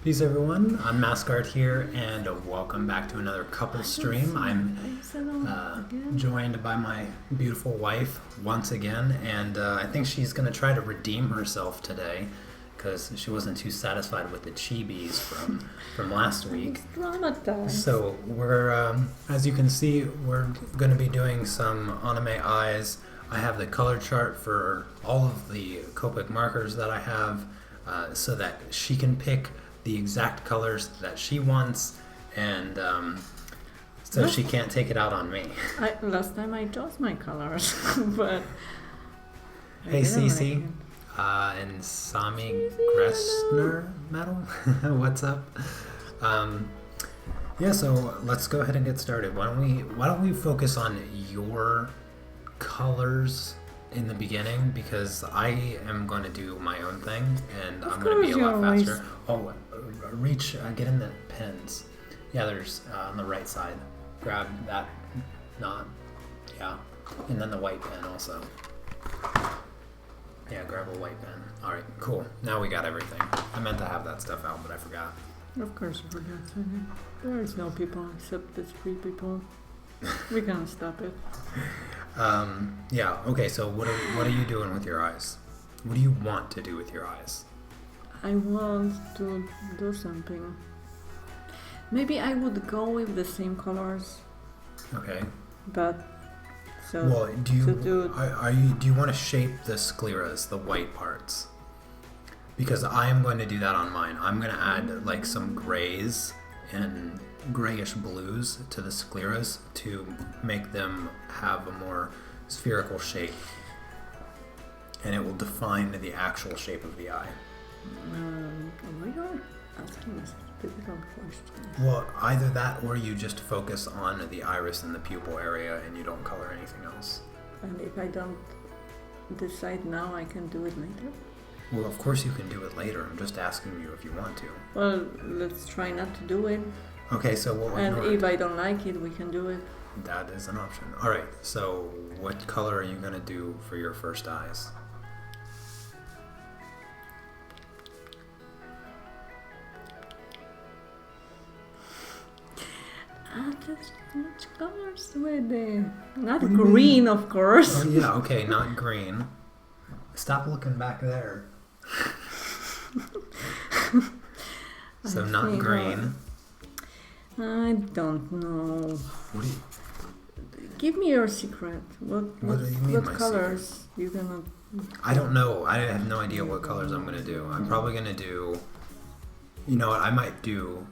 Peace everyone, Unmask here, and welcome back to another couple stream. I'm joined by my beautiful wife once again, and I think she's going to try to redeem herself today because she wasn't too satisfied with the chibis from last week. So we're, as you can see, we're going to be doing some anime eyes. I have the color chart for all of the copic markers that I have so that she can pick the exact colors that she wants, and so she can't take it out on me. Last time I chose my colors, but hey Cece, and Sami Gressner Metal, what's up? Yeah, so let's go ahead and get started. Why don't we focus on your colors in the beginning, because I am going to do my own thing, and I'm going to be a lot faster. Oh, reach, get in the pens. Yeah, there's on the right side. Grab that knot. Yeah, and then the white pen also. Yeah, grab a white pen. All right, cool. Now we got everything. I meant to have that stuff out, but I forgot. Of course you forgot, Sonny. There is no people except the three people. We can't stop it. Yeah, okay, so what are you doing with your eyes? What do you want to do with your eyes? I want to do something. Maybe I would go with the same colors. Okay. But so well, do you want to shape the scleras, the white parts? Because I am going to do that on mine. I'm going to add like some grays and grayish blues to the scleras to make them have a more spherical shape, and it will define the actual shape of the eye. Oh my god, asking us difficult questions. Well, either that or you just focus on the iris and the pupil area and you don't color anything else. And if I don't decide now, I can do it later? Well, of course you can do it later. I'm just asking you if you want to. Well, let's try not to do it. Okay, so what? And if I don't like it, we can do it. That is an option. All right. So, what color are you gonna do for your first eyes? Just which colors were there? Not green, of course. Oh yeah. Okay, not green. Stop looking back there. So not green. I don't know. What do you? Give me your secret. What do you mean? What colors you gonna? I don't know. I have no idea what colors I'm gonna do. I'm probably gonna do. You know what? I might do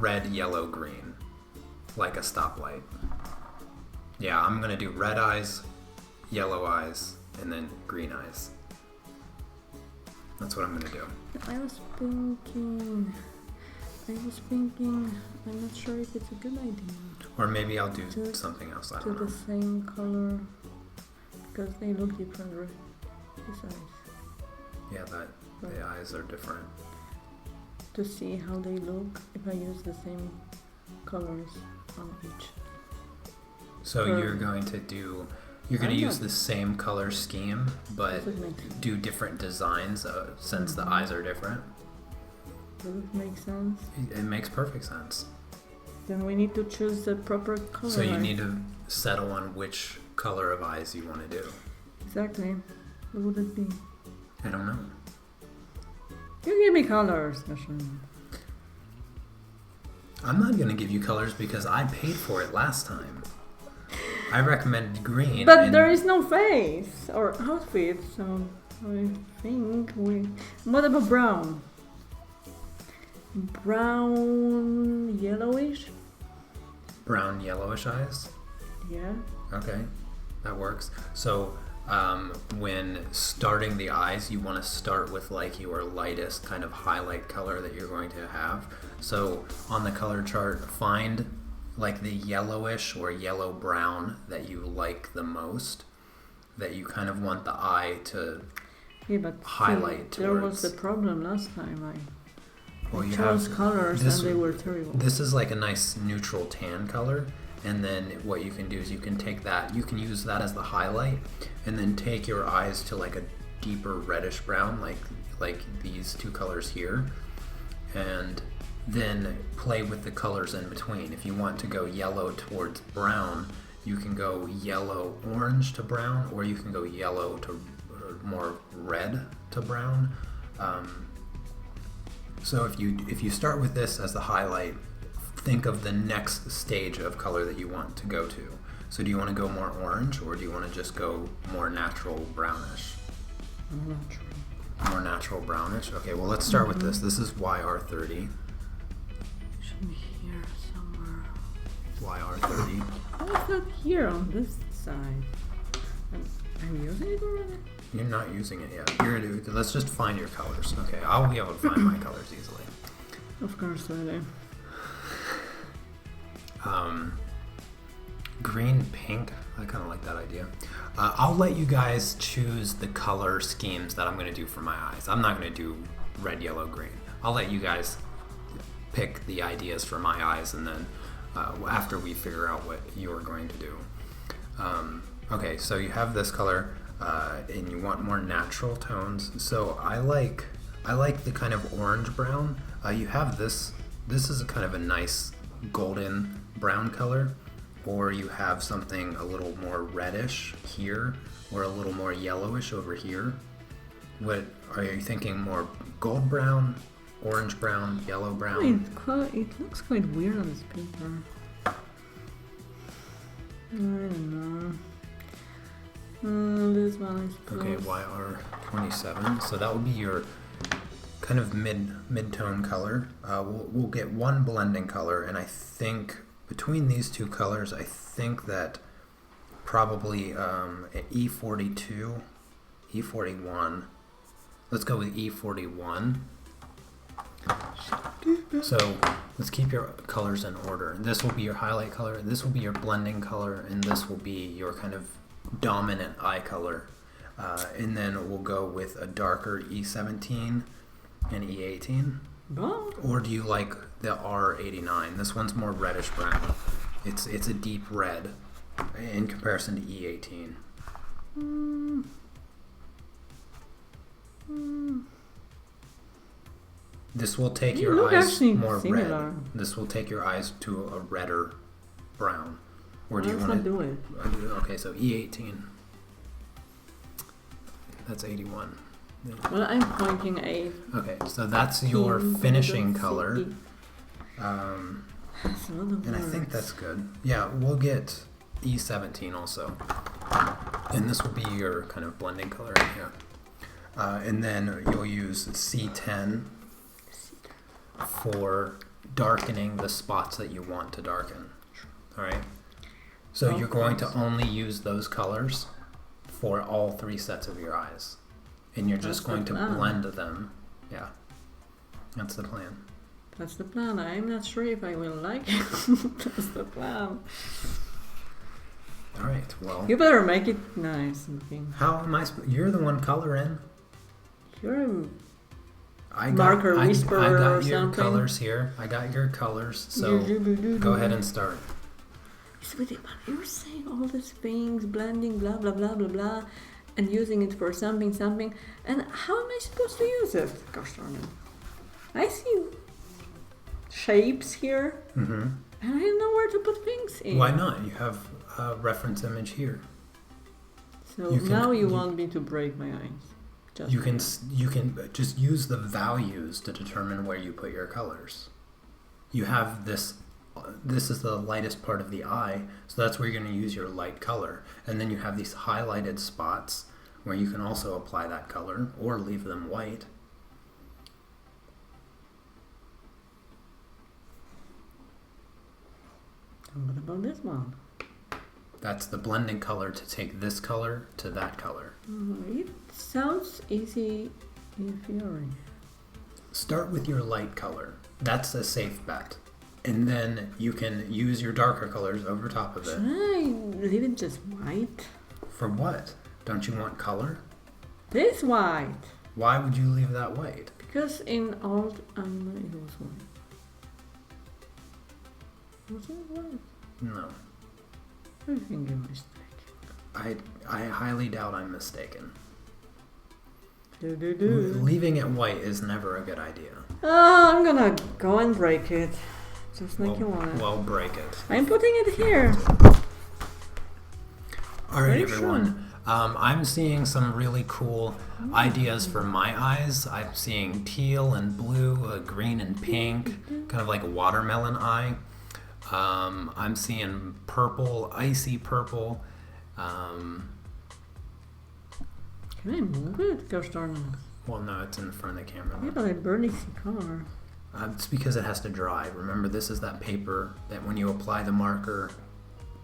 red, yellow, green, like a stoplight. Yeah, I'm gonna do red eyes, yellow eyes, and then green eyes. That's what I'm gonna do. I was thinking, I'm not sure if it's a good idea. Or maybe I'll do something else, I don't know. The same color, because they look different, right? Besides. Yeah, the eyes are different. To see how they look, if I use the same colors on each. So you're going to use the same color scheme, but do different designs since the eyes are different? Does it make sense? It makes perfect sense. Then we need to choose the proper color. So you need to settle on which color of eyes you want to do. Exactly. What would it be? I don't know. You give me colors, Nashan. I'm not going to give you colors because I paid for it last time. I recommended green. But there is no face or outfit, so I think we... What about brown? Brown, yellowish? Brown, yellowish eyes? Yeah. Okay, that works. So when starting the eyes, you want to start with like your lightest kind of highlight color that you're going to have. So on the color chart, find like the yellowish or yellow brown that you like the most, that you kind of want the eye to highlight towards. There was the problem last time. I chose colors and they were terrible. This is like a nice neutral tan color, and then what you can do is you can take that, you can use that as the highlight, and then take your eyes to like a deeper reddish brown, like these two colors here, and then play with the colors in between. If you want to go yellow towards brown, you can go yellow orange to brown, or you can go yellow to more red to brown. So if you start with this as the highlight, think of the next stage of color that you want to go to. So do you want to go more orange, or do you want to just go more natural brownish? More natural brownish? Okay, well let's start with this. This is YR30. Should be here somewhere. YR30. Oh, it's not here on this side. I'm using it already? You're not using it yet. Let's just find your colors. Okay, I'll be able to find my colors easily. Of course I do. Green, pink. I kind of like that idea. I'll let you guys choose the color schemes that I'm going to do for my eyes. I'm not going to do red, yellow, green. I'll let you guys pick the ideas for my eyes, and then after we figure out what you're going to do. Okay, so you have this color, and you want more natural tones. So I like the kind of orange brown. You have this. This is a kind of a nice golden brown color. Or you have something a little more reddish here, or a little more yellowish over here. What are you thinking? More gold brown, orange brown, yellow brown? It looks quite weird on this paper. I don't know. This one is suppose. Okay, YR27. So that would be your kind of mid-tone color. We'll get one blending color, and I think between these two colors, I think that probably E42, E41. Let's go with E41. So let's keep your colors in order. This will be your highlight color, this will be your blending color, and this will be your kind of dominant eye color. And then we'll go with a darker E17 and E18. Oh. Or do you like the R89? This one's more reddish brown. It's a deep red in comparison to E18. This will take your eyes more similar. red. This will take your eyes to a redder brown. Or do you Let's want not do it. Okay, so E18. That's 81. Well, I'm pointing a. Okay, so that's your finishing color. And And I think that's good. Yeah, we'll get E17 also. And this will be your kind of blending color in here. And then you'll use C10 for darkening the spots that you want to darken. Alright? So you're going to only use those colors for all three sets of your eyes. And you're just going to blend them. Yeah. That's the plan. That's the plan. I'm not sure if I will like it. That's the plan. Alright, well. You better make it nice looking. How am I you're the one coloring. You're a I marker whisperer I got or your something. colors here. I got your colors. So go ahead and start. Sweetie, but you're saying all these things, blending, blah, blah, blah, blah, blah, and using it for something, something. And how am I supposed to use it? Gosh darn it. I see shapes here, and I don't know where to put things in. Why not? You have a reference image here. So now you want me to break my eyes. You can just use the values to determine where you put your colors. You have this is the lightest part of the eye, so that's where you're going to use your light color. And then you have these highlighted spots where you can also apply that color or leave them white. And what about this one? That's the blending color to take this color to that color. It sounds easy in theory. Start with your light color. That's a safe bet. And then you can use your darker colors over top of it. Should I leave it just white? For what? Don't you want color? This white. Why would you leave that white? Because in old anime it was white. Was it white? No. I think you're mistaken. I highly doubt I'm mistaken. Leaving it white is never a good idea. Oh, I'm gonna go and break it. Just like you want it. Well, break it. I'm putting it here. All right, everyone. I'm seeing some really cool ideas for my eyes. I'm seeing teal and blue, green and pink, kind of like a watermelon eye. I'm seeing purple, icy purple. Can I move it? Gosh darn it. Well, no, it's in front of the camera. Yeah, but I barely see color. It's because it has to dry. Remember, this is that paper that when you apply the marker,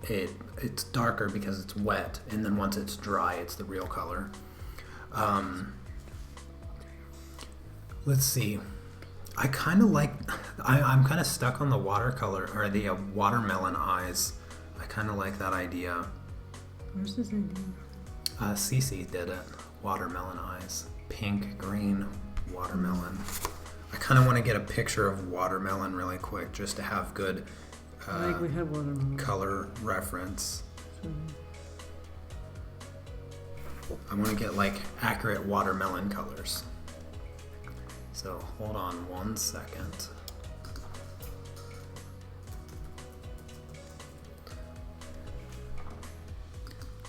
it's darker because it's wet, and then once it's dry, it's the real color. Let's see. I kind of like. I'm kind of stuck on the watercolor or the watermelon eyes. I kind of like that idea. Where's this idea? Cece did it. Watermelon eyes, pink, green, watermelon. I kind of want to get a picture of watermelon really quick, just to have good like we have watermelon color reference. I want to get like accurate watermelon colors. So hold on 1 second.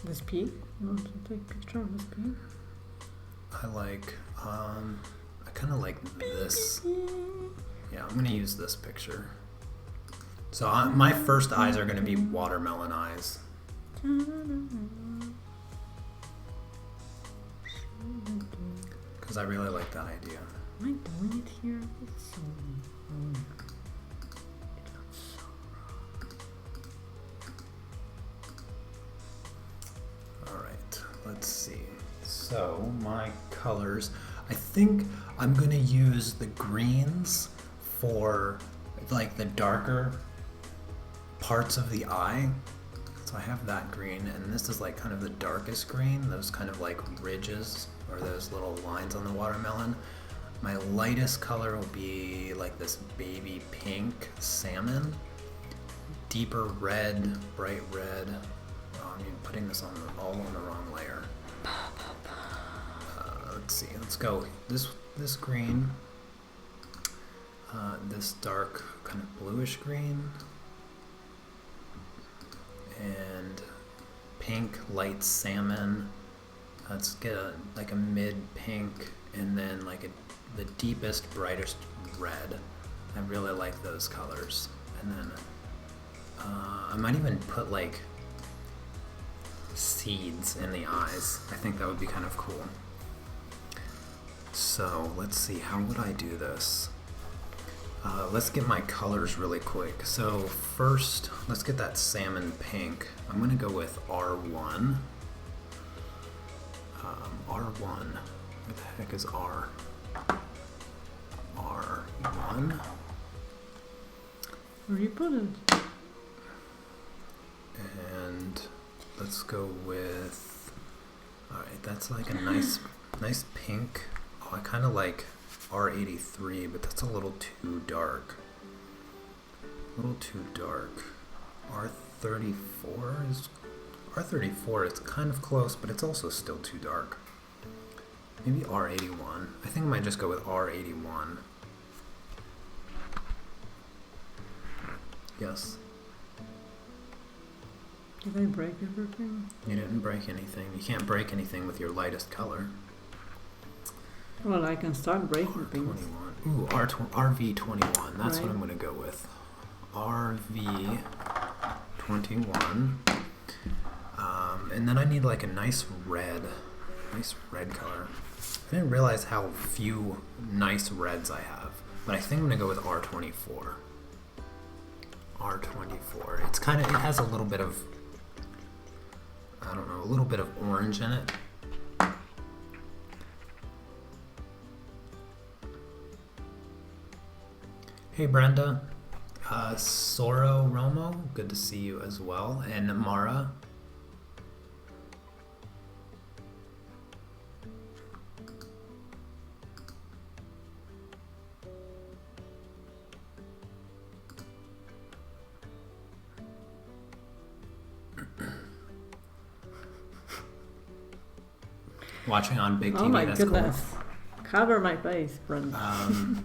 This pea? You want to take a picture of this pea? I like, I kind of like this. Yeah, I'm going to use this picture. So my first eyes are going to be watermelon eyes. Because I really like that idea. Am I doing it here? It's so wrong. It looks so wrong. Alright, let's see. So, my colors. I think I'm going to use the greens for like the darker parts of the eye. So I have that green, and this is like kind of the darkest green, those kind of like ridges or those little lines on the watermelon. My lightest color will be like this baby pink salmon, deeper red, bright red. Oh, I'm putting this on all on the wrong layer. Let's see. Let's go this green, this dark kind of bluish green, and pink light salmon. Let's get like a mid pink, and then like the deepest brightest red. I really like those colors. And then I might even put like seeds in the eyes. I think that would be kind of cool. So let's see, how would I do this? Let's get my colors really quick. So first, let's get that salmon pink. I'm gonna go with R1. R1, where the heck is R? R1. Where do you put it? And let's go with, alright, that's like a nice pink. Oh, I kind of like R83, but that's a little too dark. A little too dark. R34 is kind of close, but it's also still too dark. Maybe R81. I think I might just go with R81. Yes. Did I break everything? You didn't break anything. You can't break anything with your lightest color. Well, I can start breaking things. R21. Ooh, RV21. That's Right. what I'm going to go with. RV21. And then I need like a nice red color. I didn't realize how few nice reds I have, but I think I'm going to go with R24. R24. It's kind of, it has a little bit of, I don't know, a little bit of orange in it. Hey Brenda, Soro Romo, good to see you as well, and Mara. Watching on Big TV, Oh my that's goodness. cool. Cover my face, friend. Oh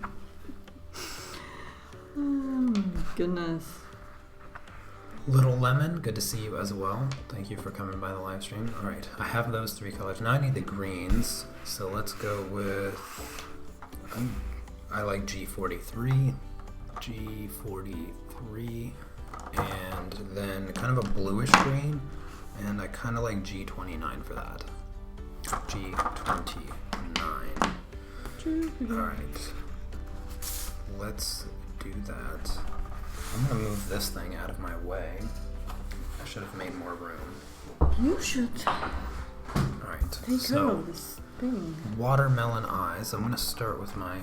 my goodness. Little Lemon, good to see you as well. Thank you for coming by the live stream. All right, I have those 3 colors. Now I need the greens, so let's go with, I like G43, and then kind of a bluish green, and I kind of like G29 for that. G29. All right, let's do that. I'm gonna move this thing out of my way. I should have made more room. You should Alright, take care so of this thing. watermelon eyes. I'm gonna start with my...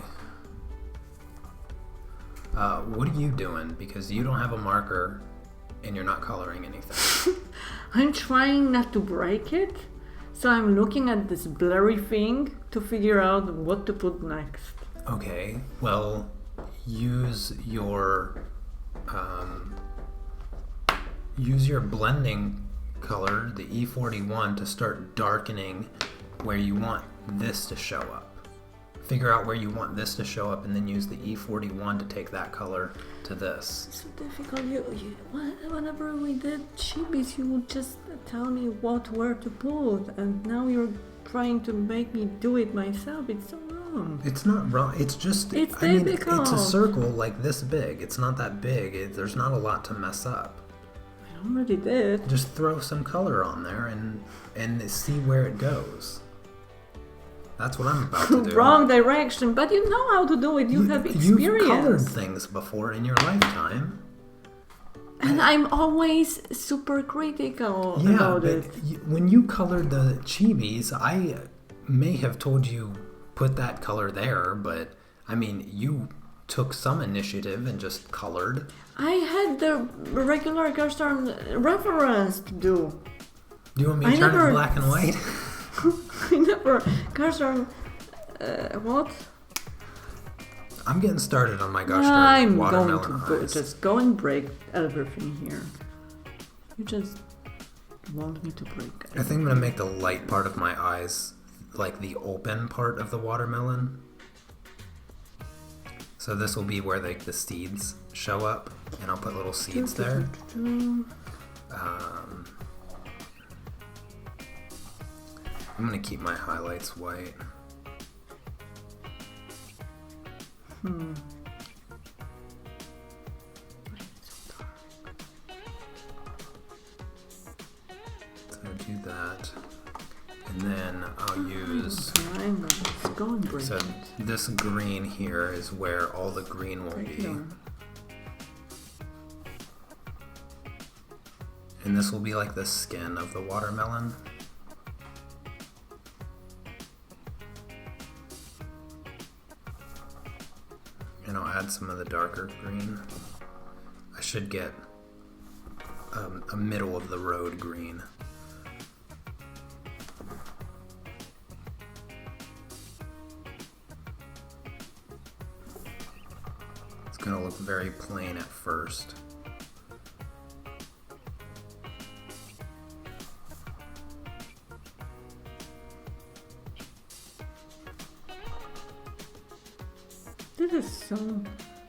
what are you doing? Because you don't have a marker and you're not coloring anything. I'm trying not to break it, so I'm looking at this blurry thing to figure out what to put next. Okay, well, use your blending color, the E41, to start darkening where you want this to show up. Figure out where you want this to show up and then use the E41 to take that color to this. It's so difficult. Whenever we did chibis, you would just tell me where to put, and now you're trying to make me do it myself. It's so wrong. It's not wrong. It's just, it's difficult. It's a circle like this big. It's not that big. There's not a lot to mess up. I already did. Just throw some color on there and see where it goes. That's what I'm about to do. Wrong direction, but you know how to do it. You have experience. You've colored things before in your lifetime. And I'm always super critical about it. When you colored the chibis, I may have told you put that color there, but I mean, you took some initiative and just colored. I had the regular custom reference to do. Do you want me to turn it black and white? I never custom what? I'm getting started on my gosh darn watermelon eyes. I'm going to just go and break everything here. You just want me to break everything. I think I'm going to make the light part of my eyes like the open part of the watermelon. So this will be where the seeds show up, and I'll put little seeds there. I'm going to keep my highlights white. So do that, and then I'll use. So this green here is where all the green will be, and this will be like the skin of the watermelon. And I'll add some of the darker green. I should get a middle of the road green. It's going to look very plain at first. This is so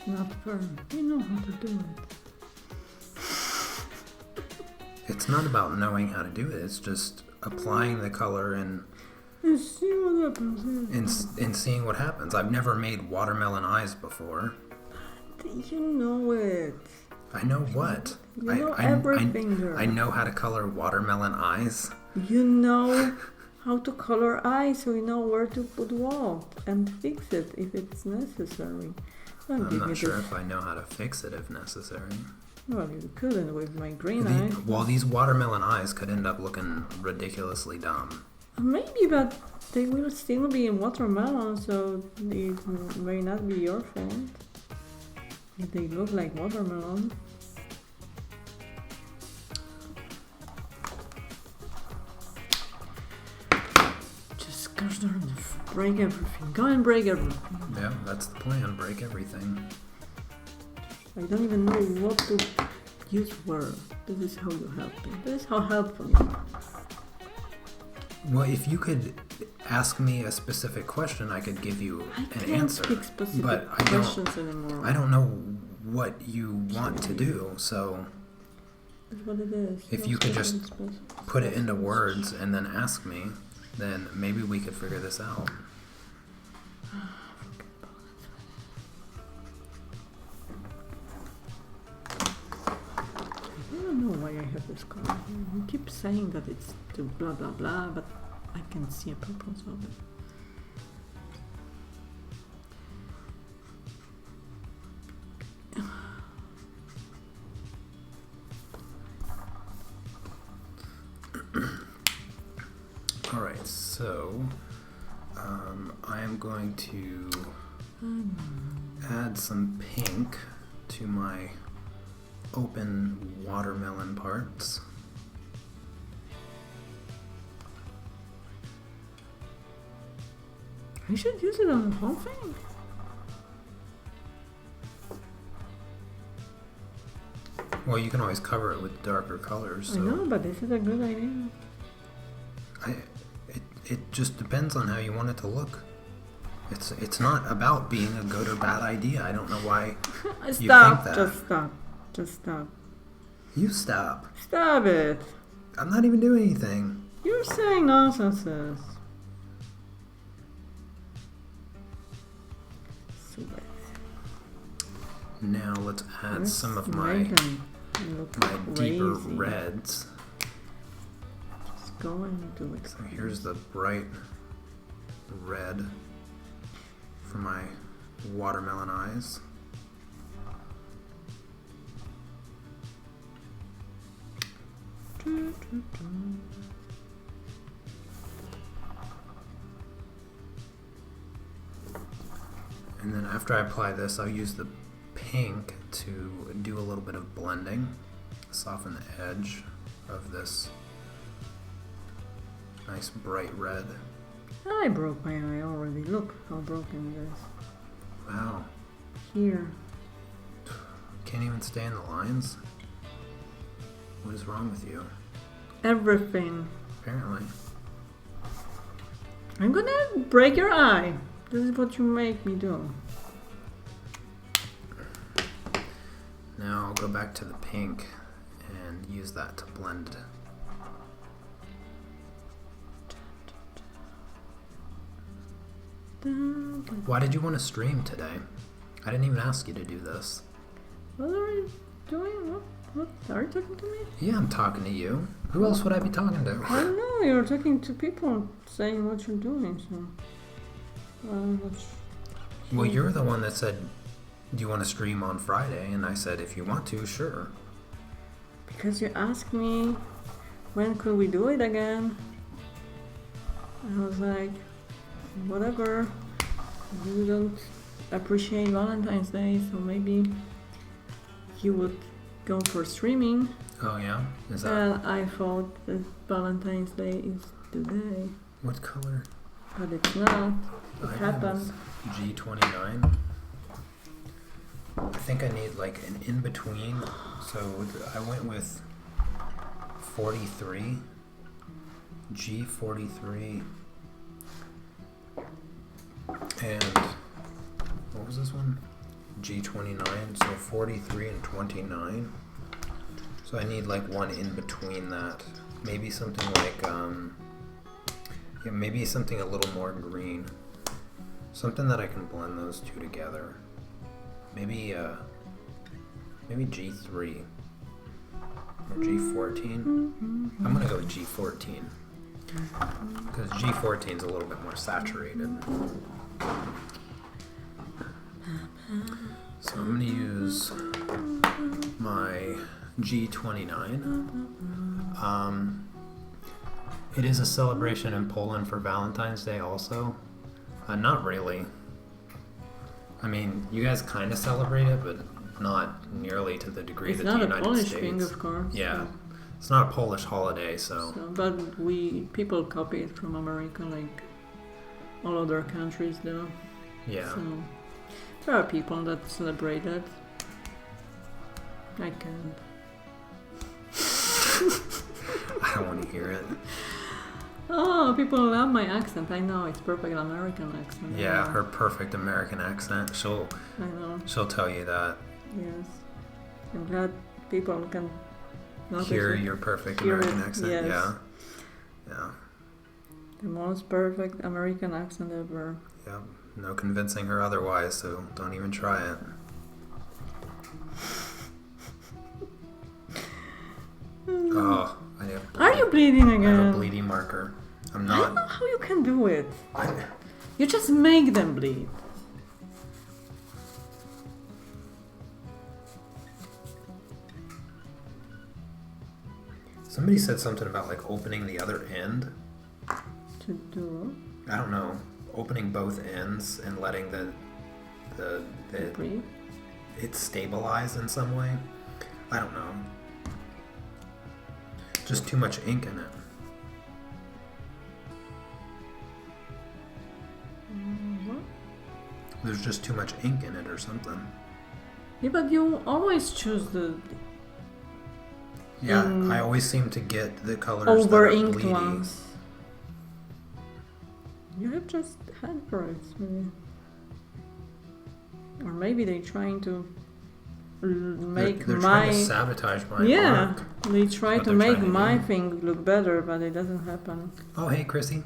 not firm. You know how to do it. It's not about knowing how to do it. It's just applying the color and see what happens. And seeing what happens. I've never made watermelon eyes before. You know it. I know what? You know everything. I know how to color watermelon eyes. You know how to color eyes, so you know where to put what and fix it if it's necessary. I'm not sure if I know how to fix it if necessary. Well, you couldn't with my green eyes. Well, these watermelon eyes could end up looking ridiculously dumb. Maybe, but they will still be in watermelon, so it may not be your fault if they look like watermelon. Just gosh darn it, break everything. Go and break everything. Yeah, that's the plan. Break everything. I don't even know what to use where. This is how you help me. This is how helpful you are. Well, if you could ask me a specific question, I could give you I an can't answer. speak specific But questions anymore. I don't know what you want to do, so That's what it is. if you could just put it into words and then ask me, then maybe we could figure this out. I don't know why I have this card. You keep saying that it's to blah blah blah, but I can see a purpose of it. Alright, so I am going to add some pink to my open watermelon parts. I should use it on the whole thing. Well, you can always cover it with darker colors. So I know, but this is a good idea. It just depends on how you want it to look. It's not about being a good or bad idea. I don't know why you think that. Just stop. You stop. Stop it. I'm not even doing anything. You're saying nonsenses. Sweet. Now let's add Let's some of make my them look deeper crazy. reds. Just go and do it. So here's the bright red for my watermelon eyes. And then after I apply this, I'll use the pink to do a little bit of blending, soften the edge of this nice bright red. I broke my eye already. Look how broken it is. Wow, Here. can't even stay in the lines? What is wrong with you? Everything. Apparently. I'm gonna break your eye. This is what you make me do. Now I'll go back to the pink and use that to blend. Why did you want to stream today? I didn't even ask you to do this. What are you doing? What? Are you talking to me? Yeah, I'm talking to you. Who else would I be talking to? I don't know. You're talking to people saying what you're doing, so. Well, you're the one that said, do you want to stream on Friday? And I said, if you want to, sure. Because you asked me, when could we do it again? I was like, whatever. You don't appreciate Valentine's Day, so maybe you would go for streaming. Oh, yeah? Is that... And I thought that Valentine's Day is today. What color? But it's not. It I happened. have G29. I think I need like an in-between. So I went with 43. G43. And what was this one? G29. So 43 and 29. So I need like one in between that. Maybe something like yeah, maybe something a little more green. Something that I can blend those two together. Maybe maybe G3 or G14. I'm gonna go with G14 because G14 is a little bit more saturated. So I'm gonna use my G29. It is a celebration in Poland for Valentine's Day also. Not really. I mean, you guys kind of celebrate it, but not nearly to the degree that the United States. It's not a Polish thing, of course. Yeah, it's not a Polish holiday, so. But people copy it from America, like all other countries do. Yeah. So there are people that celebrate it. I can't. I don't want to hear it. Oh, Oh, people love my accent. I know it's perfect American accent. Yeah, her perfect American accent. I know. She'll tell you that. Yes. I'm glad people can Hear your perfect American accent. Yes. Yeah. Yeah. The most perfect American accent ever. Yeah. No convincing her otherwise, so don't even try it. Oh, I have. Are you bleeding I again? have a bleeding marker. I'm I not. don't know how you can do it. You just make them bleed. Somebody said something about like opening the other end. To do I don't know. Opening both ends and letting the breathe. it stabilize in some way. I don't know. Just too much ink in it. What? There's just too much ink in it or something. Yeah, but you always choose the Yeah, I always seem to get the colors over that are inked bleedy. ones. You have just had for it, maybe. Or maybe they're trying to make they're my trying to sabotage my yeah. art. They try what to they're make trying to my do. thing look better, but it doesn't happen. Oh, hey, Chrissy.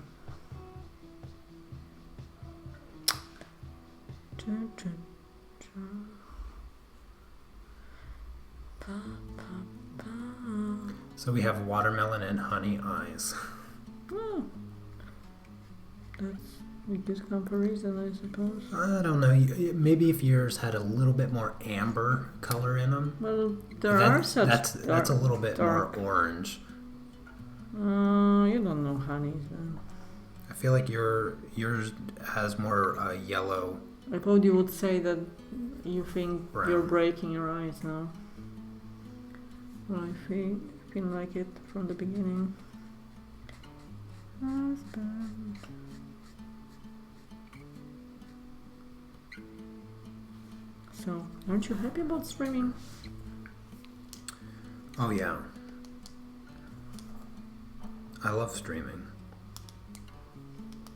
So we have watermelon and honey eyes. Oh, that's a good comparison, I suppose. I don't know. Maybe if yours had a little bit more amber color in them. Well, there are such That's a little bit dark. more orange. You don't know honeys then. I feel like yours has more yellow. I thought you would say that you think Brown. you're breaking your eyes now. Well, I feel like it from the beginning. Husband. So, aren't you happy about streaming? Oh yeah. I love streaming.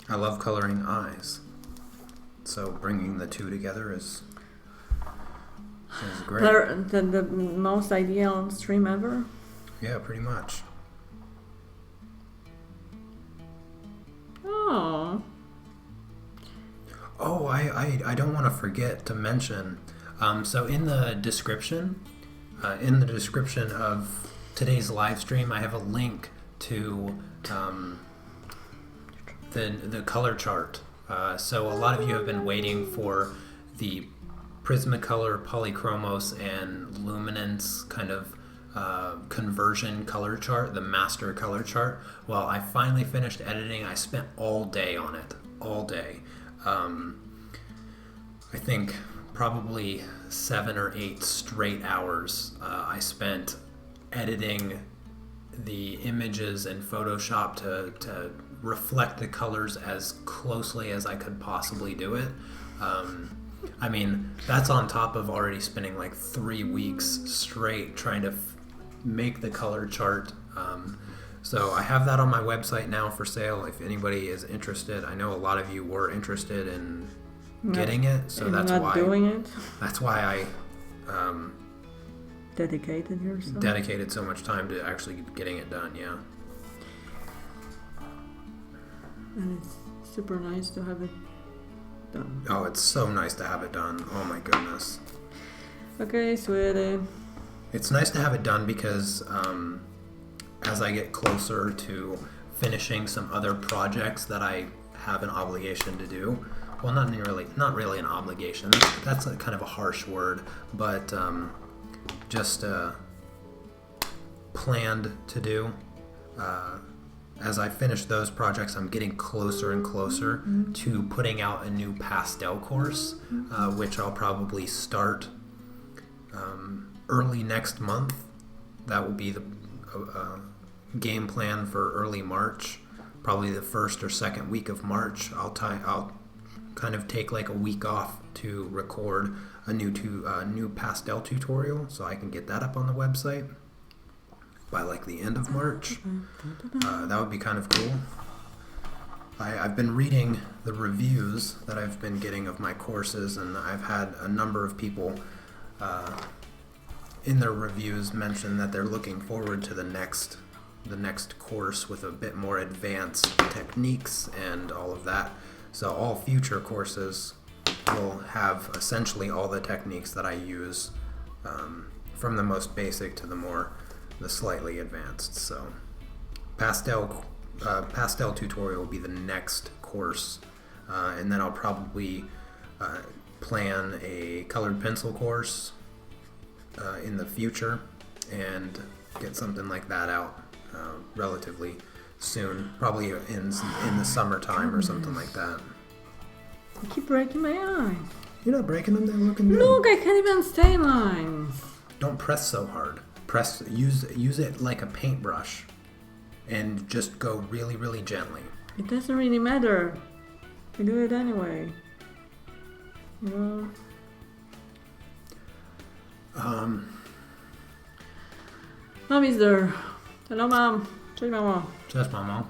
I love coloring eyes. So bringing the two together is great. The most ideal stream ever? Yeah, pretty much. Oh. Oh, I don't want to forget to mention. So in the description of today's live stream, I have a link to the color chart. So a lot of you have been waiting for the Prismacolor, Polychromos, and Luminance kind of conversion color chart, the master color chart. Well, I finally finished editing. I spent all day on it. All day. I think probably 7 or 8 straight hours I spent editing the images in Photoshop to reflect the colors as closely as I could possibly do it. I mean, that's on top of already spending like 3 weeks straight trying to make the color chart. So I have that on my website now for sale if anybody is interested. I know a lot of you were interested in getting it, so that's not why doing it. That's why I Dedicated yourself. dedicated so much time to actually getting it done. Yeah. And it's super nice to have it done. Oh, it's so nice to have it done. Oh my goodness. Okay, sweetie. It's nice to have it done because as I get closer to finishing some other projects that I have an obligation to do, well, not really an obligation. That's a kind of a harsh word, but just planned to do. As I finish those projects, I'm getting closer and closer to putting out a new pastel course, which I'll probably start early next month. That will be the game plan for early March, probably the first or second week of March. I'll kind of take like a week off to record a new pastel tutorial, so I can get that up on the website by like the end of March. That would be kind of cool. I've been reading the reviews that I've been getting of my courses, and I've had a number of people in their reviews mention that they're looking forward to the next course with a bit more advanced techniques and all of that. So all future courses will have essentially all the techniques that I use, from the most basic to the slightly advanced. So pastel tutorial will be the next course, and then I'll probably plan a colored pencil course in the future and get something like that out relatively soon, probably in the summertime or something like that. I keep breaking my eyes. You're not breaking them, they're looking good. Look, I can't even stain lines. Don't press so hard. Use it like a paintbrush and just go really, really gently. It doesn't really matter. I do it anyway. Mom is there. Hello, Mom. Cześć, mamo. Cześć, mamo.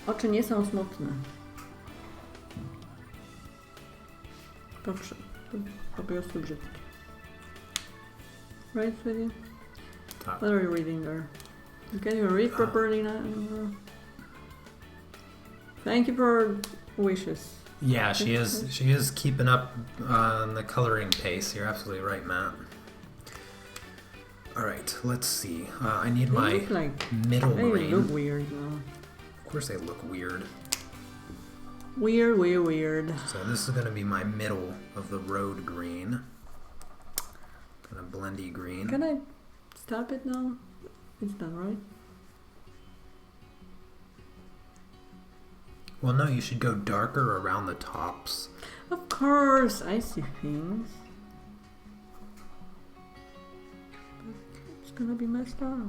Oczy nie są smutne. Po prostu brzydkie. Right, sweetie? Tak. What are you reading there? You can't even read properly now. Thank you for wishes. Yeah, she is keeping up on the coloring pace. You're absolutely right, Matt. All right, let's see. I need my middle green. They look weird now. Of course, they look weird. Weird. So this is going to be my middle of the road green. Kind of blendy green. Can I stop it now? It's done, right? Well, no, you should go darker around the tops. Of course, I see things. It's gonna be messed up.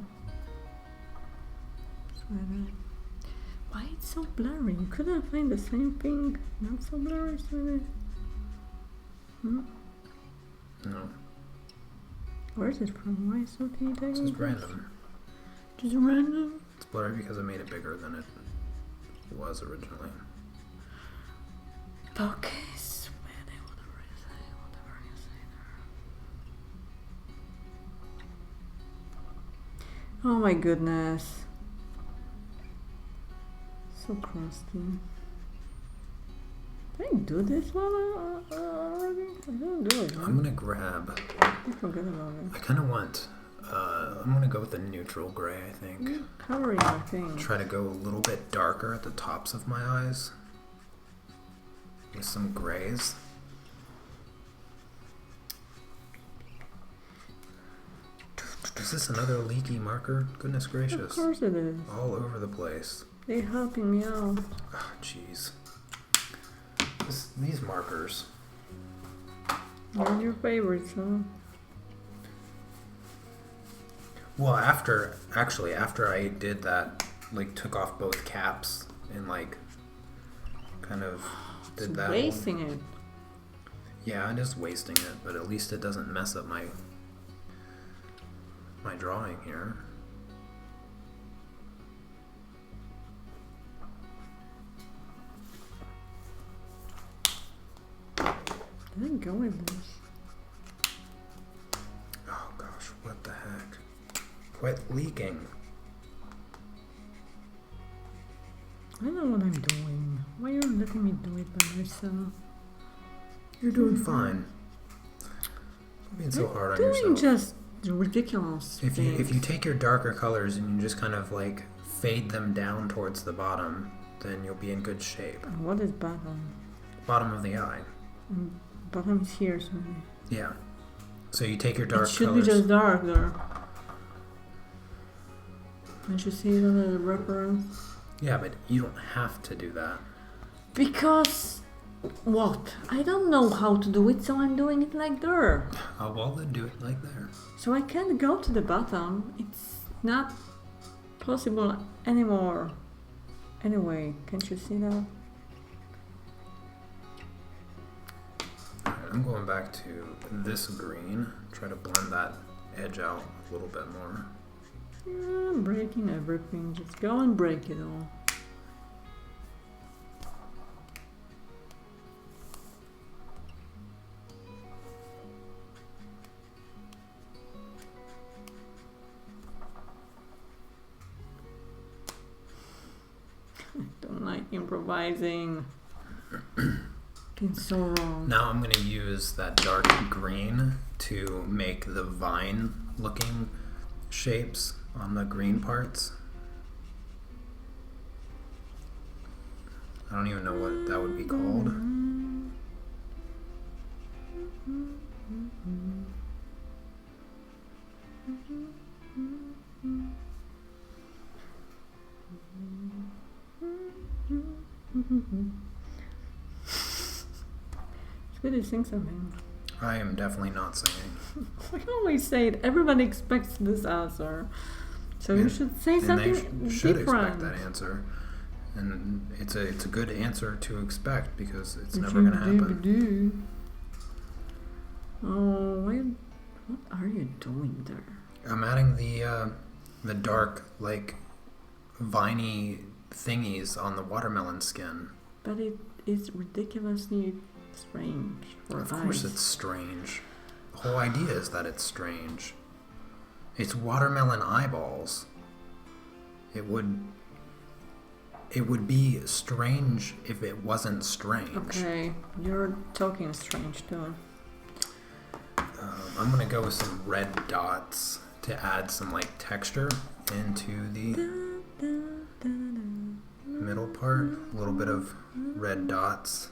Why it's so blurry? You couldn't find the same thing. Not so blurry, sweetie. No. Where is it from? Why is so teeny tiny? It's just random. Just random? It's blurry because I made it bigger than it was originally. Okay, sweetie, whatever you say there. Oh my goodness. So crusty. Did I do this one already? I didn't do it. Huh? I'm gonna grab. I forget about it. I kind of want. I'm gonna go with the neutral gray. I think. Coloring my thing. Try to go a little bit darker at the tops of my eyes with some grays. Is this another leaky marker? Goodness gracious! Of course it is. All over the place. They're helping me out. Oh, jeez. These markers. They're your favorites, huh? Well, after I did that, like took off both caps and like kind of did that. Wasting it. Yeah, it is wasting it, but at least it doesn't mess up my drawing here. I didn't go with this. Oh gosh, what the heck? Quit leaking. I know what I'm doing. Why are you letting me do it by myself? You're doing fine. You're being so hard on doing yourself. Just ridiculous. If you take your darker colors and you just kind of like fade them down towards the bottom, then you'll be in good shape. What is bottom? Bottom of the eye. Bottom is here, so Yeah. So you take your dark colors. It should be just dark there. Don't you see it on the reference? Yeah, but you don't have to do that. Because what? I don't know how to do it, so I'm doing it like there. Oh, well, then do it like there. So I can't go to the bottom. It's not possible anymore. Anyway, can't you see that? Alright, I'm going back to this green. Try to blend that edge out a little bit more. Yeah, I'm breaking everything. Just go and break it all. I don't like improvising. It's so wrong. Now I'm going to use that dark green to make the vine looking shapes on the green parts. I don't even know what that would be called. Sweetie, sing something. I am definitely not singing. We always say it. Everybody expects this answer. So you should say something they should different. expect that answer. And it's a good answer to expect because it's never going to happen. Oh, what are you doing there? I'm adding the dark, like, viney thingies on the watermelon skin. But it is ridiculously strange for Of course eyes. it's strange. The whole idea is that it's strange. It's watermelon eyeballs. It would be strange if it wasn't strange. Okay, you're talking strange too. I'm gonna go with some red dots to add some like texture into the middle part. A little bit of red dots.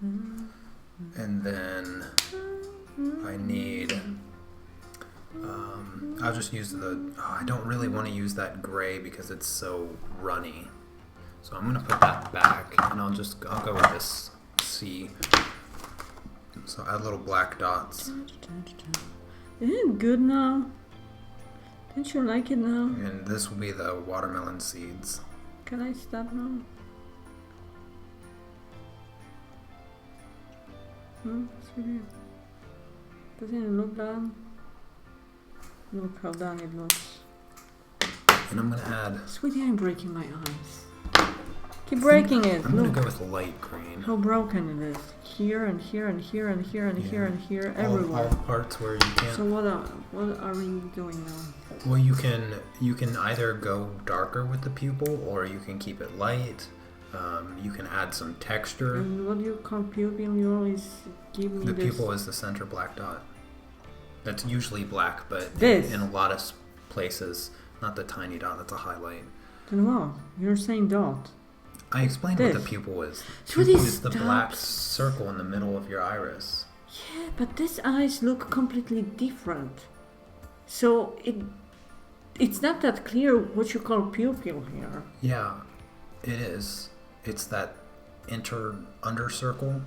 And then I need, I'll just use I don't really want to use that gray because it's so runny. So I'm going to put that back and I'll go with this C. So add little black dots. Isn't it good now? Don't you like it now? And this will be the watermelon seeds. Can I stop now? Sweetie. Doesn't it look done? Look how done it looks. And I'm going to add... Sweetie, I'm breaking my eyes. Keep breaking it. I'm going Look to go with light green. how broken it is. Here and here and here and here and here and here, everywhere. All the parts where you can't... So what are we doing now? Well, you can either go darker with the pupil or you can keep it light. You can add some texture. And what do you call pupil? You always give me The this. pupil is the center black dot. That's usually black, but in a lot of places, not the tiny dot, that's a highlight. Then what? You're saying dot. I explained This. what the pupil is. Sweetie, Pupil is the stop. black circle in the middle of your iris. Yeah, but these eyes look completely different. So it's not that clear what you call pupil here. Yeah, it is. It's that under circle.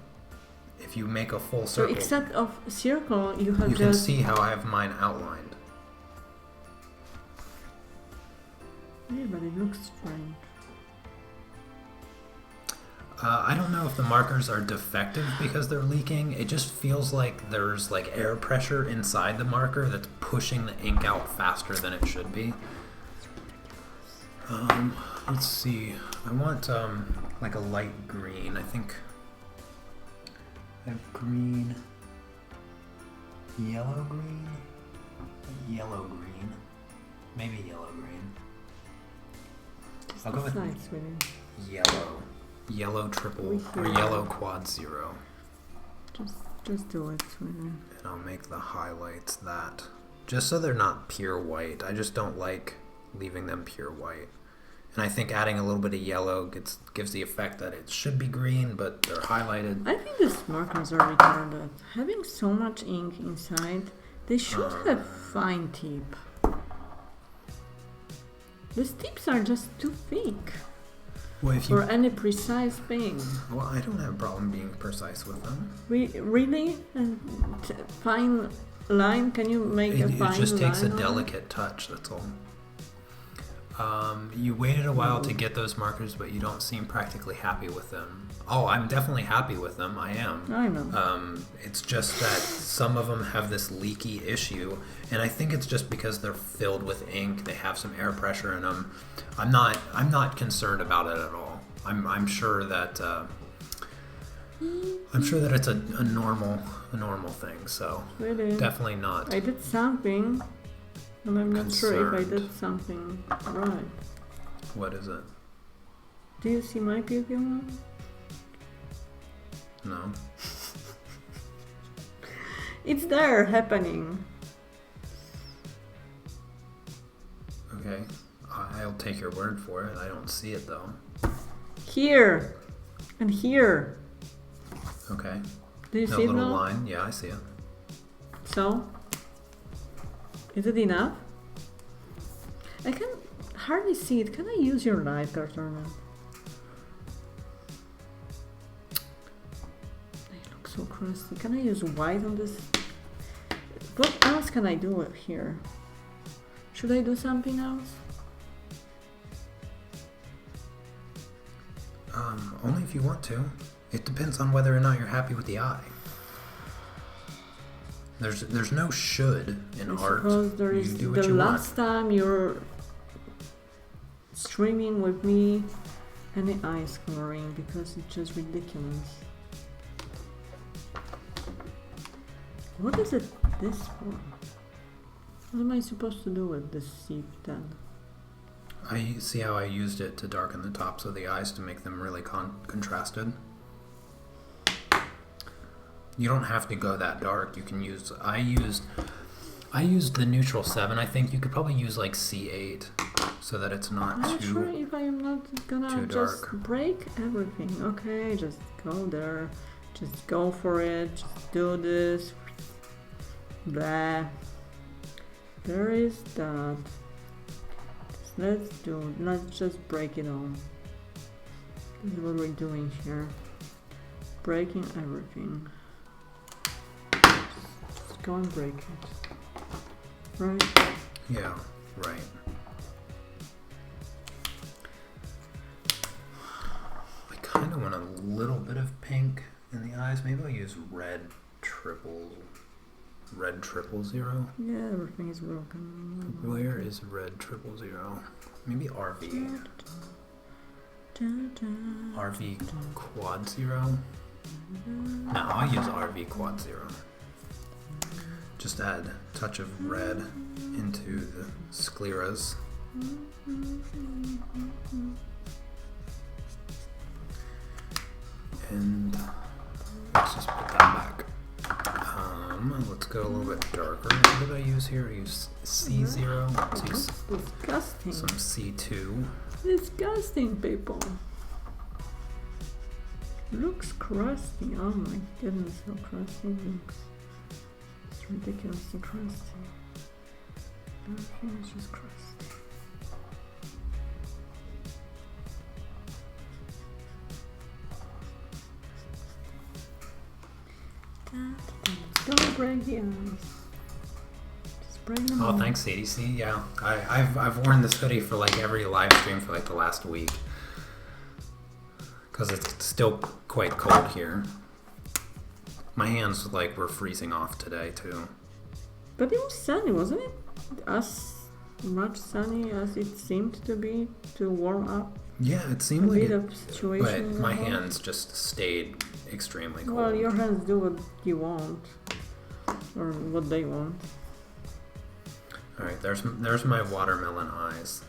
If you make a full So circle, except of circle, you have you can just... see how I have mine outlined. Yeah, but it looks strange. I don't know if the markers are defective because they're leaking. It just feels like there's like air pressure inside the marker that's pushing the ink out faster than it should be. Let's see. I want like a light green. I think I have green, yellow green, maybe yellow green. I'll go with yellow triple or yellow quad 0. Just do it, sweetie. And I'll make the highlights that, just so they're not pure white. I just don't like leaving them pure white. And I think adding a little bit of yellow gives the effect that it should be green, but they're highlighted. I think these markers are retarded. Having so much ink inside, they should have fine tip. These tips are just too thick for any precise thing. Well, I don't have a problem being precise with them. Really? Fine line? Can you make a fine line? It just takes a delicate touch, that's all. You waited a while to get those markers, but you don't seem practically happy with them. Oh, I'm definitely happy with them. I am. I know. It's just that some of them have this leaky issue, and I think it's just because they're filled with ink. They have some air pressure in them. I'm not concerned about it at all. I'm sure that it's a normal thing. So Really? definitely not. I did something, and I'm not sure if I Concerned. did something right. What is it? Do you see my pupil now? No. It's there, happening. Okay. I'll take your word for it. I don't see it though. Here. And here. Okay. Do you No see it little now? line. Yeah, I see it. So? Is it enough? I can hardly see it. Can I use your light, Cartona? They look so crusty. Can I use white on this? What else can I do here? Should I do something else? Only if you want to. It depends on whether or not you're happy with the eye. There's no should in I art. suppose there You is do what the you last time you're streaming with me any eyes coloring because it's just ridiculous. What is it this for? What am I supposed to do with this sieve then? I see how I used it to darken the tops of the eyes to make them really contrasted. You don't have to go that dark. You can use. I used the neutral 7. I think you could probably use like C8 so that it's not I'm not too. sure if I'm not gonna too just dark. break everything. Okay, just go there. Just go for it. Just do this. Blah. There is that. Let's just break it all. This is what we're doing here. Breaking everything. Just go and break it. Right? Yeah, right. I kind of want a little bit of pink in the eyes. Maybe I'll use red triple zero. Yeah, everything is broken. Where is red 000? Maybe RV. RV quad 0. No, I'll use RV quad 0. Just add a touch of red into the scleras. And let's just put that back. Let's go a little bit darker. What did I use here? I used C0. Let's use Disgusting. some C2. Disgusting, people. Looks crusty. Oh my goodness, how crusty it looks. It's ridiculously crusty. Everything is just crusty. Don't break the eyes. Just break them all. Oh, thanks, ADC. Yeah, I've worn this hoodie for like every live stream for like the last week because it's still quite cold here. My hands like were freezing off today too. But it was sunny, wasn't it? As much sunny as it seemed to be to warm up. Yeah, it A seemed like bit it, of situation. but my level. hands just stayed extremely cold. Well, your hands do what you want, or what they want. All right, there's my watermelon eyes.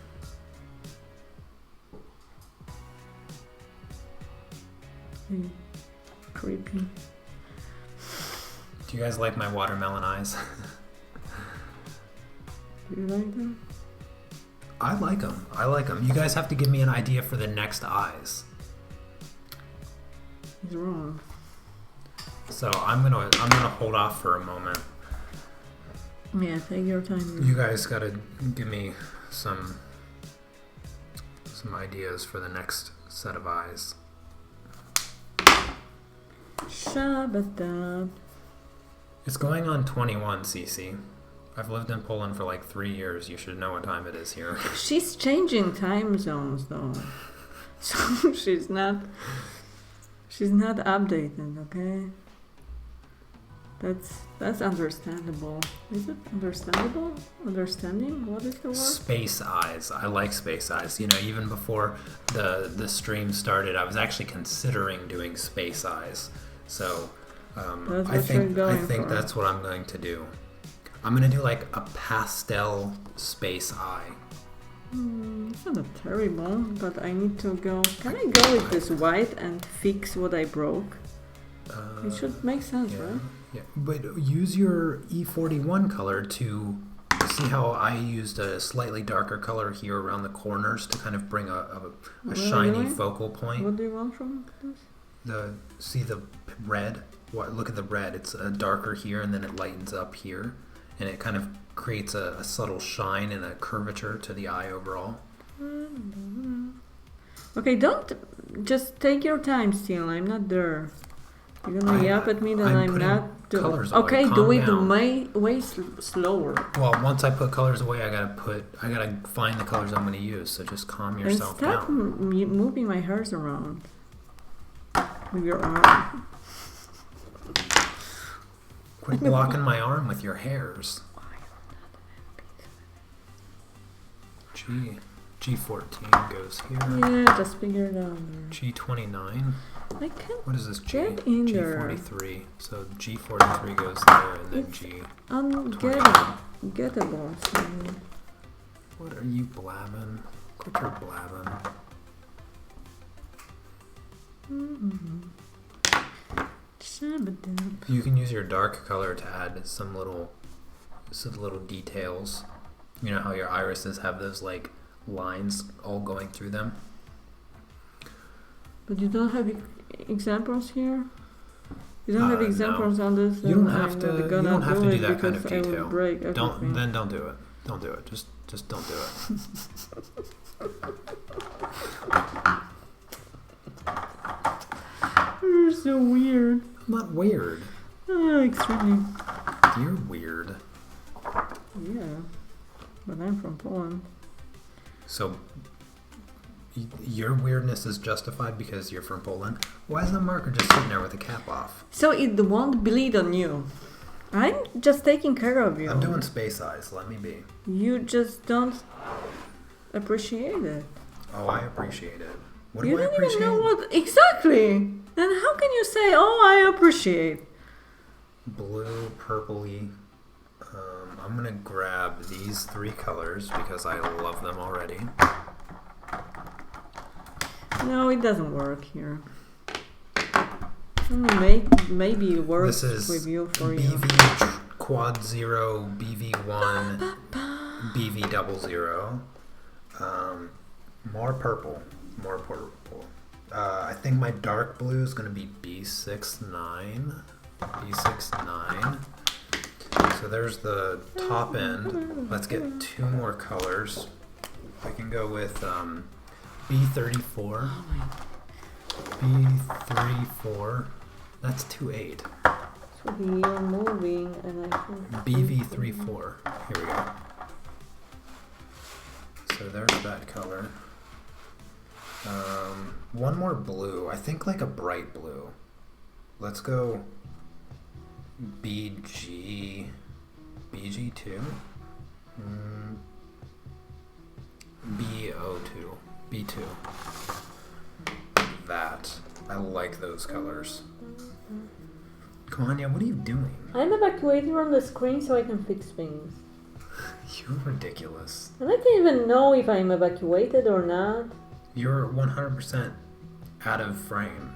Creepy. Do you guys like my watermelon eyes? Do you like them? I like them. You guys have to give me an idea for the next eyes. He's wrong. So I'm gonna hold off for a moment. Yeah, take your time. You guys gotta give me some ideas for the next set of eyes. Shabadab. It's going on 21 cc. I've lived in Poland for like 3 years. You should know what time it is here. She's changing time zones though. So she's not updated, okay? That's understandable. Is it understandable? Understanding? What is the word? Space eyes. I like space eyes. You know, even before the stream started, I was actually considering doing space eyes. So I think that's what I'm going to do. I'm going to do like a pastel space eye. It's not terrible, but I need to go. Can I go with this white and fix what I broke? It should make sense, right? Yeah, but use your E41 color to see how I used a slightly darker color here around the corners to kind of bring a shiny focal point. What do you want from this? See the red? Look at the red. It's darker here, and then it lightens up here, and it kind of creates a subtle shine and a curvature to the eye overall. Okay, don't just take your time still. I'm not there. You're gonna yap at me that I'm not. Okay, do it way slower. Well, once I put colors away, I gotta find the colors I'm gonna use. So just calm yourself down. Stop moving my hairs around with your arm. Quit blocking my arm with your hairs. G14 goes here. Yeah, just figure it out. G29. I can't. What is this? Get in there. G43. So G43 goes there, and then G. Ungettable. What are you blabbing? Quit your blabbing. You can use your dark color to add some little details. You know how your irises have those like lines all going through them? But you don't have examples here? You don't have examples on this? You don't have to do that kind of detail. I will break everything. Don't do it. Don't do it. Just don't do it. You're so weird. I'm not weird. Extremely. You're weird. Yeah. But I'm from Poland. So your weirdness is justified because you're from Poland? Why is the marker just sitting there with the cap off? So it won't bleed on you. I'm just taking care of you. I'm doing space eyes. Let me be. You just don't appreciate it. Oh, I appreciate it. What do you I appreciate? You don't even know what... Exactly. Then how can you say, oh, I appreciate? Blue, purpley. I'm going to grab these 3 colors because I love them already. No, it doesn't work here. Maybe it works with you for you. BV quad 0, BV1, BV00. More purple. I think my dark blue is going to be B69. B69. So there's the top end. Let's get 2 more colors. I can go with B34. B34. That's 2-8. So you're moving and I can... BV34. Here we go. So there's that color. One more blue. I think like a bright blue. Let's go BG2. B02. B2. That. I like those colors. Kanya, what are you doing? I'm evacuating from the screen so I can fix things. You're ridiculous. And I can't even know if I'm evacuated or not. You're 100% out of frame.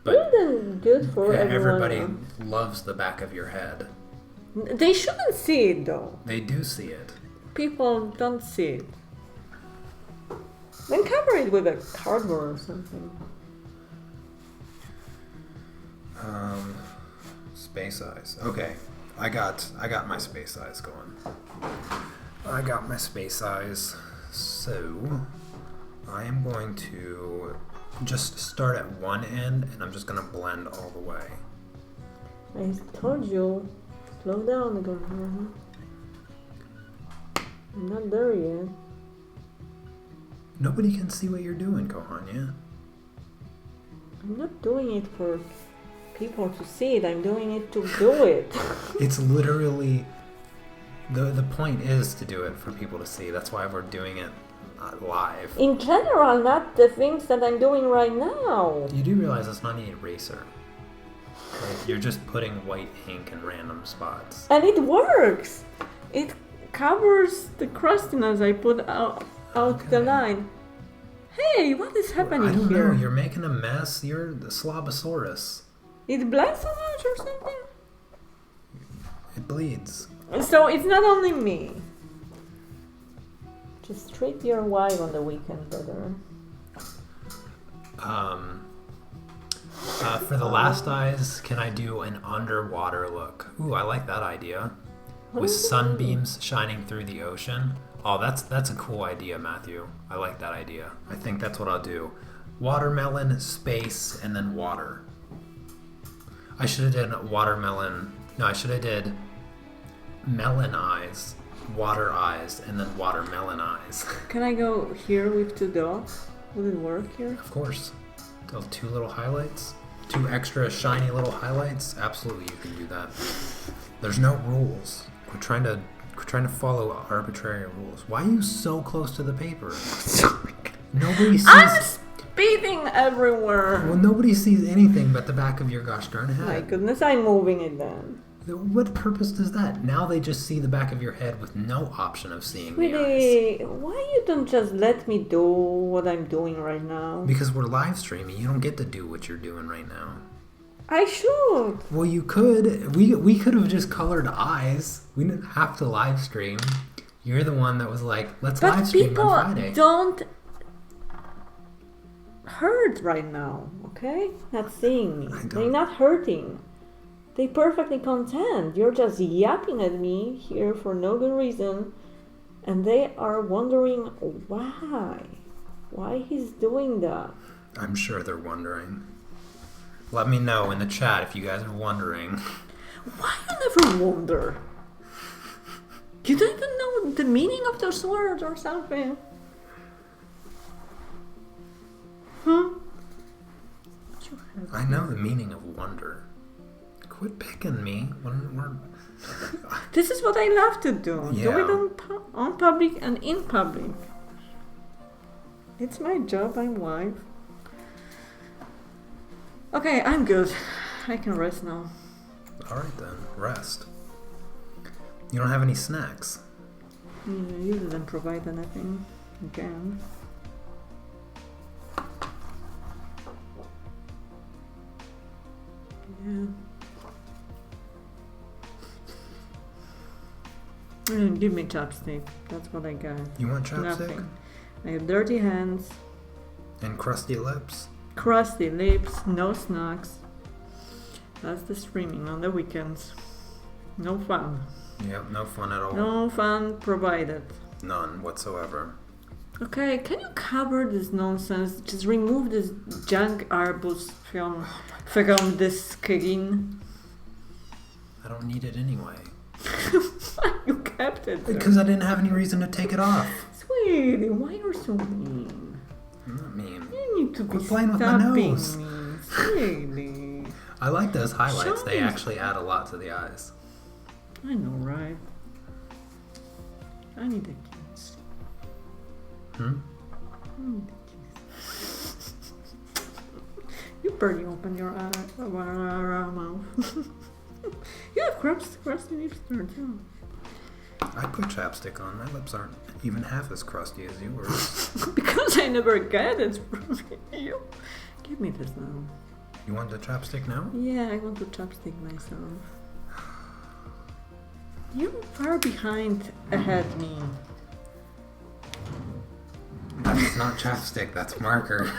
But then good for everybody everyone. Loves the back of your head. They shouldn't see it though. They do see it. People don't see it. Then cover it with a cardboard or something. Space eyes. Okay, I got my space eyes going. I got my space eyes. So I am going to just start at one end, and I'm just gonna blend all the way. I told you, slow down again. I'm not there yet. Nobody can see what you're doing, Kohanya. I'm not doing it for people to see it. I'm doing it to do it. It's literally... The point is to do it for people to see. That's why we're doing it live. In general, not the things that I'm doing right now. You do realize it's not an eraser. Right? You're just putting white ink in random spots. And it works. It covers the crustiness I put out the line. Hey, what is happening I don't here? know. You're making a mess. You're the Slobosaurus. It bled so much or something? It bleeds. So it's not only me. Just treat your wife on the weekend better. For the last eyes, can I do an underwater look? Ooh, I like that idea. With sunbeams shining through the ocean. Oh, that's a cool idea, Matthew. I like that idea. I think that's what I'll do. Watermelon, space, and then water. I should have done watermelon. No, I should have did melon eyes, water eyes, and then watermelon eyes. Can I go here with 2 dots? Would it work here? Of course. 2 little highlights. 2 extra shiny little highlights. Absolutely, you can do that. There's no rules. We're trying to follow arbitrary rules. Why are you so close to the paper? Sorry. Nobody sees. I'm speeding everywhere. Well, nobody sees anything but the back of your gosh darn head. My goodness, I'm moving it then. What purpose does that? Now they just see the back of your head with no option of seeing the eyes. Sweetie, why you don't just let me do what I'm doing right now? Because we're live streaming. You don't get to do what you're doing right now. I should. Well, you could. We could have just colored eyes. We didn't have to live stream. You're the one that was like, let's live stream on Friday. But people don't hurt right now, okay? Not seeing me. They're not hurting. They perfectly content. You're just yapping at me here for no good reason. And they are wondering why. Why he's doing that. I'm sure they're wondering. Let me know in the chat if you guys are wondering. Why you never wonder? You don't even know the meaning of those words or something. Huh? I know the meaning of wonder. Quit picking me when we're... This is what I love to do. Yeah. Do it on public and in public. It's my job, I'm wife. Okay, I'm good. I can rest now. Alright then, rest. You don't have any snacks. You didn't provide anything again. Yeah. Give me chopstick. That's what I got. You want chopstick? Nothing. I have dirty hands. And crusty lips? Crusty lips. No snacks. That's the streaming on the weekends. No fun. Yep, no fun at all. No fun provided. None whatsoever. Okay, can you cover this nonsense? Just remove this junk arbus from this screen. I don't need it anyway. You kept it there. Because I didn't have any reason to take it off. Sweetie, why are you so mean? I'm not mean. You need to be Quit playing with my stopping nose. me. Sweetie. I like those highlights. They Show me. actually add a lot to the eyes. I know, right? I need a kiss. Hmm? I need a kiss. You barely open your mouth. You have crusty lips there too. I put chapstick on. My lips aren't even half as crusty as yours. Because I never get it from you. Give me this now. You want the chapstick now? Yeah, I want to chopstick myself. You're far behind ahead me. That's not chapstick, that's marker.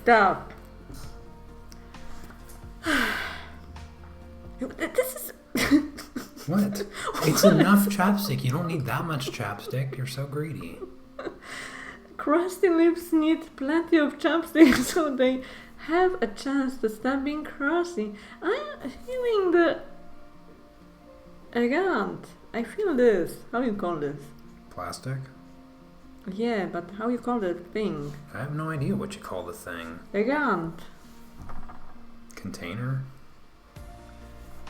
Stop. This is... What? It's enough chapstick. You don't need that much chapstick. You're so greedy. Crusty lips need plenty of chopsticks so they have a chance to stop being crusty. I'm feeling the elegant. I feel this. How you call this? Plastic? Yeah, but how you call that thing? I have no idea what you call the thing. Elegant. Container?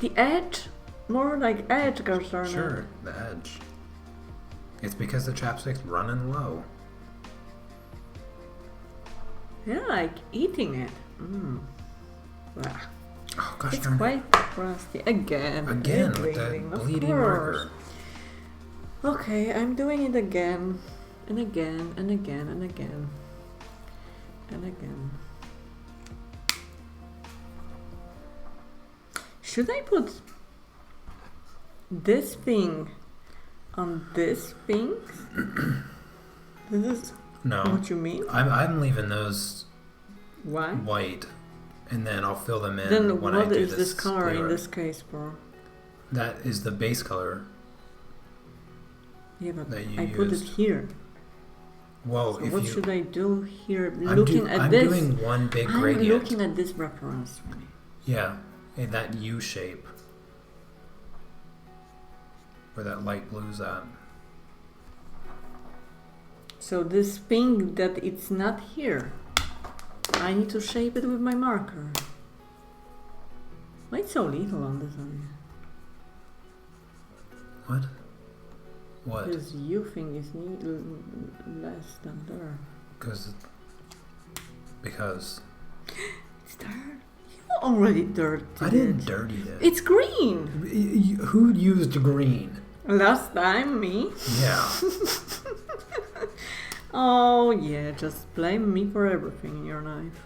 The edge? More like edge, gosh darn it. Sure, the edge. It's because the chapstick's running low. Yeah, like eating it. Wow. Oh gosh It's darn it. quite crusty. Again Again with bleeding, that of bleeding course. marker. Okay, I'm doing it again. And again, and again, and again. And again. Should I put this thing on this thing? This is No. what you mean? I'm leaving those Why? white, and then I'll fill them in Then when I what do is this color in clear. this case for? That is the base color Yeah, but that you I put it used. here. Well, So if what you, should I do here? I'm Looking at I'm this. doing one big I'm gradient. looking at this reference. Yeah, in that U shape, where that light blue's at. So this thing that it's not here, I need to shape it with my marker. Why it's so little on this one? What? What? This U thing is less than there. Because It's dirt. You already dirty. I didn't dirty it. It's green. Who used green? Last time, me. Yeah. Oh yeah, just blame me for everything in your life.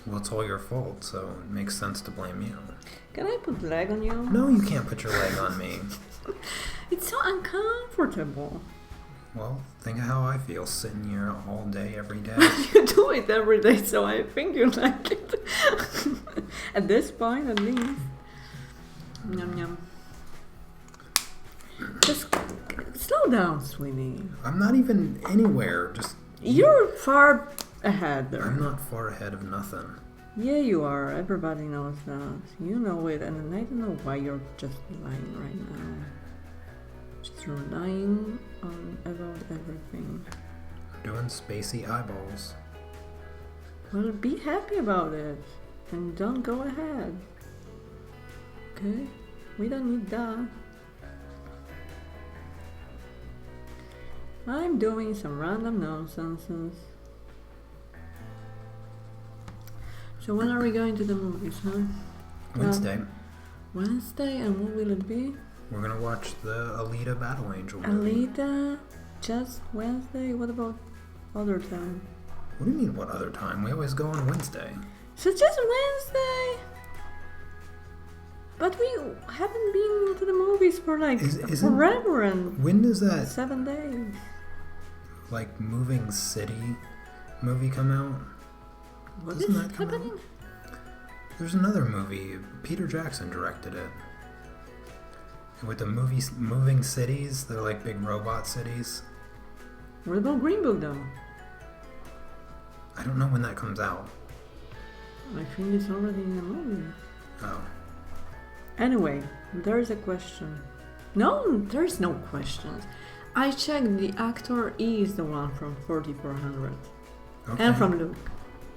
Well, it's all your fault, so it makes sense to blame you. Can I put leg on you? No, you can't put your leg on me. It's so uncomfortable. Well, think of how I feel sitting here all day, every day. You do it every day, so I think you like it. At this point, at least. Yum yum. Just slow down, sweetie. I'm not even anywhere. Just You're far ahead there. I'm not far ahead of nothing. Yeah, you are. Everybody knows that. You know it, and I don't know why you're just lying right now. Just lying on about everything. I'm doing spacey eyeballs. Well, be happy about it, and don't go ahead. Okay? We don't need that. I'm doing some random nonsense. So when are we going to the movies, huh? Wednesday, Wednesday, and what will it be? we're gonna watch the Alita Battle Angel movie. Alita? Just Wednesday? What about other time? What do you mean, what other time? We always go on Wednesday. So just Wednesday? But we haven't been to the movies for like Isn't- forever and When does that, 7 days. like, Moving City movie come out? What Doesn't is that come happening? There's another movie. Peter Jackson directed it. With the moving cities, they're like big robot cities. What about Green Book though? I don't know when that comes out. I think it's already in the movie. Oh. Anyway, there is a question. No, there is no questions. I checked, the actor is the one from 4400. Okay. And from Luke.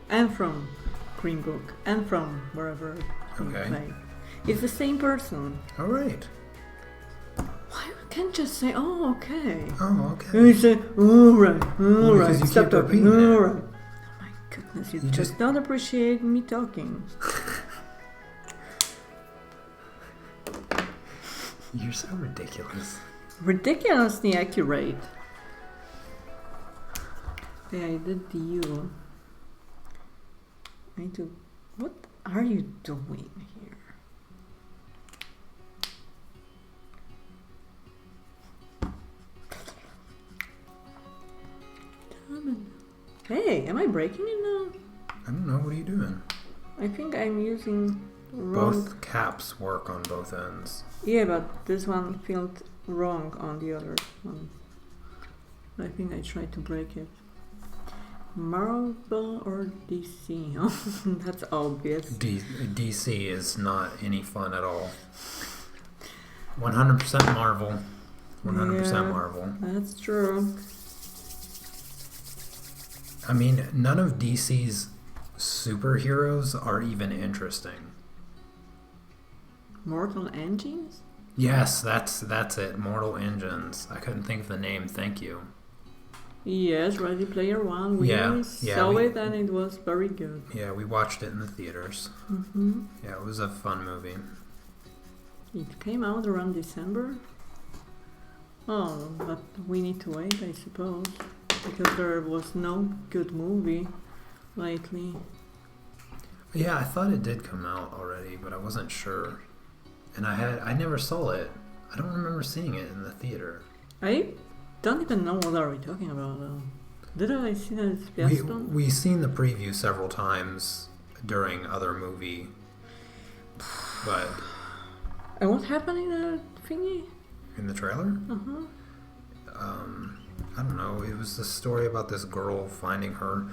And from Green Book. And from wherever he Okay. played. It's the same person. All right. Why you can't just say, oh, okay. Oh, okay. And you say, alright, Well, alright, because you stop keep talking, repeating it. alright. Oh my goodness, you You just don't appreciate me talking. You're so ridiculous. Ridiculously accurate. Yeah, I did the U. I do. What are you doing here? Hey, am I breaking it now? I don't know. What are you doing? I think I'm using wrong. Both caps work on both ends. Yeah, but this one felt wrong on the other one. I think I tried to break it. Marvel or DC? Oh, that's obvious. DC is not any fun at all. 100% Marvel. 100% Yeah, Marvel. that's true. I mean, none of DC's superheroes are even interesting. Mortal Engines? Yes, that's it. Mortal Engines. I couldn't think of the name. Thank you. Yes, Ready Player One. We saw it and it was very good. Yeah, we watched it in the theaters. Mm-hmm. Yeah, it was a fun movie. It came out around December. Oh, but we need to wait, I suppose, because there was no good movie lately. Yeah, I thought it did come out already, but I wasn't sure. And I never saw it. I don't remember seeing it in the theater. I don't even know what are we talking about though. Did I see that it's Gaston? We seen the preview several times during other movie, but And what happened in that thingy? in the trailer, Uh-huh. I don't know. It was the story about this girl finding her,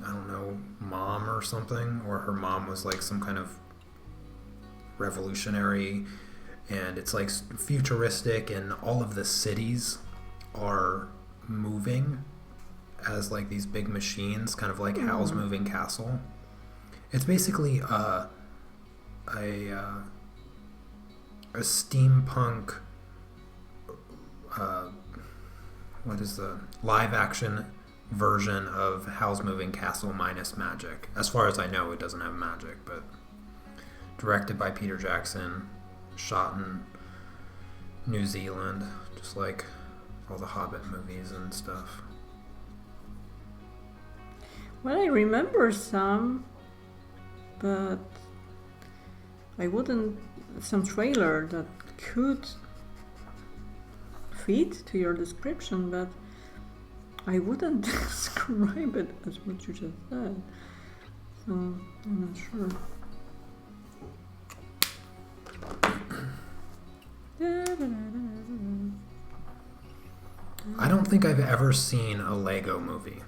I don't know, mom or something, or her mom was like some kind of revolutionary, and it's like futuristic, and all of the cities are moving as like these big machines, kind of like Hal's Moving Castle. It's basically a steampunk, what is the live action version of Hal's Moving Castle minus magic. As far as I know, it doesn't have magic, but directed by Peter Jackson, shot in New Zealand, just like all the Hobbit movies and stuff. Well, I remember some, but I wouldn't. Some trailer that could fit to your description, but I wouldn't describe it as what you just said. So I'm not sure. I don't think I've ever seen a Lego movie.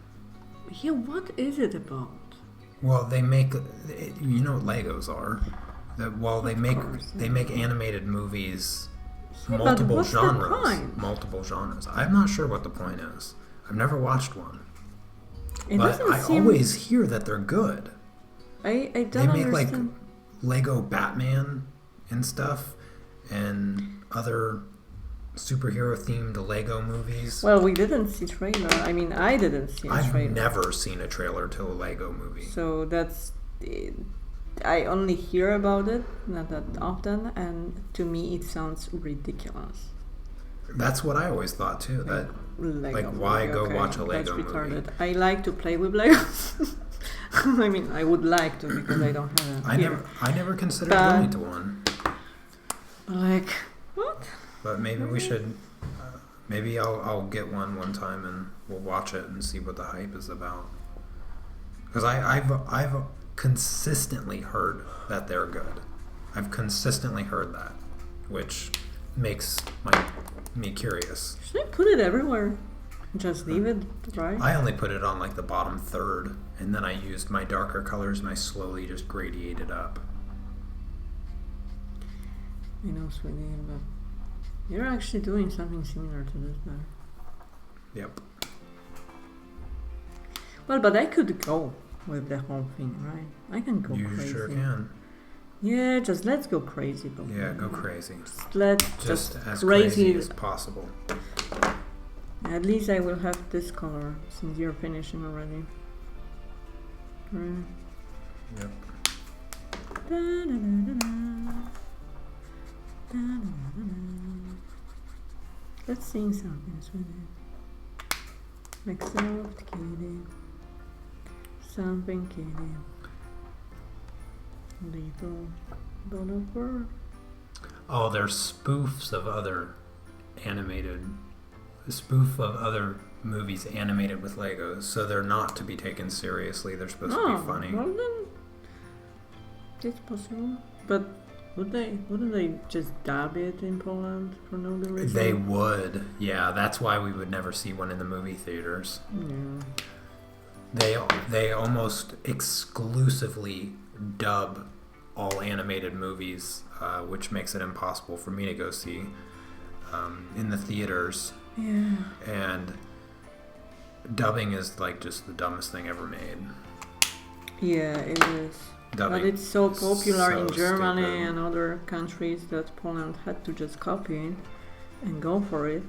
Yeah, what is it about? Well, they make, you know what Legos are. Well, they make animated movies, Yeah, multiple but what's the genres, point? multiple genres. I'm not sure what the point is. I've never watched one, It but doesn't I seem. always hear that they're good. I They don't make like understand. Lego Batman and stuff, and other superhero themed Lego movies. Well, we didn't see trailer. I mean, I didn't see a I've trailer. never seen a trailer to a Lego movie. So that's. I only hear about it, not that often, and to me it sounds ridiculous. That's what I always thought too. That Lego like, why movie, go okay, watch a Lego that's movie? retarded. I like to play with Legos. I mean, I would like to because I don't have a. I never considered But- going to one. Like what? But maybe we should. Maybe I'll get one time and we'll watch it and see what the hype is about. Because I've consistently heard that they're good. I've consistently heard that, which makes me curious. Should I put it everywhere? Just leave it, right? I only put it on like the bottom third, and then I used my darker colors and I slowly just gradiated up. I know, sweetie, but you're actually doing something similar to this there. Yep. Well, but I could go with the whole thing, right? I can go You crazy. sure can. Yeah, just let's go crazy. But Yeah, go crazy. Let's Just just as crazy. crazy as possible. At least I will have this color since you're finishing already. Right. Yep. Let's sing something, sweetie. Like soft kitty, something kitty, little bit of bird. Oh, they're spoofs of other movies animated with Legos, so they're not to be taken seriously. They're supposed to be funny. Well then, it's possible. But wouldn't they just dub it in Poland for no good reason? They would, yeah. That's why we would never see one in the movie theaters. Yeah. They almost exclusively dub all animated movies, which makes it impossible for me to go see in the theaters. Yeah. And dubbing is like just the dumbest thing ever made. Yeah, it is. Dubbing but it's so popular so in Germany stupid. and other countries that Poland had to just copy it and go for it.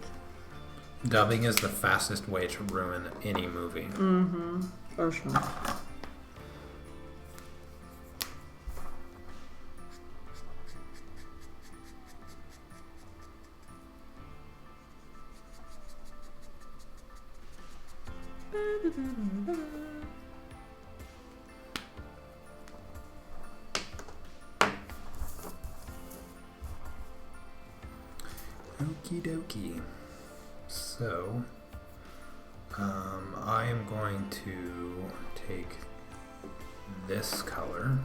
Dubbing is the fastest way to ruin any movie. Mm-hmm. For sure. Okie dokie. So, I am going to take this color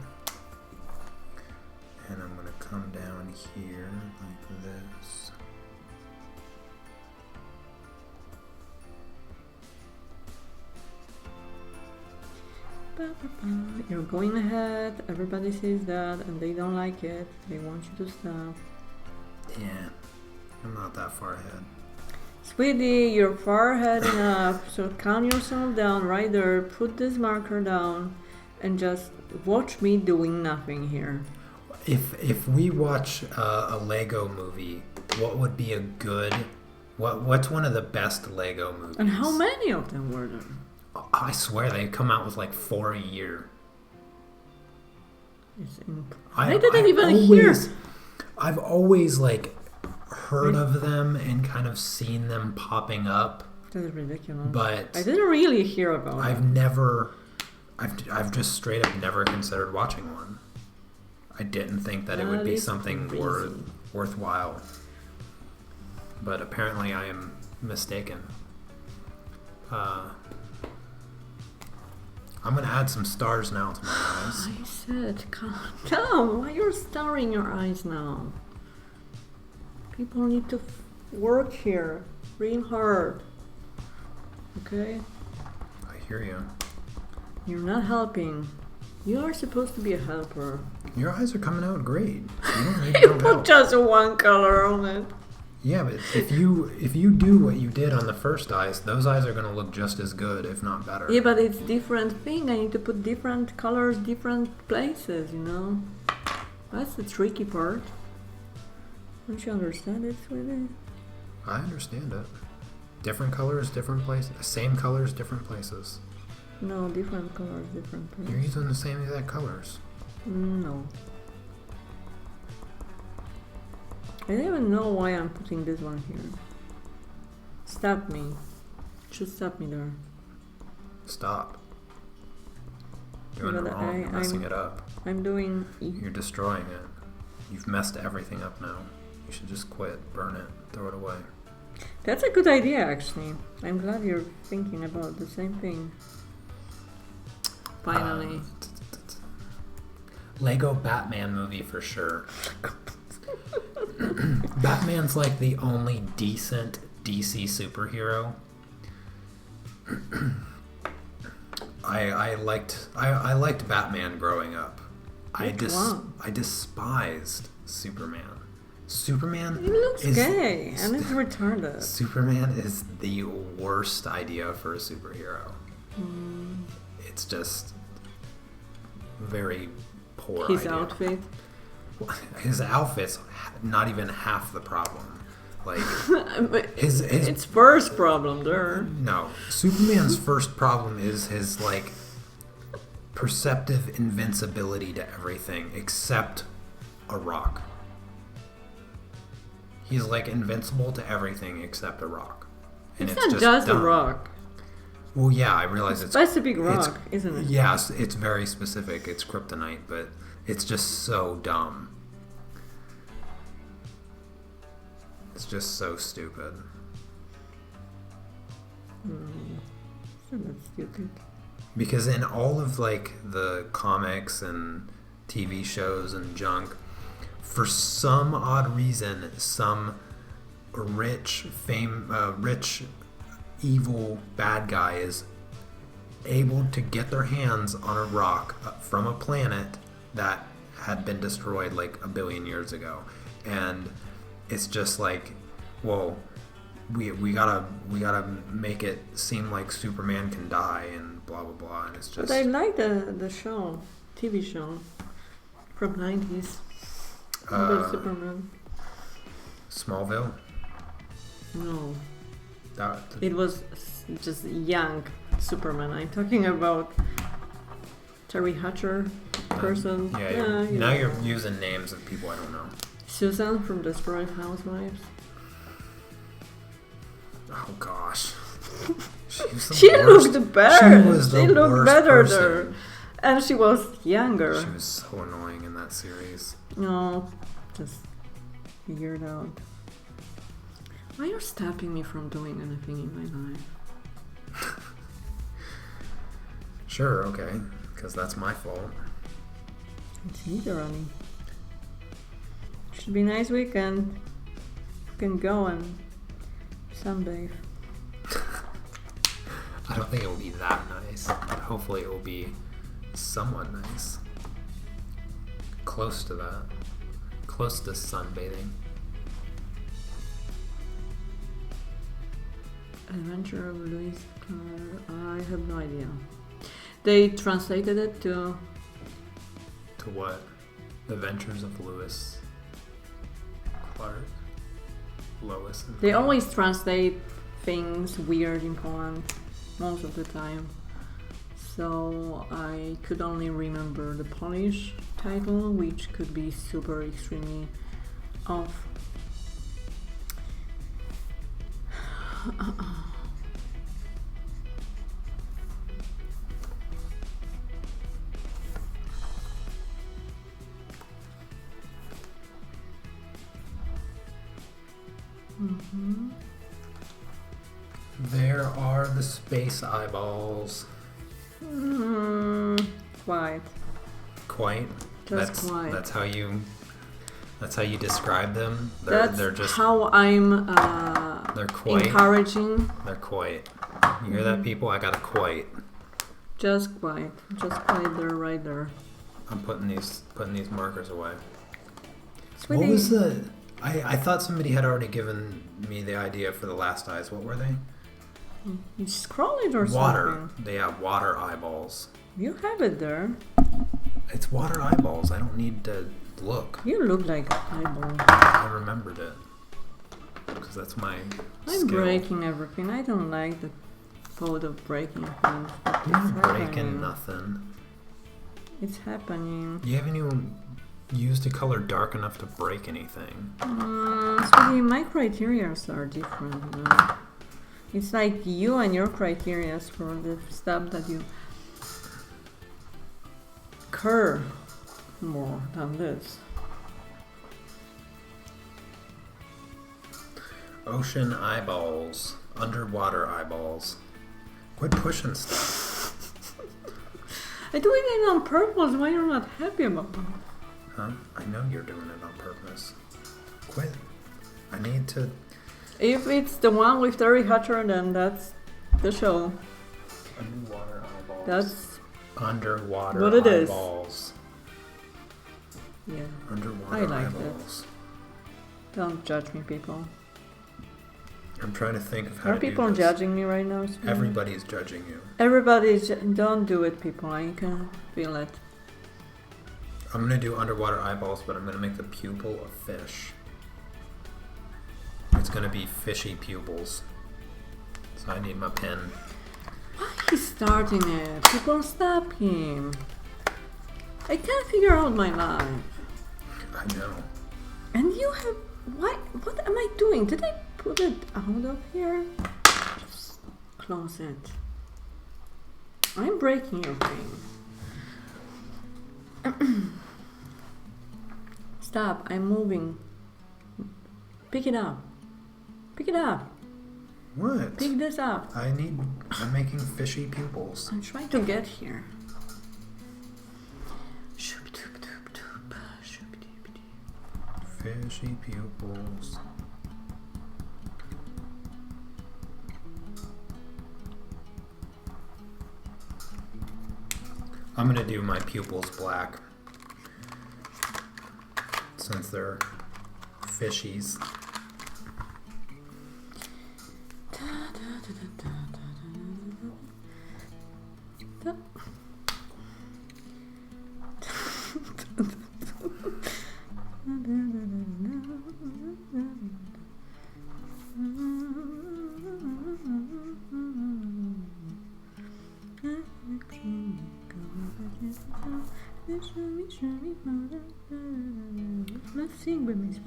and I'm going to come down here like this. You're going ahead, everybody sees that, and they don't like it. They want you to stop. Yeah, I'm not that far ahead. Sweetie, you're far ahead enough, so calm yourself down right there, put this marker down, and just watch me doing nothing here. If we watch a Lego movie, what would be a good... What's one of the best Lego movies? And how many of them were there? I swear they come out with like 4 a year. I didn't even hear. I've always like heard of them and kind of seen them popping up. That's ridiculous. But I didn't really hear about I've just straight up never considered watching one. I didn't think that it would be something worthwhile. But apparently I am mistaken. I'm going to add some stars now to my eyes. I said, calm down. Why you're starring your eyes now? People need to work here real hard. Okay? I hear you. You're not helping. You are supposed to be a helper. Your eyes are coming out great. You don't need You no put help. just one color on it. Yeah, but if you do what you did on the first eyes, those eyes are going to look just as good, if not better. Yeah, but it's different thing. I need to put different colors, different places, you know? That's the tricky part. Don't you understand it, sweetie? I understand it. Different colors, different places. Same colors, different places. No, different colors, different places. You're using the same exact colors. No. I don't even know why I'm putting this one here. Stop me. Just stop me there. Stop. You're doing it wrong. You're messing it up. I'm doing... You're destroying it. You've messed everything up now. You should just quit, burn it, throw it away. That's a good idea, actually. I'm glad you're thinking about the same thing. Finally. Lego Batman movie for sure. Batman's like the only decent DC superhero. I liked Batman growing up. I despised Superman. Superman He looks is gay and it's retarded. Superman is the worst idea for a superhero. It's just very poor His idea. outfit. His outfit's not even half the problem. Like But his it's first problem there. no, Superman's first problem is his like perceptive invincibility to everything except a rock. He's like invincible to everything except a rock. And It's not just a rock. Well, yeah, I realize it's Specific rock, isn't it? Yes, it's very specific. It's kryptonite, but it's just so dumb. It's just so stupid. So that's stupid. Because in all of like the comics and TV shows and junk, for some odd reason, some rich, evil bad guy is able to get their hands on a rock from a planet that had been destroyed like a billion years ago, and it's just like, well, we gotta make it seem like Superman can die and blah blah blah, and it's just. But I like the show, TV show, from 90s. The Superman. Smallville. No. It was just young Superman. I'm talking about Terry Hatcher person. Now you're using names of people I don't know. Susan from Desperate Housewives. Oh gosh. She looked better. She looked better person. there. And she was younger. She was so annoying in that series. No, just figured out. Why are you stopping me from doing anything in my life? Sure, okay. Because that's my fault. It's neither, Ronnie. Should be a nice weekend. You can go and sunbathe. I don't think it will be that nice, but hopefully it will be somewhat nice. Close to that. Close to sunbathing. Adventure of Louis Clark. I have no idea. They translated it to... To what? Adventures of Lewis Clark? Lois and They Clark. always translate things weird in Poland, most of the time. So I could only remember the Polish title, which could be super extremely off. Mm-hmm. There are the space eyeballs. Quite. Quite. Just quite. That's how you describe them. They're just how I'm they're quite encouraging. They're quite. You hear that, people? I got a quite. Just quite there, right there. I'm putting these markers away. Sweetie. What was the? I thought somebody had already given me the idea for the last eyes. What were they? You scroll it or Water. something. They have water eyeballs. You have it there. It's water eyeballs. I don't need to look. You look like an eyeball. I remembered it because that's my I'm skill. breaking everything. I don't like the thought of breaking things. But You're it's not breaking happening. nothing. It's happening. You haven't even used a color dark enough to break anything. Sweetie, my criteria are different. You know? It's like you and your criteria for the stuff that you care more than this. Ocean eyeballs. Underwater eyeballs. Quit pushing stuff. I do it on purpose. Why you're not happy about it? Huh? I know you're doing it on purpose. Quit. I need to... If it's the one with Terry Hatcher, then that's the show. Underwater eyeballs. That's underwater what it is. eyeballs. Yeah. Underwater I like eyeballs. Don't judge me, people. I'm trying to think of how Are to do people this. judging me right now? Sweetie? Everybody's judging you. Everybody's. Don't do it, people. I can feel it. I'm going to do underwater eyeballs, but I'm going to make the pupil a fish. It's going to be fishy pupils. So I need my pen. Why he's starting it? People, stop him. I can't figure out my life. I know. And you have... What am I doing? Did I put it out of here? Just close it. I'm breaking your thing. Stop, I'm moving. Pick it up. Pick it up. What? Pick this up. I'm making fishy pupils. I'm trying to get here. Fishy pupils. I'm gonna do my pupils black. since they're fishies.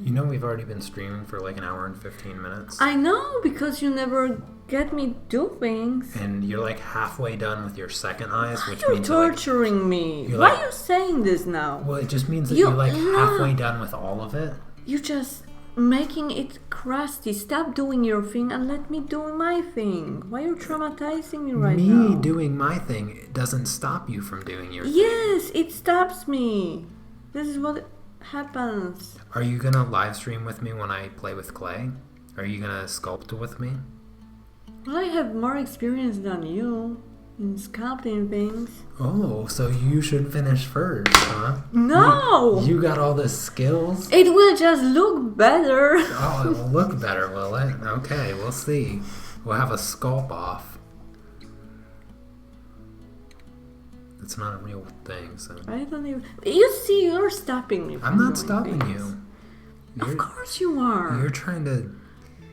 You know we've already been streaming for like an hour and 15 minutes. I know, because you never get me do things. And you're like halfway done with your second eyes, which You're means torturing me. you're Why like- are you saying this now? well, it just means that you're like No. halfway done with all of it. You're just making it crusty. Stop doing your thing and let me do my thing. Why are you traumatizing me right now? Me doing my thing doesn't stop you from doing your thing. Yes, it stops me. This is what happens. Are you gonna live stream with me when I play with clay? Are you gonna sculpt with me? Well, I have more experience than you in sculpting things. Oh, so you should finish first, huh? No! You got all the skills? It will just look better. Oh, it will look better, will it? Okay, we'll see. We'll have a sculpt off. It's not a real thing, so... I don't even... You see, you're stopping me from I'm not doing stopping things. you. Of course you are. You're trying to...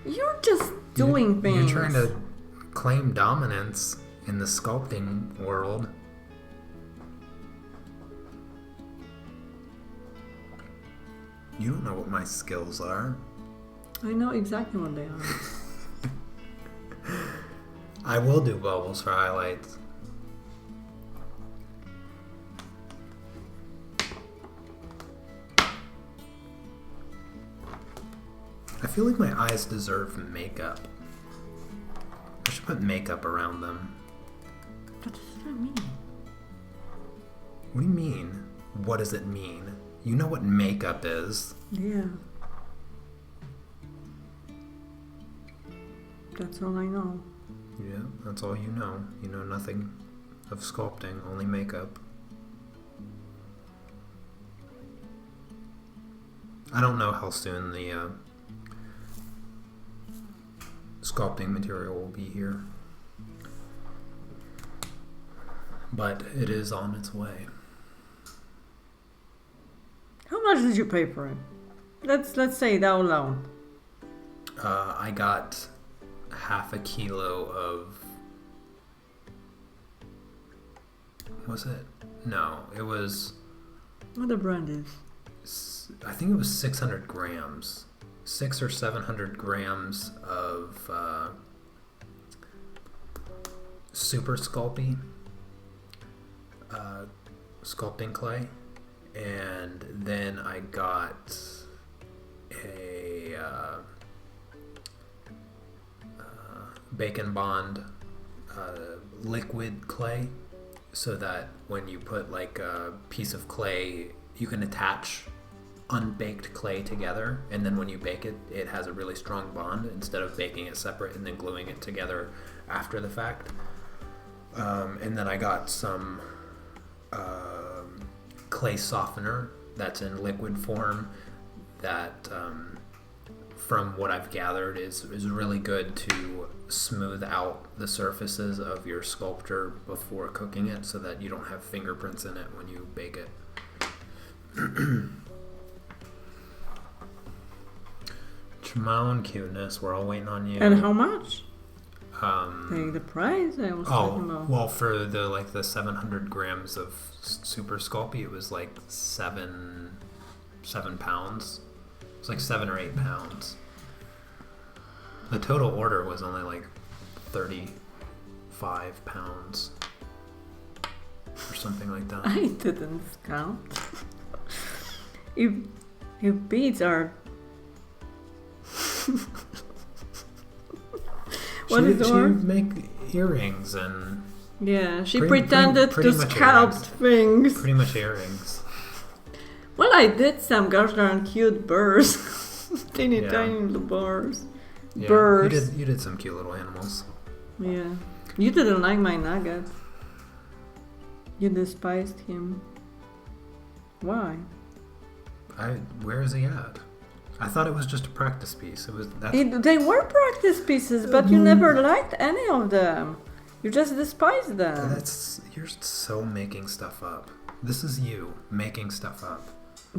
You're just doing things. You're trying to claim dominance in the sculpting world. You don't know what my skills are. I know exactly what they are. I will do bubbles for highlights. I feel like my eyes deserve makeup. I should put makeup around them. What does that mean? What do you mean? What does it mean? You know what makeup is. Yeah. That's all I know. Yeah, that's all you know. You know nothing of sculpting, only makeup. I don't know how soon the sculpting material will be here, but it is on its way. How much did you pay for it? Let's say it out loud. I got half a kilo of... Was it? No, it was... What the brand is? I think it was 600 grams. 600 or 700 grams of super sculpey sculpting clay, and then I got a Bacon Bond liquid clay, so that when you put like a piece of clay, you can attach unbaked clay together, and then when you bake it, it has a really strong bond instead of baking it separate and then gluing it together after the fact. And then I got some clay softener that's in liquid form that, from what I've gathered, is really good to smooth out the surfaces of your sculpture before cooking it, so that you don't have fingerprints in it when you bake it. My own cuteness. We're all waiting on you. And how much? The price I was talking about. Well, for the 700 grams of super sculpey, it was like 7 pounds. It's like 7 or 8 pounds. The total order was only like 35 pounds or something like that. I didn't count. if beads are what is the She word? would make earrings and Yeah, she Pretty- pretended pretty to much scalp earrings. things. pretty much earrings. Well, I did some gosh darn cute birds. Teeny Yeah. tiny little birds. Yeah, Birds. You did some cute little animals. Yeah. You didn't like my nugget. You despised him. Why? Where is he at? I thought it was just a practice piece. They were practice pieces, but you never liked any of them. You just despised them. You're so making stuff up. This is you making stuff up.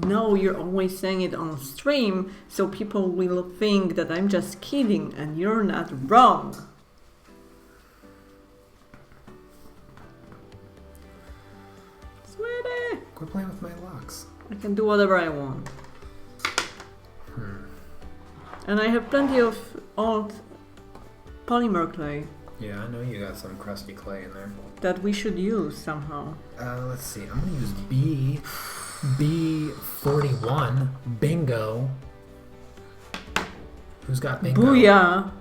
No, you're always saying it on stream, so people will think that I'm just kidding, and you're not wrong. Sweetie! Quit playing with my locks. I can do whatever I want. And I have plenty of old polymer clay. Yeah, I know you got some crusty clay in there. That we should use somehow. Let's see. I'm gonna use B41. Bingo. Who's got bingo? Booyah!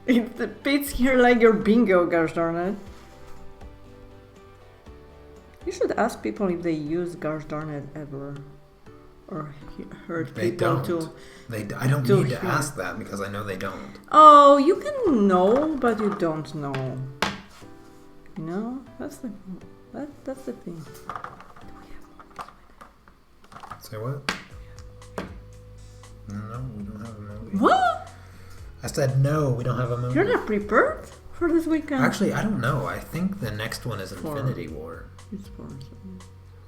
It fits here like your bingo, gosh darn it. You should ask people if they use gosh darn it ever. Or heard people to... I don't need to ask that because I know they don't. Oh, you can know, but you don't know. You know? That's the thing. Say what? No, we don't have a movie. What? I said no, we don't have a movie. You're not prepared for this weekend? Actually, I don't know. I think the next one is Infinity War. It's 4.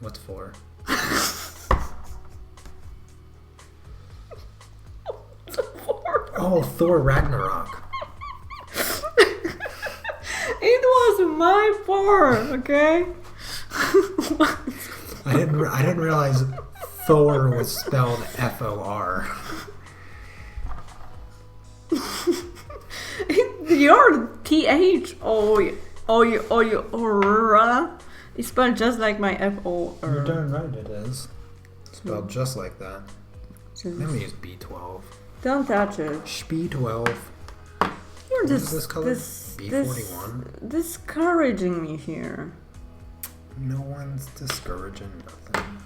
What's 4? Oh, Thor Ragnarok. It was my part, okay? I didn't realize Thor was spelled F-O-R. Your T-H-O-U-R is spelled just like my F-O-R. You're darn right it is. Spelled just like that. Let me use B12. Don't touch it. B12. You're what is this color? B41. Discouraging me here. No one's discouraging nothing.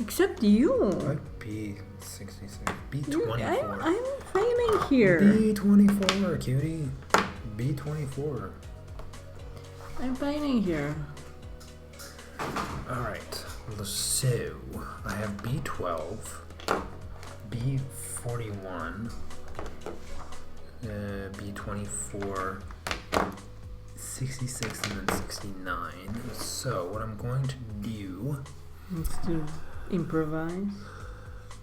Except you. What? B66. B24. I'm failing here. B24, cutie. B24. I'm failing here. Alright. So, I have B12. B41, B24, 66, and then 69. So what I'm going to do... Let's do improvise.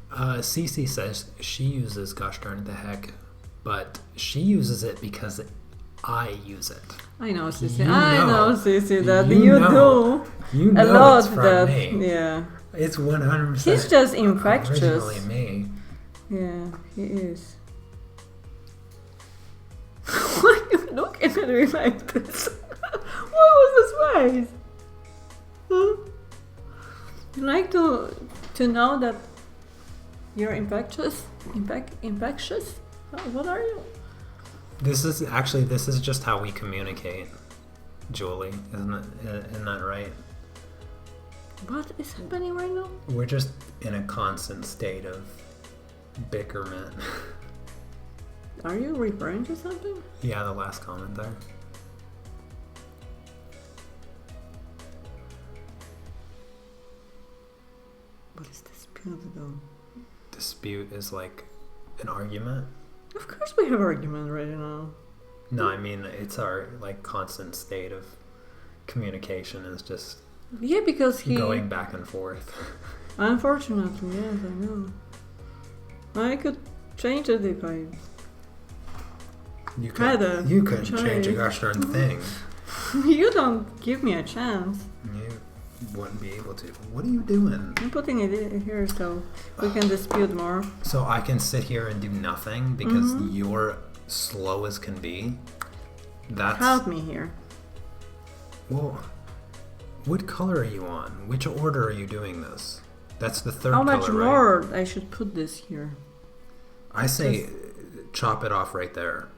Cece says she uses gosh darn the heck, but she uses it because I use it. I know, Cece. You I know, Cece, that you know. do. You know a lot it's from that, me. Yeah. It's 100%. He's just infectious. Originally me. Yeah, he is. Why are you looking at me like this? What was this face? Huh? You like to know that you're infectious? Infectious? What are you? This is just how we communicate, Julie. Isn't that right? What is happening right now? We're just in a constant state of bickerment. Are you referring to something? Yeah, the last comment there. What is dispute though? Dispute is like an argument? Of course we have argument right now. No, I mean it's our like constant state of communication is just because he going back and forth. Unfortunately, yes, I know. I could change it if I You couldn't change a gosh darn thing. You don't give me a chance. You wouldn't be able to. What are you doing? I'm putting it here so we can dispute more. So I can sit here and do nothing because you're slow as can be? Help me here. Well, what color are you on? Which order are you doing this? That's the third color, right? How much more I should put this here? I say chop it off right there.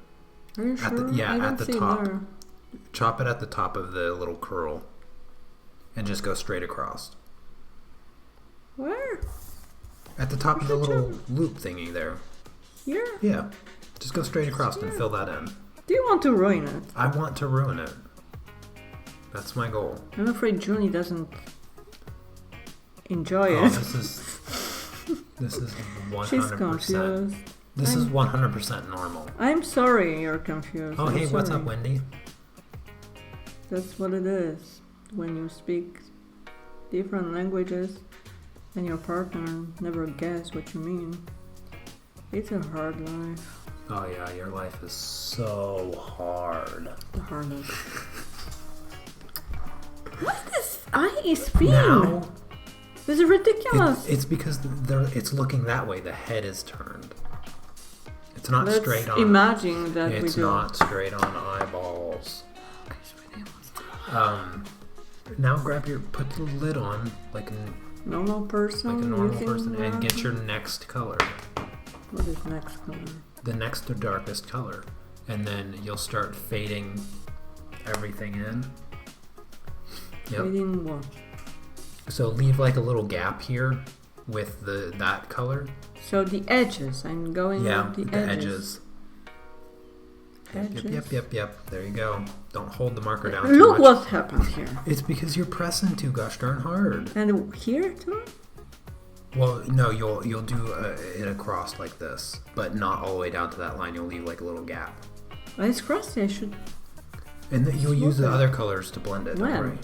Are you sure? At the top. There. Chop it at the top of the little curl. And just go straight across. Where? At the top of the little loop thingy there. Here? Yeah. Just go straight across and fill that in. Do you want to ruin it? I want to ruin it. That's my goal. I'm afraid Junie doesn't enjoy it. This is This is She's 100%. confused. This is 100% normal. I'm sorry you're confused. Oh, I'm hey, what's sorry. up, Wendy? That's what it is. When you speak different languages and your partner never guess what you mean. It's a hard life. Oh, yeah, your life is so hard. The hardest. What's this eyes thing? Now, This is ridiculous. it's because it's looking that way. The head is turned. It's not Let's straight on. imagine that we do. It's not straight on eyeballs. Now put the lid on like a Normal person. normal using person and get your marker? next color. What is next color? The next to darkest color. And then you'll start fading everything in. Yep. Fading what? So leave like a little gap here with that color. So the edges. I'm going Yeah, with the edges. Edges. Yep. There you go. Don't hold the marker down too Look much. what happened here. It's because you're pressing too gosh darn hard. And here too? Well, no, you'll do it across like this, but not all the way down to that line. You'll leave like a little gap. Well, it's crusty. I should. And you'll use the Smooth it. other colors to blend it. Don't When? worry.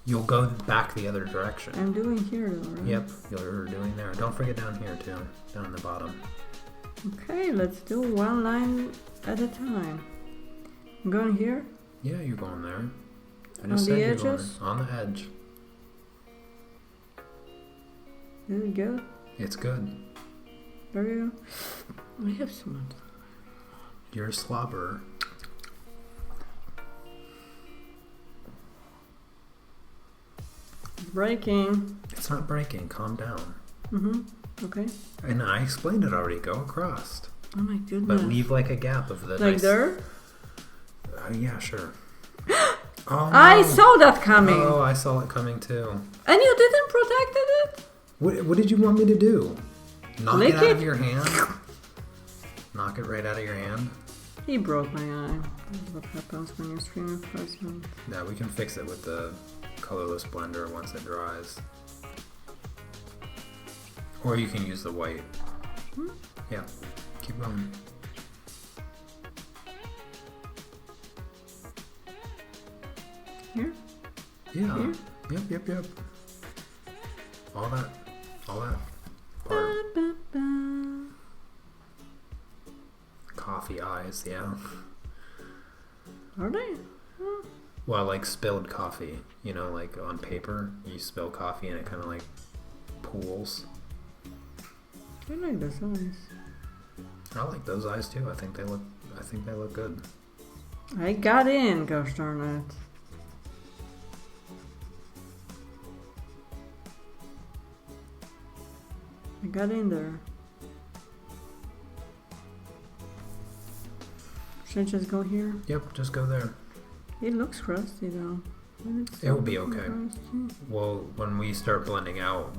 You'll go back the other direction. I'm doing here though, right? Yep, you're doing there. Don't forget down here too, down the bottom. Okay, let's do one line at a time. I'm going here. Yeah, you're going there. I On just the said you're going edges? on the edge. There we go. It's good. There you go. We have some. You're a slobber. It's breaking. It's not breaking. Calm down. Okay. And I explained it already. Go across. Oh my goodness. But leave like a gap of the Like nice... there? Yeah, sure. Oh, I no. saw that coming. Oh, I saw it coming too. And you didn't protect it? What did you want me to do? Knock Lick it out it? of your hand? Knock it right out of your hand? He broke my eye. That's what happens when you stream a present. Yeah, we can fix it with the colorless blender once it dries. Or you can use the white. Yeah, keep going. Here? Yeah. Here? Yep. All that part. Ba-ba-ba. Coffee eyes, yeah. Are they? Well, like spilled coffee. You know, like on paper, you spill coffee and it kind of like pools. I like the size. I like those eyes too. I think they look good. I got in, gosh darn it. I got in there. Should I just go here? Yep, just go there. It looks crusty though. It will be okay. Crusty. Well, when we start blending out,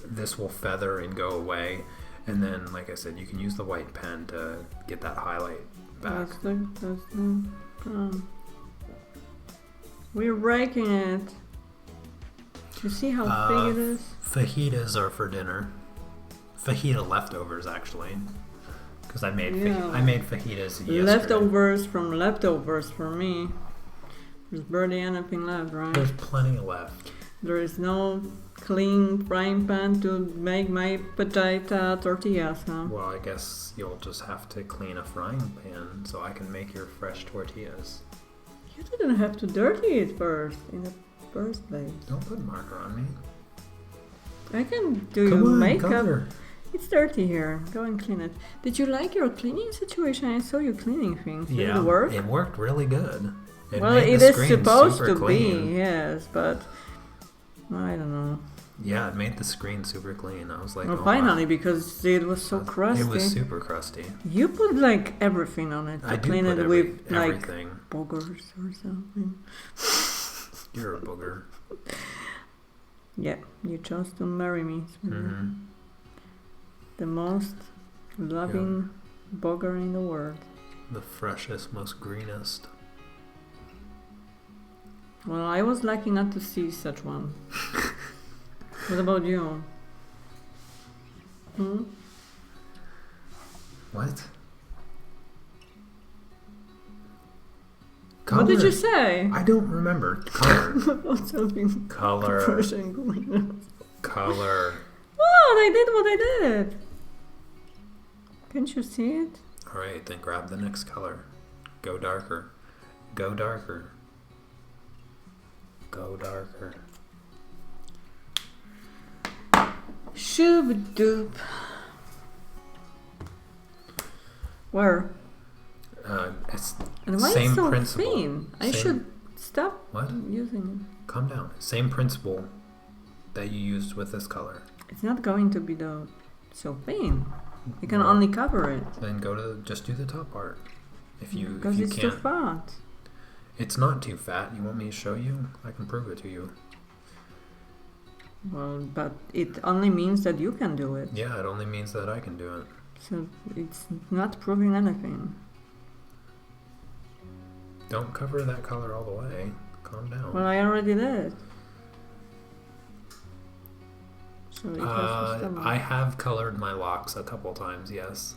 this will feather and go away, and then, like I said, you can use the white pen to get that highlight back. That's the We're breaking it. You see how big it is? Fajitas are for dinner. Fajita leftovers, actually, because I made Yeah. I made fajitas yesterday. Leftovers from leftovers for me. There's barely anything left, right? There's plenty left. There is no clean frying pan to make my potato tortillas now. Well, I guess you'll just have to clean a frying pan so I can make your fresh tortillas. You didn't have to dirty it first in the first place. Don't put marker on me. I can do Come on, makeup. color. It's dirty here. Go and clean it. Did you like your cleaning situation? I saw you cleaning things. Did it work? It worked really good. Well, made it the is screen supposed super to clean. be, yes, but I don't know. Yeah, it made the screen super clean. I was like, Well, oh, finally, wow. because it was so crusty. It was super crusty. You put like everything on it to I do clean put it with like everything. boogers or something. You're a booger. Yeah, you chose to marry me. Mm-hmm. The most loving booger in the world. The freshest, most greenest. Well, I was lucky not to see such one. What about you? Hmm? What? What did you say? I don't remember. Color. Something Color. Persian going on. Color. What? I did what I did. Can't you see it? Alright, then grab the next color. Go darker. Go darker. Go darker. Shoob-doop. Where? It's And why same it's so principle. thin? I should stop What? using Calm down. Same principle that you used with this color. it. It's not going to be so thin. You can No. only cover it. Then just do the top part. If you Because it's too can't. fat. It's not too fat. You want me to show you? I can prove it to you. Well, but it only means that you can do it. Yeah, it only means that I can do it. So it's not proving anything. Don't cover that color all the way. Calm down. Well, I already did. So it has to stop. I have colored my locks a couple times, yes.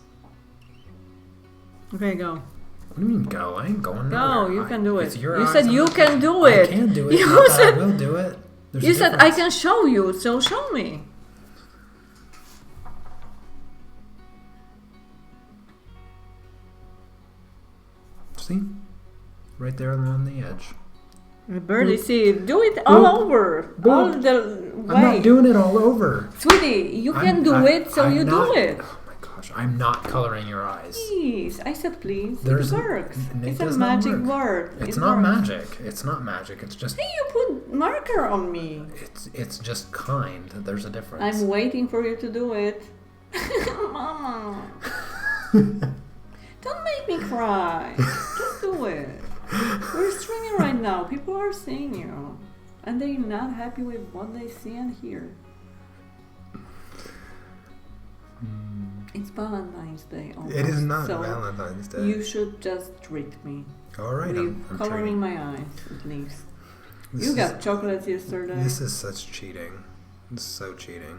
Okay, go. What do you mean go? I ain't going Go, nowhere. you can do it. It's your You eyes, said I'm you not- can do it. I can do it. You Not that said- I will do it. There's You a said I difference. can show you, so show me. See? Right there along the edge. I barely see it. Do it all Boop. over. Boop. All the way. I'm not doing it all over. Sweetie, you can do it, so I'm you not- do it. Oh my gosh, I'm not coloring your eyes. Please. I said please. There's- it works. it It's a does not magic work. word. It's It not works. magic. It's not magic. It's just Hey, you put marker on me. it's just kind. There's a difference. I'm waiting for you to do it. Mama. Don't make me cry. Just do it. We're streaming right now. People are seeing you. And they're not happy with what they see and hear. It's Valentine's Day almost. It is not so Valentine's Day. You should just treat me. All right, With I'm coloring treating. my eyes, at least. This You is- got chocolates yesterday. This is such cheating. It's so cheating.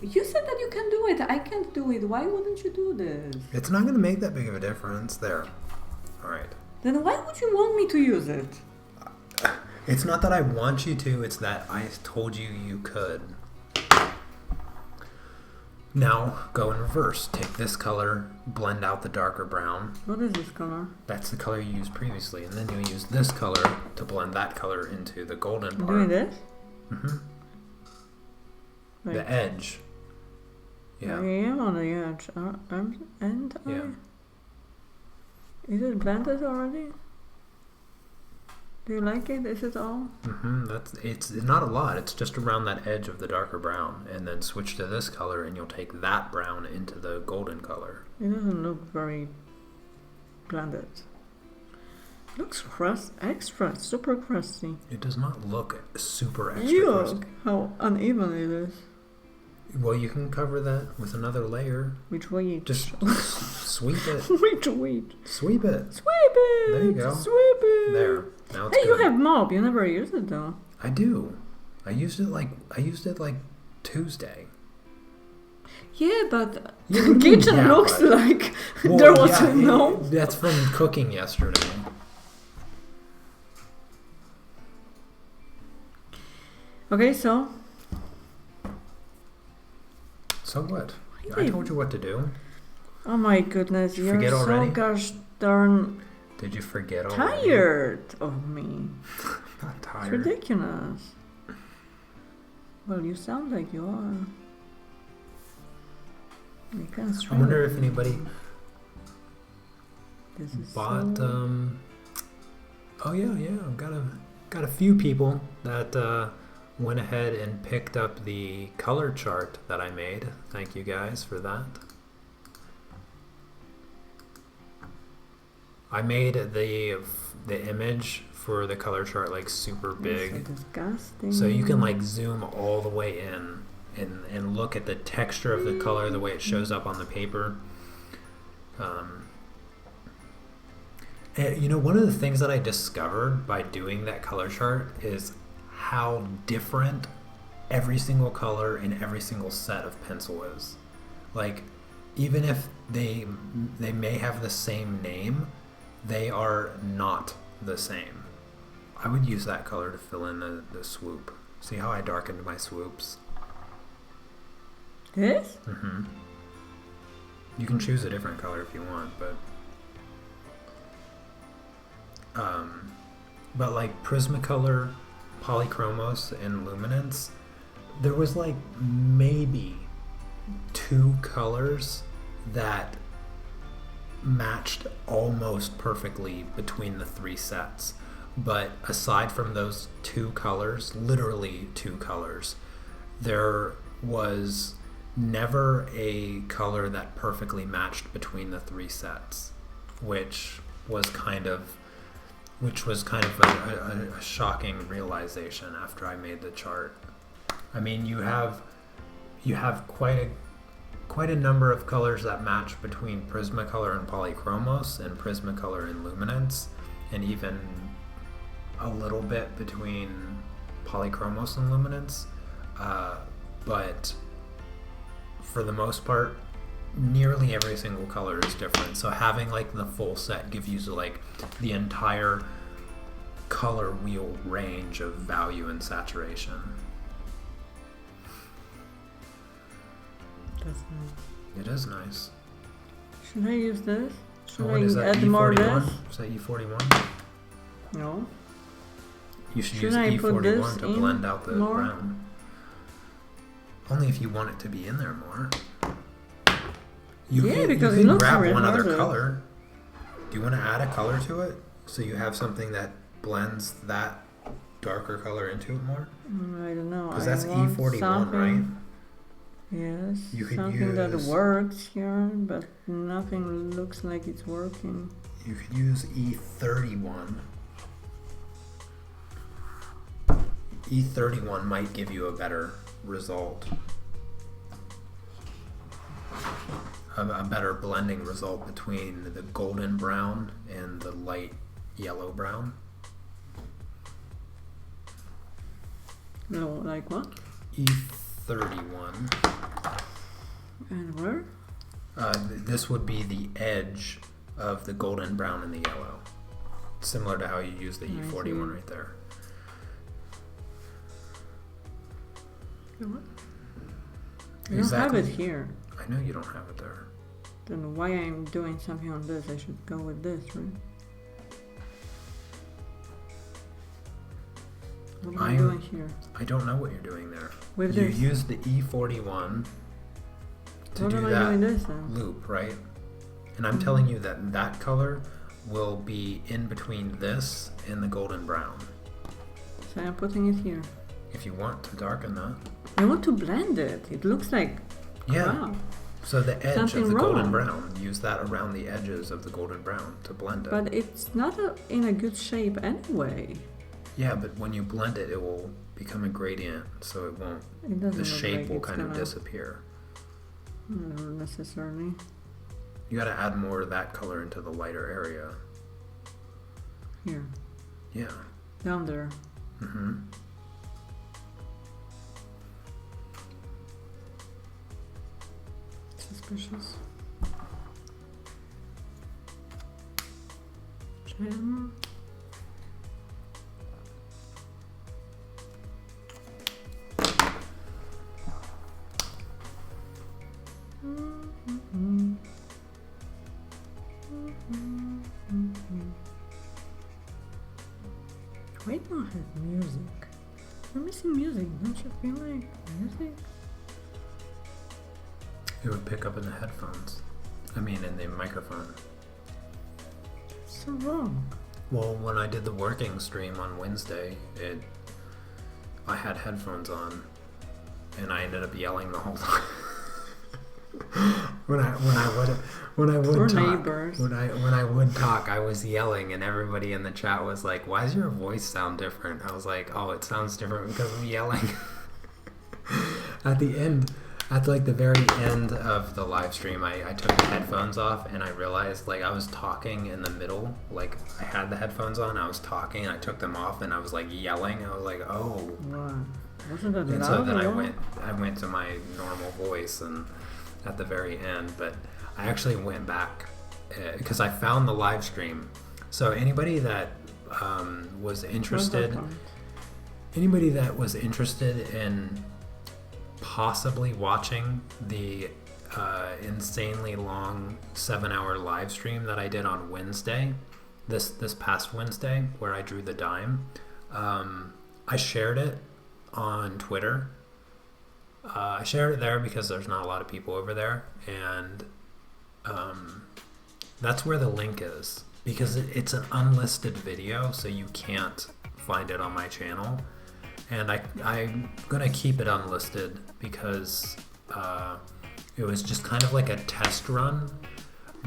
You said that you can do it. I can't do it. Why wouldn't you do this? It's not going to make that big of a difference. There. All right. Then why would you want me to use it? It's not that I want you to, it's that I told you you could. Now, go in reverse. Take this color, blend out the darker brown. What is this color? That's the color you used previously. And then you use this color to blend that color into the golden I'm part. doing this? Mm-hmm. Like, The edge. Yeah. I am on the edge. And I... Yeah. Is it blended already? Do you like it? Is it all? Mm-hmm. It's not a lot. It's just around that edge of the darker brown. And then switch to this color and you'll take that brown into the golden color. It doesn't look very blended. Looks extra, super crusty. It does not look super extra Yuck, crusty. how uneven it is. Well, you can cover that with another layer. Which way? Just sweep it. Which way? Sweep it. Sweep it! There you go. Sweep it! There. Now it's Hey, good. you have mop. You never use it though. I do. I used it like Tuesday. Yeah, but Yeah, the what do you mean, kitchen yeah, looks but- like Well, there was yeah, no. That's from cooking yesterday. Okay, so So what? Why I told you what to do. oh my goodness, you you're forget so already? gosh darn Did you forget already? tired of me. Not It's tired. ridiculous. Well, you sound like you are. You can I stream wonder it. if anybody This is bought. so... Oh yeah. I've got a few people that went ahead and picked up the color chart that I made. Thank you guys for that. I made the image for the color chart like super It's so big, disgusting. so you can like zoom all the way in and look at the texture of the color, the way it shows up on the paper. And, you know, one of the things that I discovered by doing that color chart is how different every single color in every single set of pencil is. Like, even if they may have the same name, they are not the same. I would use that color to fill in the swoop. See how I darkened my swoops? This? Mm-hmm. You can choose a different color if you want, but like Prismacolor, Polychromos, and Luminance, there was like maybe 2 colors that matched almost perfectly between the 3 sets. But aside from those 2 colors, literally 2 colors, there was never a color that perfectly matched between the 3 sets, which was kind of a shocking realization after I made the chart. I mean, you have quite a number of colors that match between Prismacolor and Polychromos, and Prismacolor and Luminance, and even a little bit between Polychromos and Luminance, but for the most part, nearly every single color is different. So having like the full set gives you like the entire color wheel range of value and saturation. That's nice. It is nice. Should I use this? So what is that, add more E41? this? Is that E41? No. You should Should use I put this E41 to in blend out the more? brown. Only if you want it to be in there more. Because it you can looks grab very one other hard. color. Do you want to add a color to it so you have something that blends that darker color into it more? I don't know. Because that's I want E41, something, right? Yes. You could something that use- works here, but nothing looks like it's working. You could use E31. E31 might give you a better result. A better blending result between the golden brown and the light yellow brown. No, like what? E31. And where? This would be the edge of the golden brown and the yellow. Similar to how you use the E41 right there. What? I don't have it here. I know you don't have it there. Then why I'm doing something on this? I should go with this, right? What am I doing here? I don't know what you're doing there. With You this? use the E41 to What do am I that doing this then? loop, right? And I'm telling you that that color will be in between this and the golden brown. So I'm putting it here. If you want to darken that. I want to blend it. It looks like crap. So the edge Something of the golden wrong. brown, use that around the edges of the golden brown to blend it. But it's not in a good shape anyway. Yeah, but when you blend it, it will become a gradient, so it won't. It doesn't The look shape like will it's kind of gonna- disappear. Not necessarily. You got to add more of that color into the lighter area. Here. Yeah. Down there. Mm-hmm. Suspicious. Gem. Why don't I have music? I'm missing music. Don't you feel like music? It would pick up in the headphones. I mean, in the microphone. So wrong. Well, when I did the working stream on Wednesday, I had headphones on, and I ended up yelling the whole time. when I would Poor talk, neighbors. when I would talk, I was yelling, and everybody in the chat was like, "Why does your voice sound different?" I was like, "Oh, it sounds different because I'm yelling." At the end. At like the very end of the live stream, I took the headphones off and I realized like I was talking in the middle. Like I had the headphones on, I was talking, and I took them off and I was like yelling. I was like, oh. Wow. Wasn't that And loud so then at all? I went to my normal voice, and at the very end, but I actually went back because I found the live stream. So anybody that was interested in possibly watching the insanely long 7-hour live stream that I did on Wednesday, this past Wednesday, where I drew the dime, I shared it on Twitter. I shared it there because there's not a lot of people over there, and that's where the link is, because it's an unlisted video, so you can't find it on my channel. And I'm gonna keep it unlisted because it was just kind of like a test run.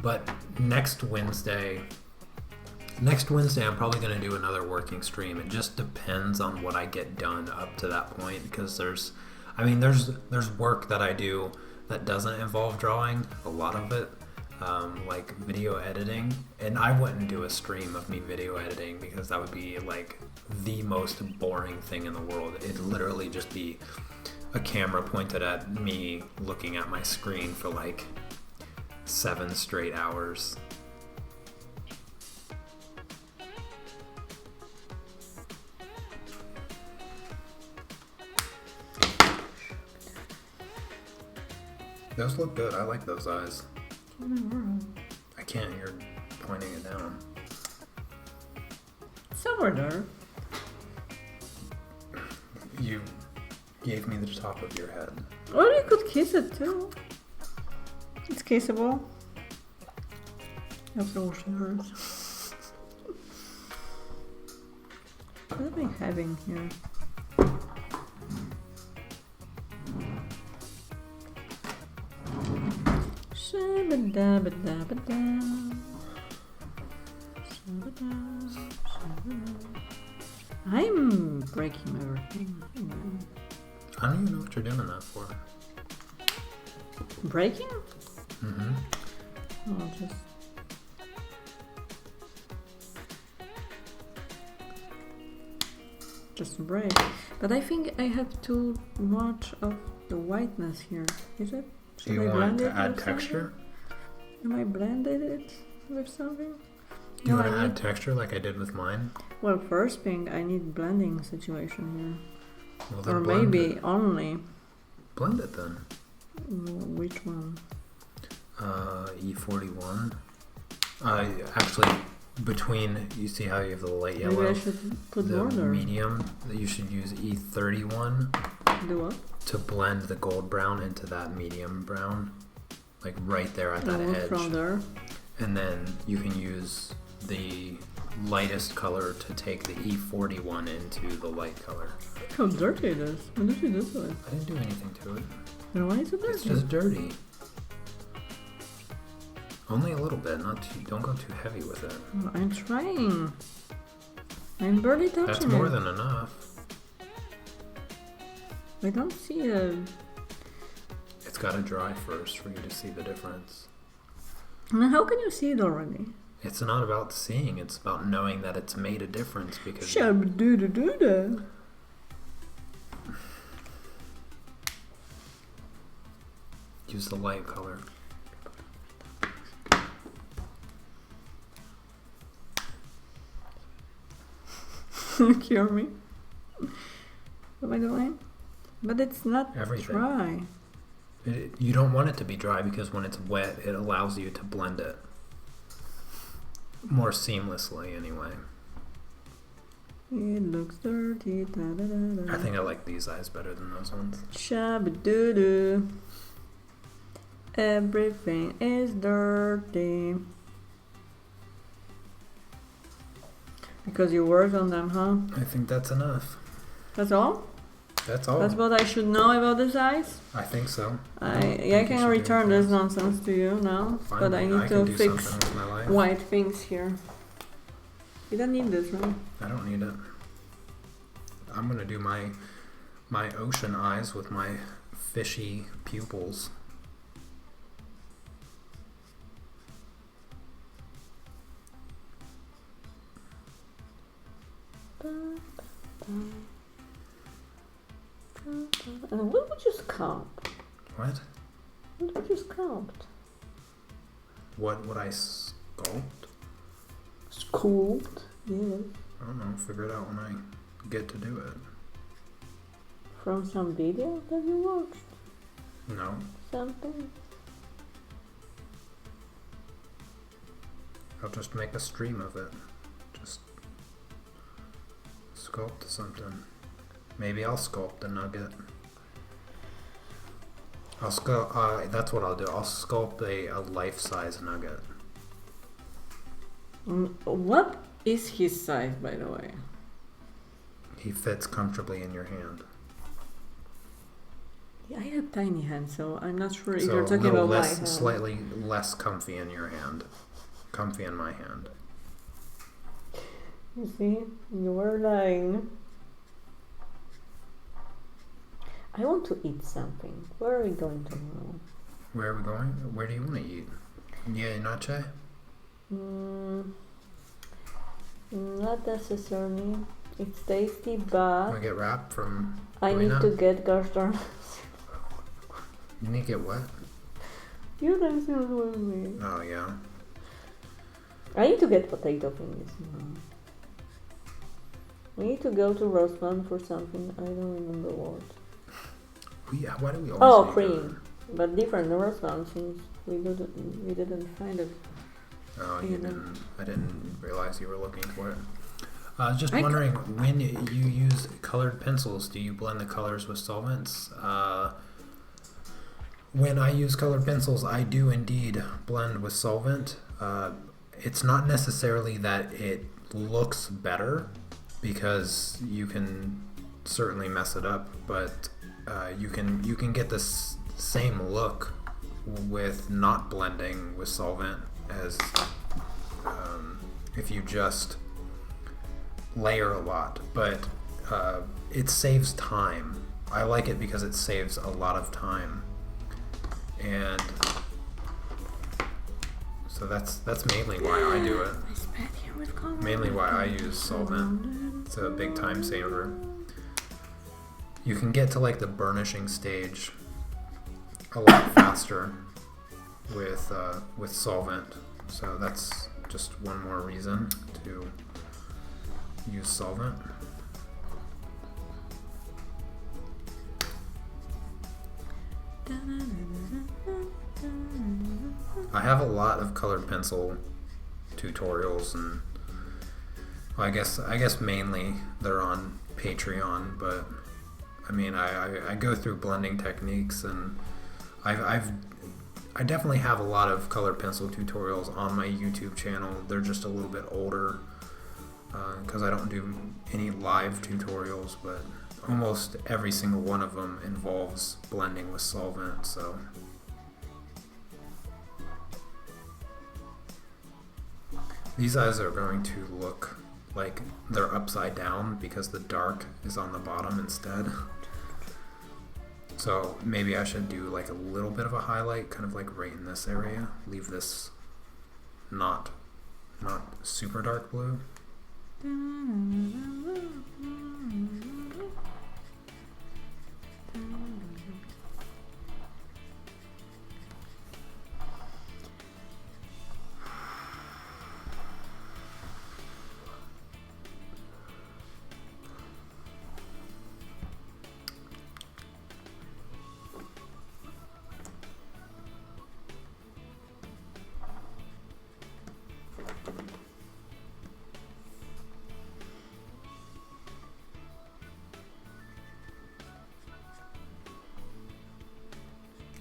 But next Wednesday I'm probably gonna do another working stream. It just depends on what I get done up to that point, because there's work that I do that doesn't involve drawing, a lot of it, like video editing, and I wouldn't do a stream of me video editing because that would be like the most boring thing in the world. It'd literally just be a camera pointed at me looking at my screen for like 7 straight hours. Those look good. I like those eyes. I can't. You're pointing it down. Somewhere there. You gave me the top of your head. Or you could kiss it too. It's kissable. After all shivers. What am I having here? Shabba-dabba-dabba-da. Shabba-da, shabba-da. I'm breaking everything. I don't even know what you're doing that for. Breaking? Mm-hmm. Oh, just to break. But I think I have too much of the whiteness here. Is it? Do you want to add texture? Am I blended it with something? Do you want to add texture like I did with mine? Well, first thing, I need blending situation here. Well, then or blend maybe it. only. Blend it then. Which one? E41. Actually, between, you see how you have the light yellow? Maybe I should put the border. medium, that you should use E31. Do what? To blend the gold brown into that medium brown. Like right there at that edge. From there. And then you can use the lightest color to take the E41 into the light color. Look how dirty it is. What did you do to it? I didn't do anything to it. Then why is it dirty? It's just dirty. Only a little bit, not too. Don't go too heavy with it. Oh, I'm trying. I'm barely touching it. That's more than enough. I don't see a... It's got to dry first for you to see the difference. Now, how can you see it already? It's not about seeing, it's about knowing that it's made a difference because... Shabba-doo-doo-doo-doo. Use the light color. Cure me. What am I doing? But it's not Everything. dry. You don't want it to be dry because when it's wet, it allows you to blend it more seamlessly anyway. It looks dirty. Da, da, da, da. I think I like these eyes better than those ones. Shabba-doo-doo. Everything is dirty. Because you worked on them, huh? I think that's enough. That's all? That's all. That's what I should know about this eyes? I think so. I can return this nonsense to you now. Fine, But I need to fix with my life. white things here. You don't need this, right? I don't need it. I'm gonna do my ocean eyes with my fishy pupils. And what would you sculpt? What? What would you sculpt? What would I sculpt? Sculpt? Yes. I don't know. Figure it out when I get to do it. From some video that you watched? No. Something? I'll just make a stream of it. Just sculpt something. Maybe I'll sculpt a nugget. I'll sculpt. That's what I'll do. I'll sculpt a life-size nugget. What is his size, by the way? He fits comfortably in your hand. Yeah, I have tiny hands, so I'm not sure if So you're talking about my less, hand. slightly less comfy in your hand. Comfy in my hand. You see, you were lying. I want to eat something. Where are we going tomorrow? Where are we going? Where do you want to eat? Yeah, Nache? Not necessarily. It's tasty, but Want to get wrap from I need Marina? to get gosh darn. You need to get what? You don't know with me. Oh, yeah. I need to get potato fingers now. We need to go to Rossmann for something. I don't remember what. Why do we always Oh, need cream. But different Rossmann since we didn't find it. Oh, Yeah. I didn't realize you were looking for it. Just wondering, when you use colored pencils, do you blend the colors with solvents? When I use colored pencils, I do indeed blend with solvent. It's not necessarily that it looks better, because you can certainly mess it up, but you can get this same look with not blending with solvent as if you just layer a lot, but it saves time. I like it because it saves a lot of time, and so that's mainly why I do it. Mainly why I use solvent. It's a big time saver. You can get to like the burnishing stage a lot faster with solvent, so that's just one more reason to use solvent. I have a lot of colored pencil tutorials, and well, I guess mainly they're on Patreon, but I mean I go through blending techniques, and I definitely have a lot of colored pencil tutorials on my YouTube channel. They're just a little bit older because I don't do any live tutorials, but almost every single one of them involves blending with solvent. So these eyes are going to look like they're upside down because the dark is on the bottom instead. So maybe I should do like a little bit of a highlight, kind of like right in this area. Leave this not super dark blue.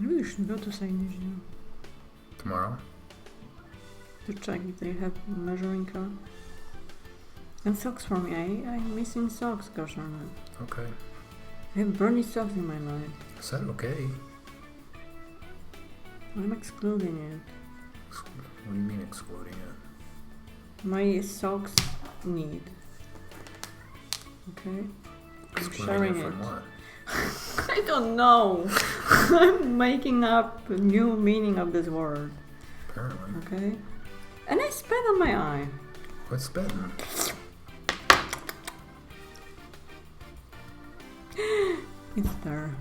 Maybe we should go to signage now Tomorrow? to check if they have measuring cup. And socks for me. I'm missing socks, gosh darn it. Okay. I have burny socks in my life. Is that okay? I'm excluding it. What do you mean excluding it? My socks need. Okay? I'm Excluding sharing it from it. what? I don't know. I'm making up a new meaning of this word. Apparently. Okay? And I spat on my eye. What's spitting? It's there.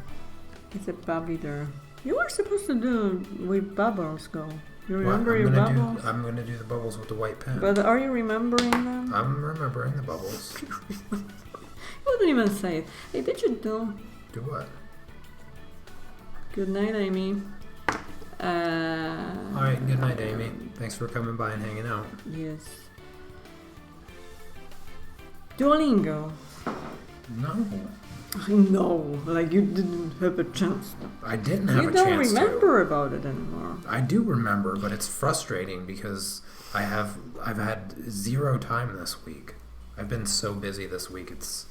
It's a puppy there. You were supposed to do with bubbles, go. You remember your bubbles? I'm gonna do the bubbles with the white pen. But are you remembering them? I'm remembering the bubbles. You wouldn't even say it. Hey, did you do? Do what? Good night, Amy. Alright, good night, Amy. Thanks for coming by and hanging out. Yes. Duolingo. No. I know, like you didn't have a chance. I didn't have a chance to. You don't remember about it anymore. I do remember, but it's frustrating because I've had 0 time this week. I've been so busy this week. It's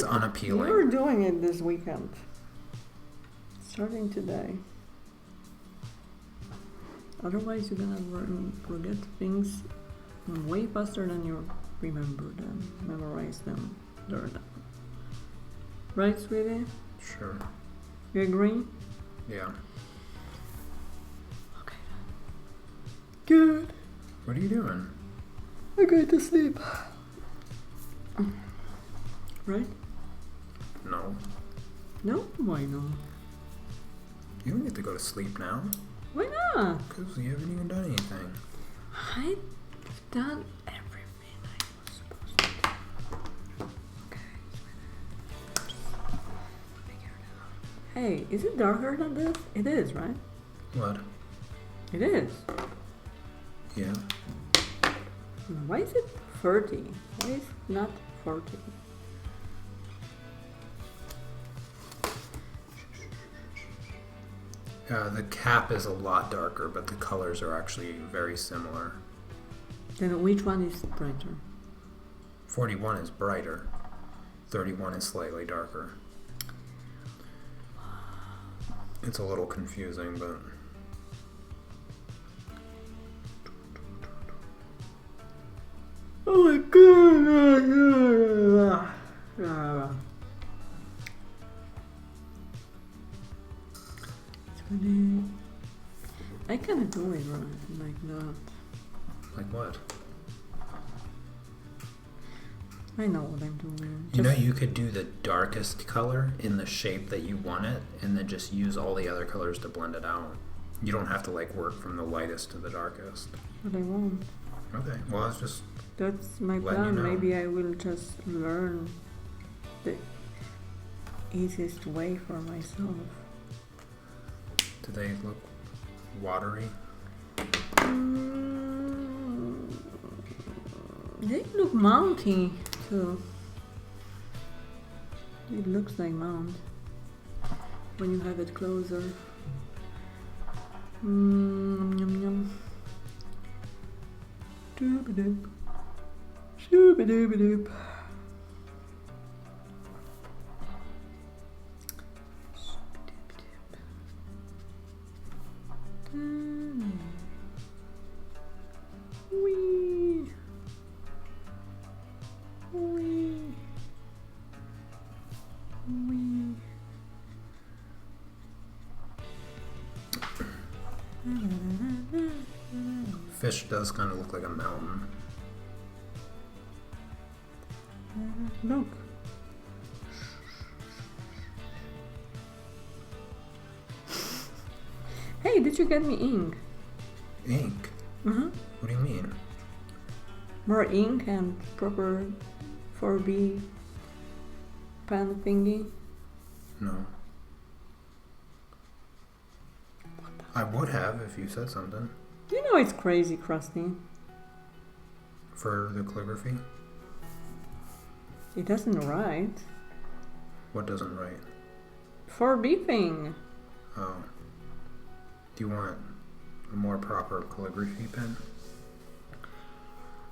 unappealing. You're doing it this weekend. Starting today. Otherwise you're gonna forget things way faster than you remember them, memorize them, learn them. Right, sweetie? Sure. You agree? Yeah. Okay. Good. What are you doing? I'm going to sleep. Right? No. No? Why not? You don't get to go to sleep now. Why not? Because you haven't even done anything. I've done everything I was supposed to do. Okay. Figure it out. Hey, is it darker than this? It is, right? What? It is. Yeah. Why is it 30? Why is it not 40? The cap is a lot darker, but the colors are actually very similar. Then which one is brighter? 41 is brighter. 31 is slightly darker. It's a little confusing, but... Oh my god! I can do it right, like that. Like what? I know what I'm doing. You know, you could do the darkest color in the shape that you want it, and then just use all the other colors to blend it out. You don't have to like work from the lightest to the darkest. But I won't. Okay, well, it's just... That's my letting plan. you know. Maybe I will just learn the easiest way for myself. Do they look watery? They look mounty too. It looks like mount when you have it closer. Yum yum. Doop-a-doop. Shooba-doop-a-doop. Wee. Wee. Wee. Fish does kind of look like a mountain. Look. Hey, did you get me ink? Ink? Uh-huh. What do you mean? More ink and proper 4B pen thingy? No. I would have if you said something. You know it's crazy, Krusty. For the calligraphy? It doesn't write. What doesn't write? 4B thing. Oh. Do you want a more proper calligraphy pen?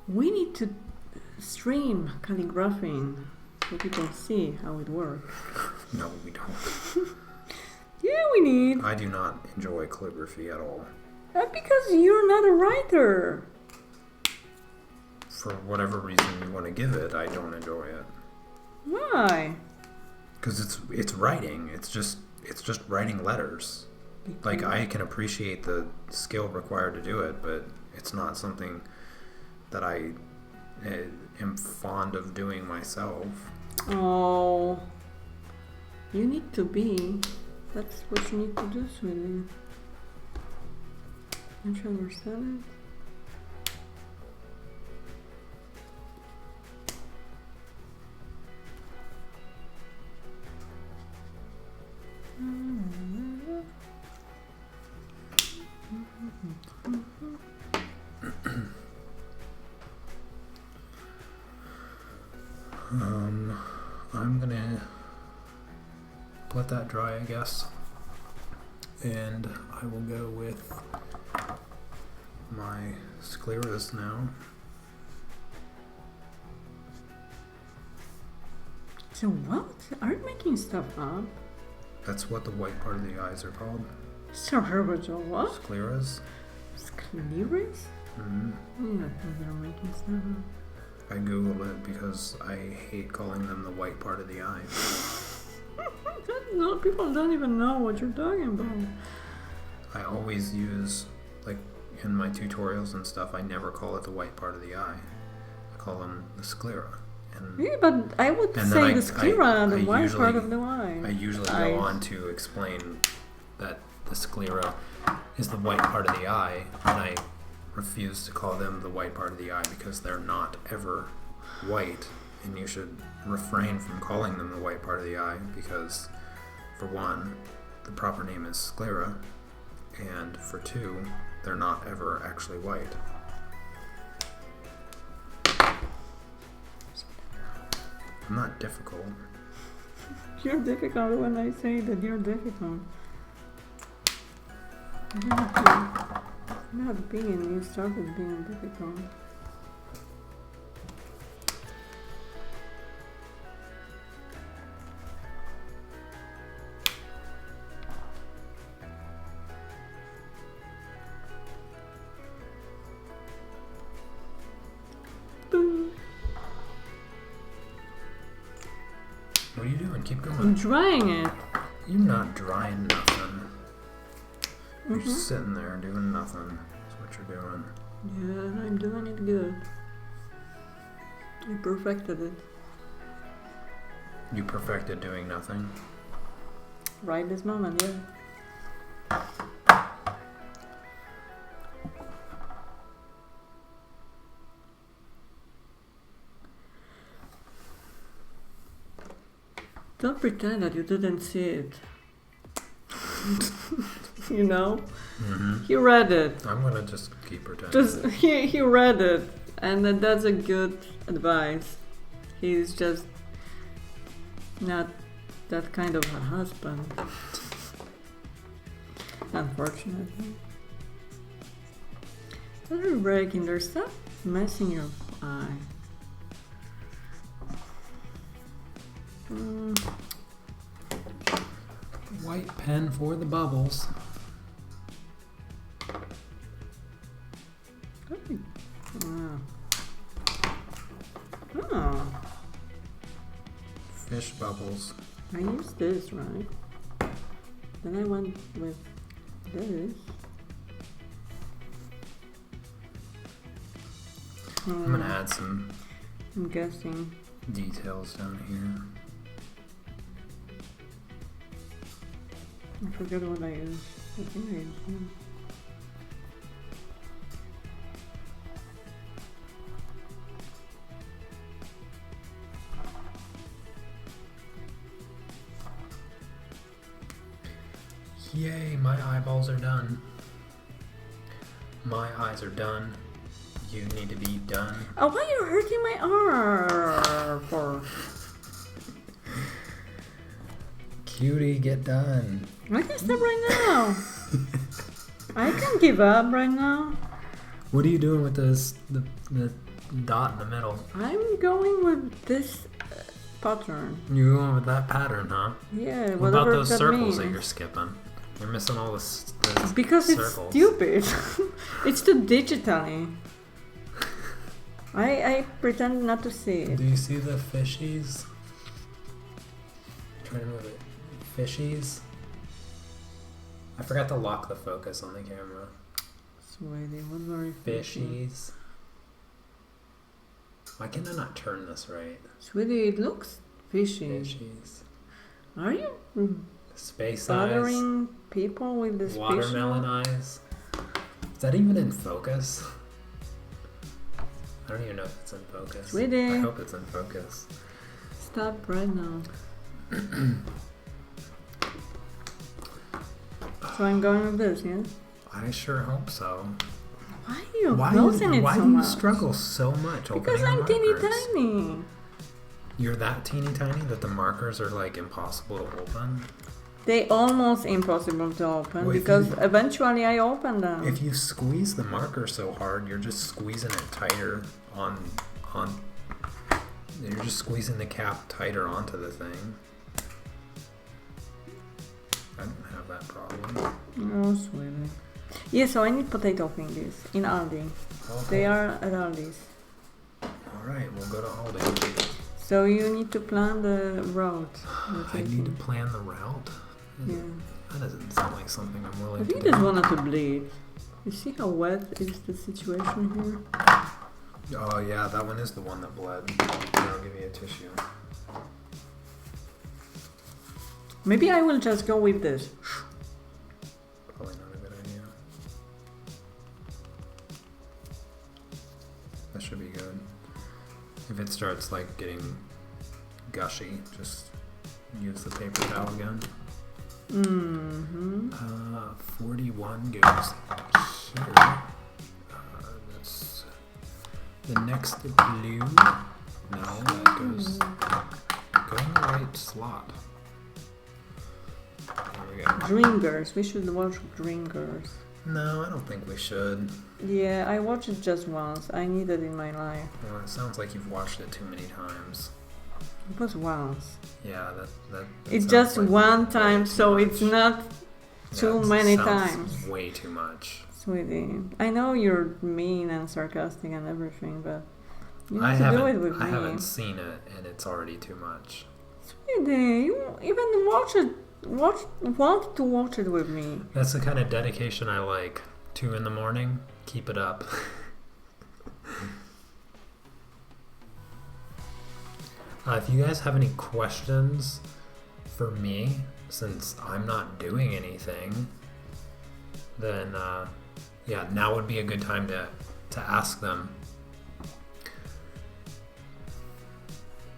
We need to stream calligraphing so people see how it works. No, we don't. Yeah, we need. I do not enjoy calligraphy at all. Because you're not a writer. For whatever reason you want to give it, I don't enjoy it. Why? Because it's writing. It's just writing letters. Like, I can appreciate the skill required to do it, but it's not something that I am fond of doing myself. Oh, you need to be. That's what you need to do, sweetie. Don't you understand it? I'm gonna let that dry, I guess, and I will go with my scleras now. So what? Are you making stuff up? That's what the white part of the eyes are called. So Herbert, what? Scleras. Scleras? Mm-hmm. I'm not think they're making stuff up. I googled it because I hate calling them the white part of the eye. No, people don't even know what you're talking about. I always use, like, in my tutorials and stuff, I never call it the white part of the eye. I call them the sclera. And Yeah, but I would say the sclera, the white part of the eye. I usually go on to explain that the sclera is the white part of the eye, and I refuse to call them the white part of the eye because they're not ever white, and you should refrain from calling them the white part of the eye because, for one, the proper name is sclera, and for two, they're not ever actually white. I'm not difficult. You're difficult when I say that you're difficult. Not being, you started being difficult. Boom. What are you doing? Keep going. I'm drying it. You're not drying nothing. You're Mm-hmm. just sitting there doing nothing. That's what you're doing. Yeah, I'm doing it good. I perfected it. You perfected doing nothing. Right this moment, yeah. Don't pretend that you didn't see it. You know? Mm-hmm. He read it. I'm gonna just keep pretending. Just he read it, and that's a good advice. He's just not that kind of a husband, unfortunately. What are you breaking there? Stop messing your eye. White pen for the bubbles. Oh, Fish bubbles. I used this, right? Then I went with this. I'm gonna add some I'm guessing. details down here. I forgot what I used. I think I used them. Yay, my eyeballs are done. My eyes are done. You need to be done. Oh, why are you hurting my arm for? Cutie, get done. I can stop right now. I can give up right now. What are you doing with this the dot in the middle? I'm going with this pattern. You're going with that pattern, huh? Yeah, What about whatever those that circles means. that you're skipping? You're missing all the Because circles. it's stupid. It's too digitally. I pretend not to see it. Do you see the fishies? Try to move it. Fishies? I forgot to lock the focus on the camera. Sweetie, what were you Fishies. Why can I not turn this right? Sweetie, it looks fishy. Fishies. Are you Space bothering people with this watermelon eyes. Is that even in focus? I don't even know if it's in focus. Sweetie. I hope it's in focus. Stop right now. So I'm going with this, yes? I sure hope so. Why are you closing it so much? Why do you struggle so much opening Because I'm teeny markers? tiny. You're that teeny tiny that the markers are like impossible to open? They almost impossible to open Well, because eventually I open them. If you squeeze the marker so hard, you're just squeezing it tighter on. You're just squeezing the cap tighter onto the thing. I don't have that problem. Oh, sweetie. Yeah, so I need potato fingers in Aldi. Okay. They are at Aldi's. Alright, we'll go to Aldi. So you need to plan the route. I need to plan the route? Yeah. That doesn't sound like something I'm I willing think to this do. wanted to bleed. You see how wet is the situation here? Oh yeah, that one is the one that bled. Here, I'll give you a tissue. Maybe I will just go with this. Probably not a good idea. That should be good. If it starts like getting gushy, just use the paper towel again. 41 goes here. That's the next blue. No, that goes go in the right slot. There we go. Dreamgirls. We should watch Dreamgirls. No, I don't think we should. Yeah, I watched it just once. I need it in my life. Well, it sounds like you've watched it too many times. It was once. Yeah, that It's sounds just like one way time, too so much. it's not too it many sounds times. Way too much. Sweetie, I know you're mean and sarcastic and everything, but you I need to do it haven't. with I me. haven't seen it, and it's already too much. Sweetie, you even want to watch it with me. That's the kind of dedication I like. 2 in the morning. Keep it up. If you guys have any questions for me, since I'm not doing anything, then yeah, now would be a good time to ask them.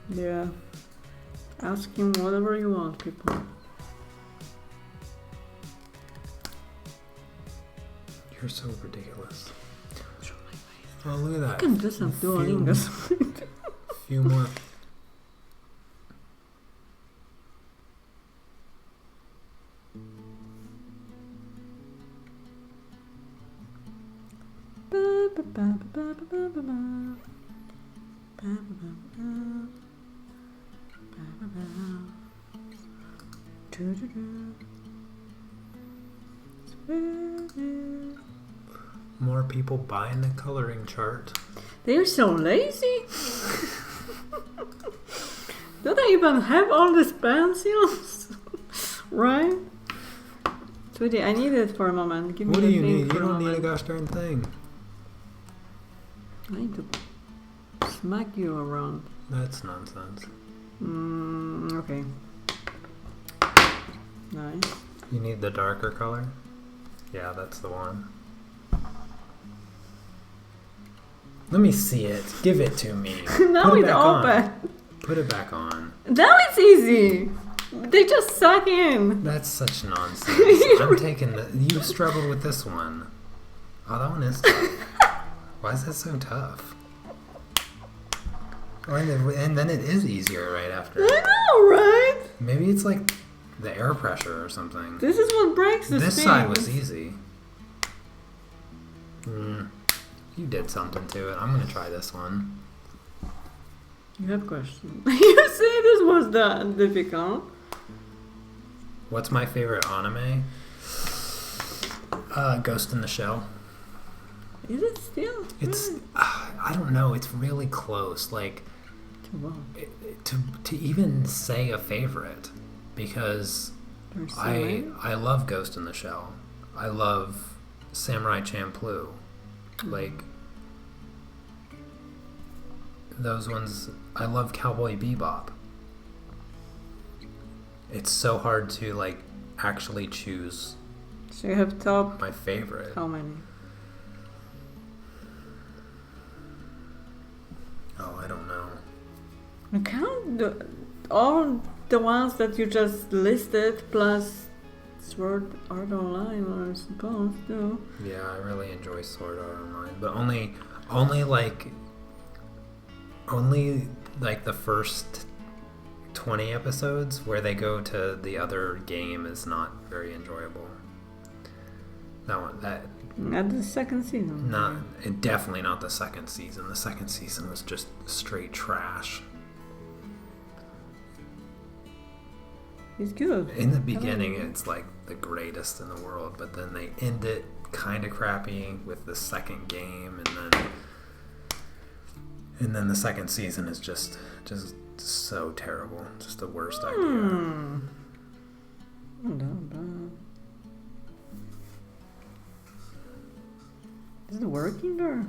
Yeah. Ask him whatever you want, people. You're so ridiculous. Oh, look at that. I can do some Duolingo. Few more. More people buying the coloring chart. They're so lazy. Do they even have all these pencils? Right? Sweetie, I need it for a moment. Give What me do the you thing need? for You don't need a moment. gosh darn thing. I need to smack you around. That's nonsense. Okay. Nice. You need the darker color? Yeah, that's the one. Let me see it. Give it to me. Now Put it it's back open. on. Put it back on. Now it's easy. They just suck in. That's such nonsense. I'm taking the... You struggled with this one. Oh, that one is tough. Why is that so tough? Oh, and then it is easier right after. I know, right? Maybe it's like the air pressure or something. This is what breaks the This side was things. easy. You did something to it. I'm gonna try this one. You have questions. You say this was that difficult. What's my favorite anime? Ghost in the Shell. Is it still? It's I don't know. It's really close. Like Wow. to even say a favorite, because There's so many. I love Ghost in the Shell. I love Samurai Champloo. Like those ones. I love Cowboy Bebop. It's so hard to like actually choose So you have top my favorite. how many? Oh, I don't know. You count all the ones that you just listed plus Sword Art Online, I suppose, too. Yeah, I really enjoy Sword Art Online, but only like the first 20 episodes where they go to the other game is not very enjoyable. That Not the second season. definitely not the second season. The second season was just straight trash. It's good. In the beginning, it's like the greatest in the world, but then they end it kind of crappy with the second game, and then the second season is just so terrible. Just the worst idea. Is it working or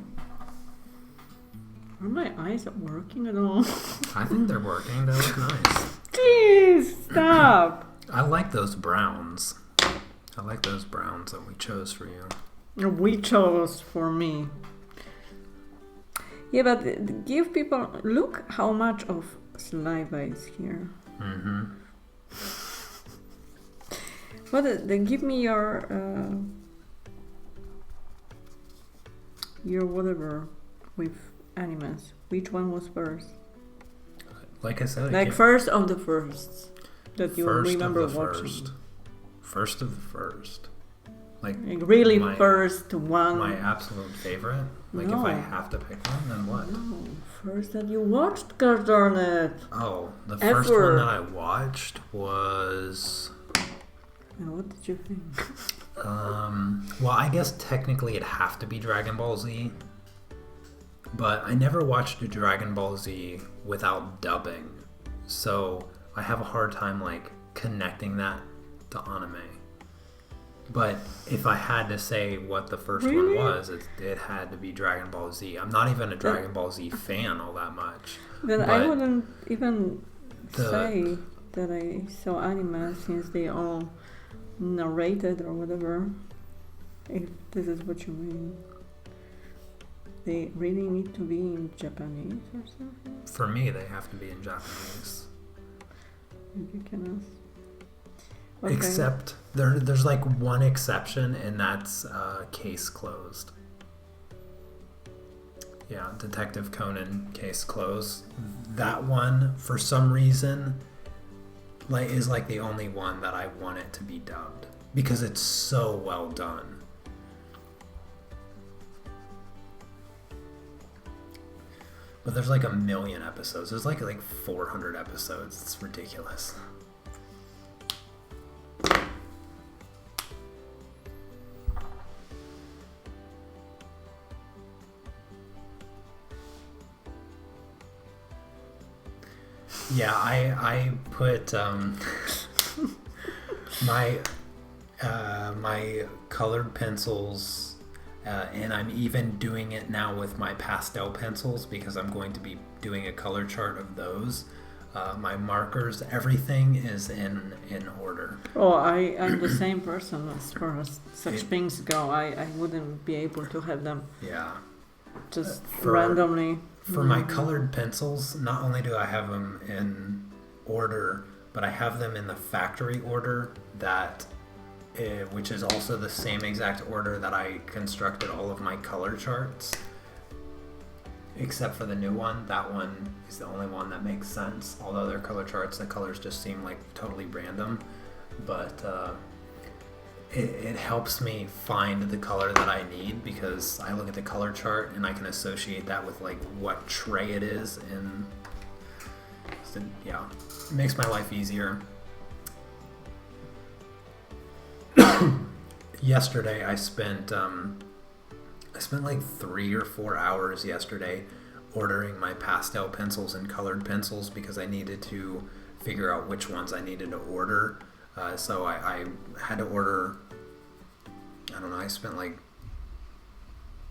are my eyes working at all? I think they're working. They look nice. Jeez, stop. I like those browns. I like those browns that we chose for you. We chose for me. Yeah, but give people... Look how much of saliva is here. Mm-hmm. Then give me your whatever with animes. Which one was first? Like I said, Like first of the firsts that you first remember of the watching. First of the first. Like really first one. My absolute favorite? Like No. if I have to pick one, then what? No, first that you watched, gosh darn it. Oh, the first one that I watched was... And what did you think? Well, I guess technically it'd have to be Dragon Ball Z. But I never watched a Dragon Ball Z without dubbing. So I have a hard time like connecting that to anime. But if I had to say what the first one was, it had to be Dragon Ball Z. I'm not even a Dragon Ball Z fan all that much. Then I wouldn't even say that I saw anime since they all narrated or whatever. If this is what you mean. They really need to be in Japanese or something? For me, they have to be in Japanese. You can ask. Okay. Except there's like one exception, and that's Case Closed. Yeah, Detective Conan, Case Closed. That one, for some reason, is like the only one that I want it to be dubbed because it's so well done. But there's like 1 million episodes. There's like 400 episodes. It's ridiculous. Yeah, I put my colored pencils, and I'm even doing it now with my pastel pencils because I'm going to be doing a color chart of those. My markers, everything is in order. Oh, I'm the same person as far as such things go. I wouldn't be able to have them just randomly. For my colored pencils, not only do I have them in order, but I have them in the factory order which is also the same exact order that I constructed all of my color charts. Except for the new one. That one is the only one that makes sense. Although their color charts, the colors just seem like totally random. But it helps me find the color that I need because I look at the color chart and I can associate that with like what tray it is, and so, yeah, it makes my life easier. Yesterday I spent like 3 or 4 hours yesterday ordering my pastel pencils and colored pencils because I needed to figure out which ones I needed to order. So I had to order, I don't know, I spent like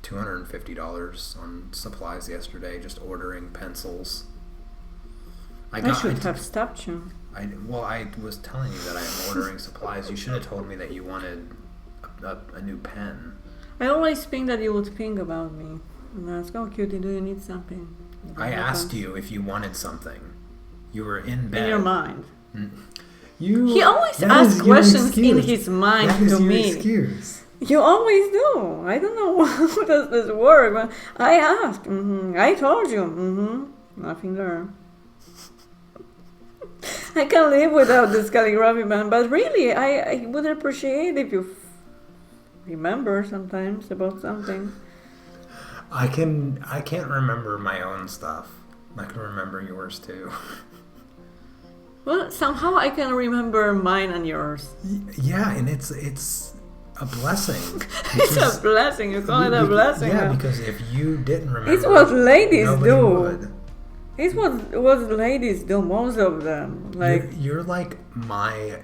$250 on supplies yesterday just ordering pencils. I should have stopped you. I was telling you that I am ordering supplies. You should have told me that you wanted a new pen. I always think that you would think about me. And ask, oh, cutie, do you need something? I asked you if you wanted something. You were in bed. In your mind. He always asks questions in his mind to me. Excuse. You always do. I don't know how does this work, but I asked. I told you. Nothing there. I can't live without this calligraphy man, but really, I would appreciate if you remember sometimes about something. I can't remember my own stuff. I can remember yours too. Well, somehow I can remember mine and yours. Yeah, and it's a blessing. It's a blessing. You call it a blessing. Yeah, because if you didn't remember, it's what ladies do. Would. It's what ladies do. Most of them, like you're like my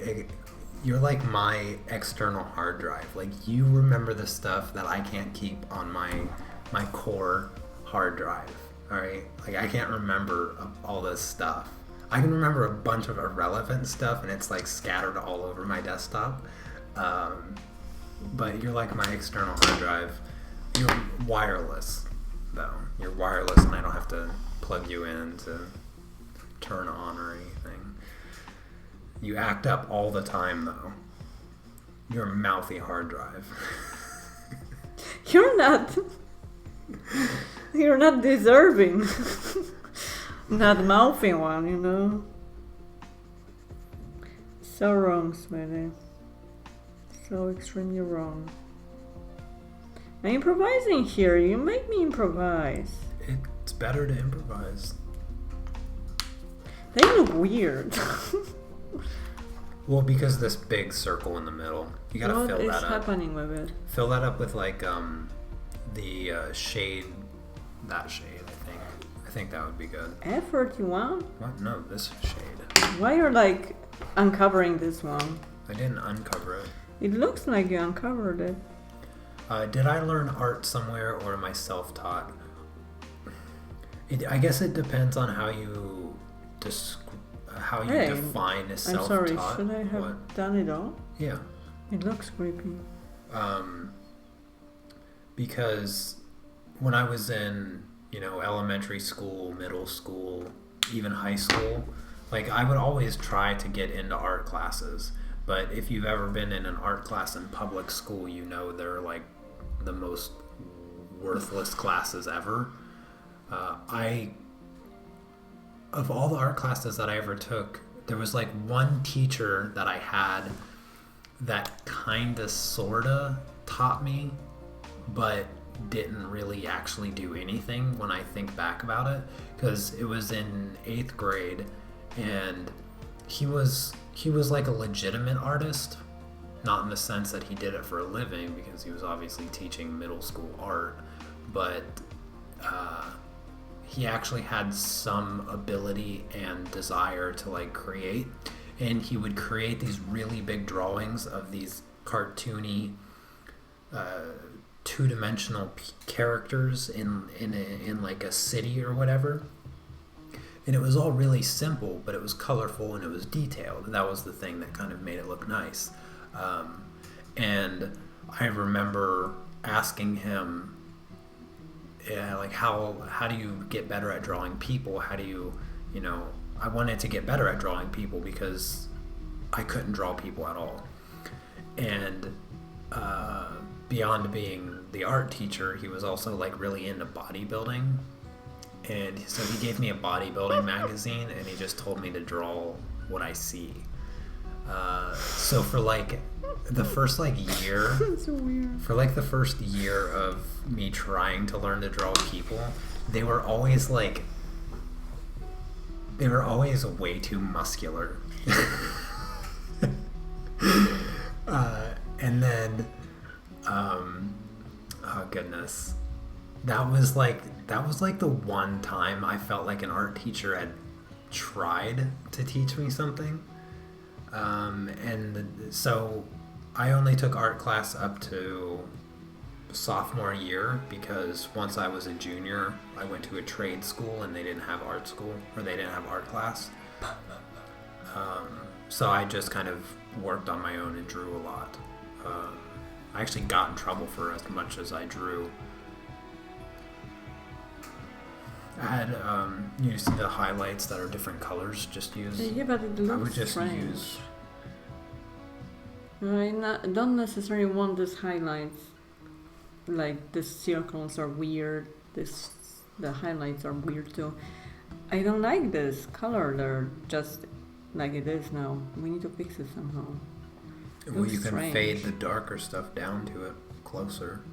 external hard drive. Like you remember the stuff that I can't keep on my core hard drive. All right, like I can't remember all this stuff. I can remember a bunch of irrelevant stuff, and it's like scattered all over my desktop. But you're like my external hard drive. You're wireless, though. You're wireless, and I don't have to plug you in to turn on or anything. You act up all the time, though. You're a mouthy hard drive. You're not deserving. Not mouthy one, you know. So wrong, sweetie. So extremely wrong. I'm improvising here. You make me improvise. It's better to improvise. They look weird. Well, because this big circle in the middle, you gotta fill that up. What is happening with it? Fill that up with like the shade. That shade, I think. I think that would be good. F31? What? No, this shade. Why you're like uncovering this one? I didn't uncover it. It looks like you uncovered it. Did I learn art somewhere, or am I self-taught? I guess it depends on how you define as self-taught. I'm sorry, should I have done it all? Yeah. It looks creepy. Because when I was in, elementary school, middle school, even high school, like I would always try to get into art classes. But if you've ever been in an art class in public school, they're like the most worthless classes ever. Of all the art classes that I ever took, there was like one teacher that I had that kinda sorta taught me, but didn't really actually do anything when I think back about it, because it was in 8th grade, and he was like a legitimate artist, not in the sense that he did it for a living, because he was obviously teaching middle school art, but he actually had some ability and desire to like create, and he would create these really big drawings of these cartoony two-dimensional characters in like a city or whatever, and it was all really simple, but it was colorful and it was detailed. That was the thing that kind of made it look nice. And I remember asking him, like, how do you get better at drawing people? How do you, I wanted to get better at drawing people because I couldn't draw people at all. And beyond being the art teacher, he was also like really into bodybuilding. And so he gave me a bodybuilding magazine, and he just told me to draw what I see. So for like the first year, That's so weird. For like the first year of me trying to learn to draw people, they were always way too muscular. And then, oh goodness, that was like the one time I felt like an art teacher had tried to teach me something. And so I only took art class up to sophomore year, because once I was a junior, I went to a trade school and they didn't have art school, or they didn't have art class. So I just kind of worked on my own and drew a lot. I actually got in trouble for as much as I drew. I had, you see the highlights that are different colors, just use... Yeah, but it looks I would just strange. use... I don't necessarily want these highlights. Like, the circles are weird. The highlights are weird too. I don't like this color. They're just like it is now. We need to fix it somehow. Well, you Looks can strange. fade the darker stuff down to it closer.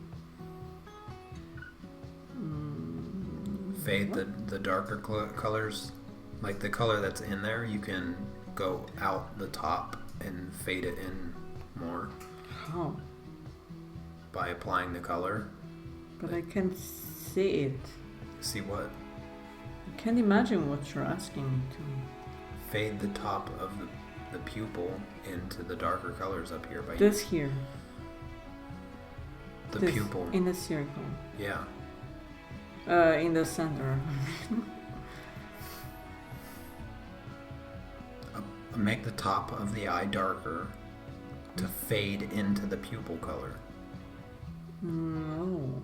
Fade the darker colors, like the color that's in there, you can go out the top and fade it in more How? by applying the color. But I can't see it. See what? I can't imagine what you're asking me to. Fade the top of the pupil into the darker colors up here by This here. the This, pupil. in the circle. Yeah. In the center. Make the top of the eye darker to fade into the pupil color. No.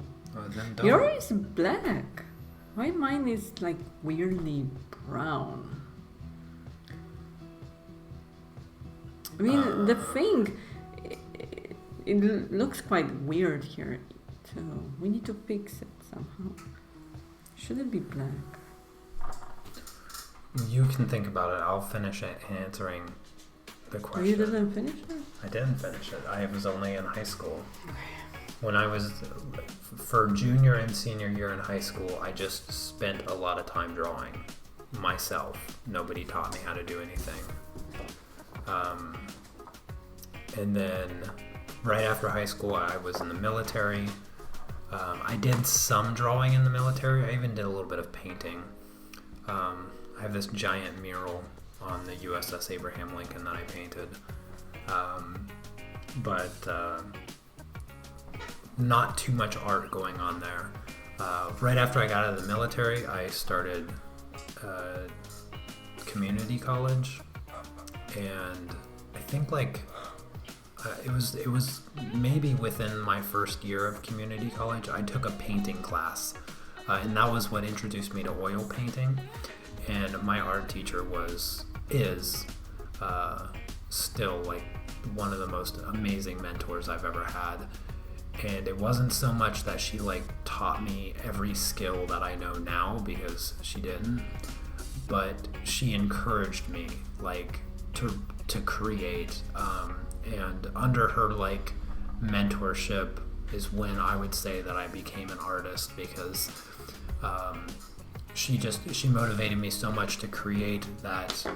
Then don't. Yours is black. Why mine is like weirdly brown? I mean, the thing, it looks quite weird here too. We need to fix it somehow. Should it be black? You can think about it. I'll finish answering the Oh, question. you didn't finish it? I didn't finish it. I was only in high school. When I was, for junior and senior year in high school, I just spent a lot of time drawing myself. Nobody taught me how to do anything. And then right after high school, I was in the military. I did some drawing in the military. I even did a little bit of painting. I have this giant mural on the USS Abraham Lincoln that I painted. But not too much art going on there. Right after I got out of the military, I started community college, and I think like it was maybe within my first year of community college, I took a painting class, and that was what introduced me to oil painting. And my art teacher is still like one of the most amazing mentors I've ever had. And it wasn't so much that she like taught me every skill that I know now, because she didn't, but she encouraged me like to create, and under her like mentorship is when I would say that I became an artist, because she motivated me so much to create that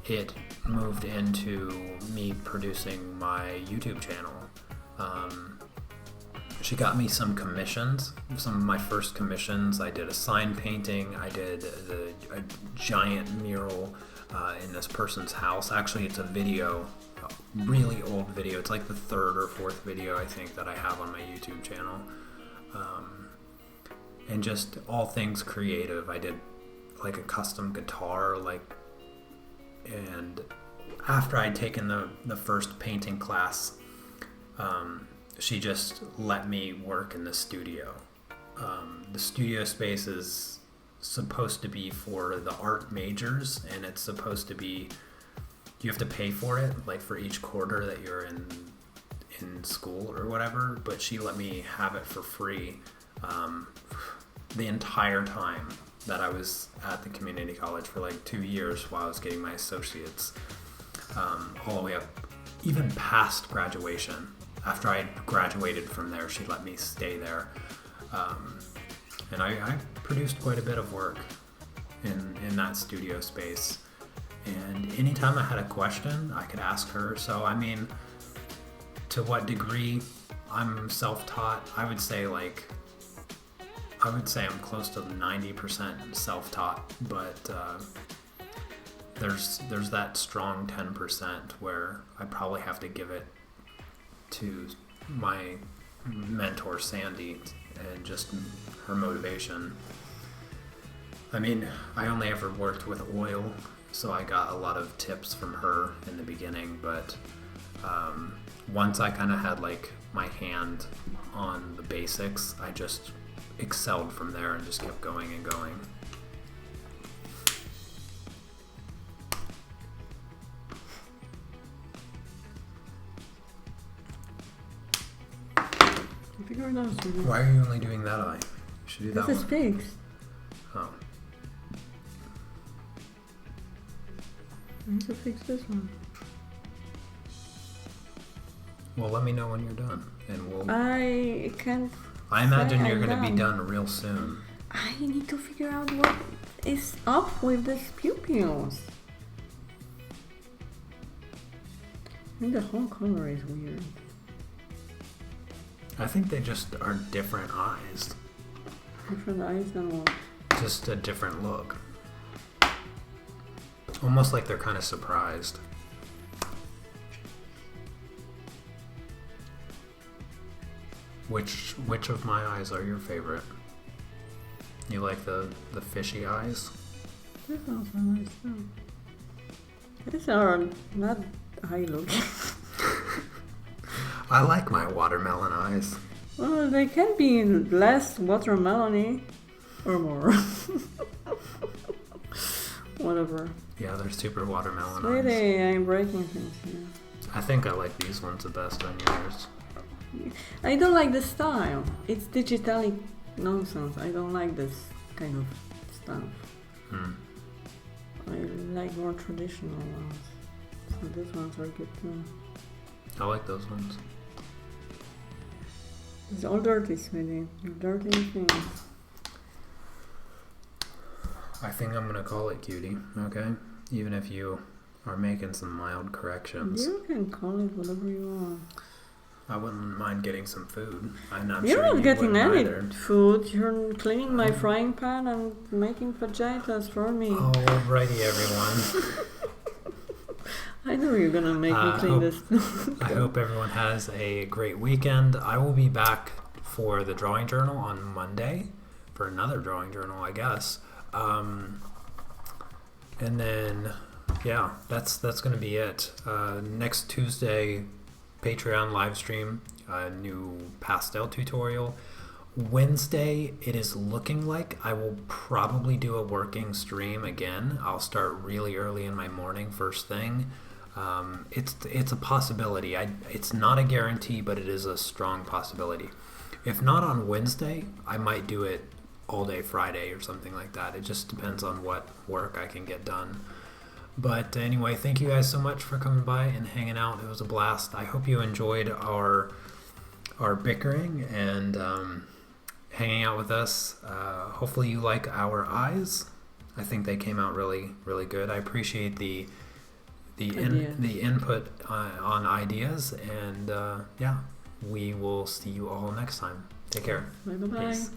it moved into me producing my YouTube channel. She got me some commissions. Some of my first commissions, I did a sign painting. I did a giant mural in this person's house. Actually, it's a video, a really old video. It's like the third or fourth video, I think, that I have on my YouTube channel. And just all things creative. I did like a custom guitar, and after I'd taken the first painting class, she just let me work in the studio. The studio space is supposed to be for the art majors, and it's supposed to be, you have to pay for it, like for each quarter that you're in school or whatever, but she let me have it for free the entire time that I was at the community college, for like 2 years while I was getting my associates, all the way up, even past graduation. After I had graduated from there, she let me stay there. And I produced quite a bit of work in that studio space. And anytime I had a question, I could ask her. So, I mean, to what degree I'm self-taught, I would say I'm close to 90% self-taught, but there's that strong 10% where I probably have to give it to my mentor Sandy and just her motivation. I mean, I only ever worked with oil, so I got a lot of tips from her in the beginning, but once I kind of had like my hand on the basics, I just excelled from there and just kept going and going. Figure it out. Why are you only doing that eye? You should do that This is one. fixed. Oh. I need to fix this one. Well, let me know when you're done, and we'll. I can't. I imagine say you're I'm going to be done. done real soon. I need to figure out what is up with these pupils. I think the whole color is weird. I think they just are different eyes. Different eyes than what? Just a different look. Almost like they're kind of surprised. Which of my eyes are your favorite? You like the fishy eyes? These ones are nice too. These are not eye looking. I like my watermelon eyes. Well, they can be less watermelony or more. Whatever. Yeah, they're super watermelon eyes. Sweetie, I'm breaking things here. I think I like these ones the best on yours. I don't like the style. It's digitally nonsense. I don't like this kind of stuff. I like more traditional ones. So these ones are good too. I like those ones. It's all dirty, sweetie. You're dirty things. I think I'm gonna call it, cutie. Okay, even if you are making some mild corrections. You can call it whatever you want. I wouldn't mind getting some food. I'm You're sure not you getting wouldn't any either. food. You're cleaning my frying pan and making fajitas for me. Alrighty, everyone. I know you're gonna make me clean this. I hope everyone has a great weekend. I will be back for the drawing journal on Monday for another drawing journal, I guess. And then, yeah, that's going to be it. Next Tuesday, Patreon live stream, a new pastel tutorial. Wednesday, it is looking like I will probably do a working stream again. I'll start really early in my morning, first thing. It's a possibility. It's not a guarantee, but it is a strong possibility. If not on Wednesday, I might do it all day Friday or something like that. It just depends on what work I can get done. But anyway, thank you guys so much for coming by and hanging out. It was a blast. I hope you enjoyed our bickering and hanging out with us. Hopefully you like our eyes. I think they came out really, really good. I appreciate the input on ideas, and yeah, we will see you all next time. Take care. Bye bye. Peace.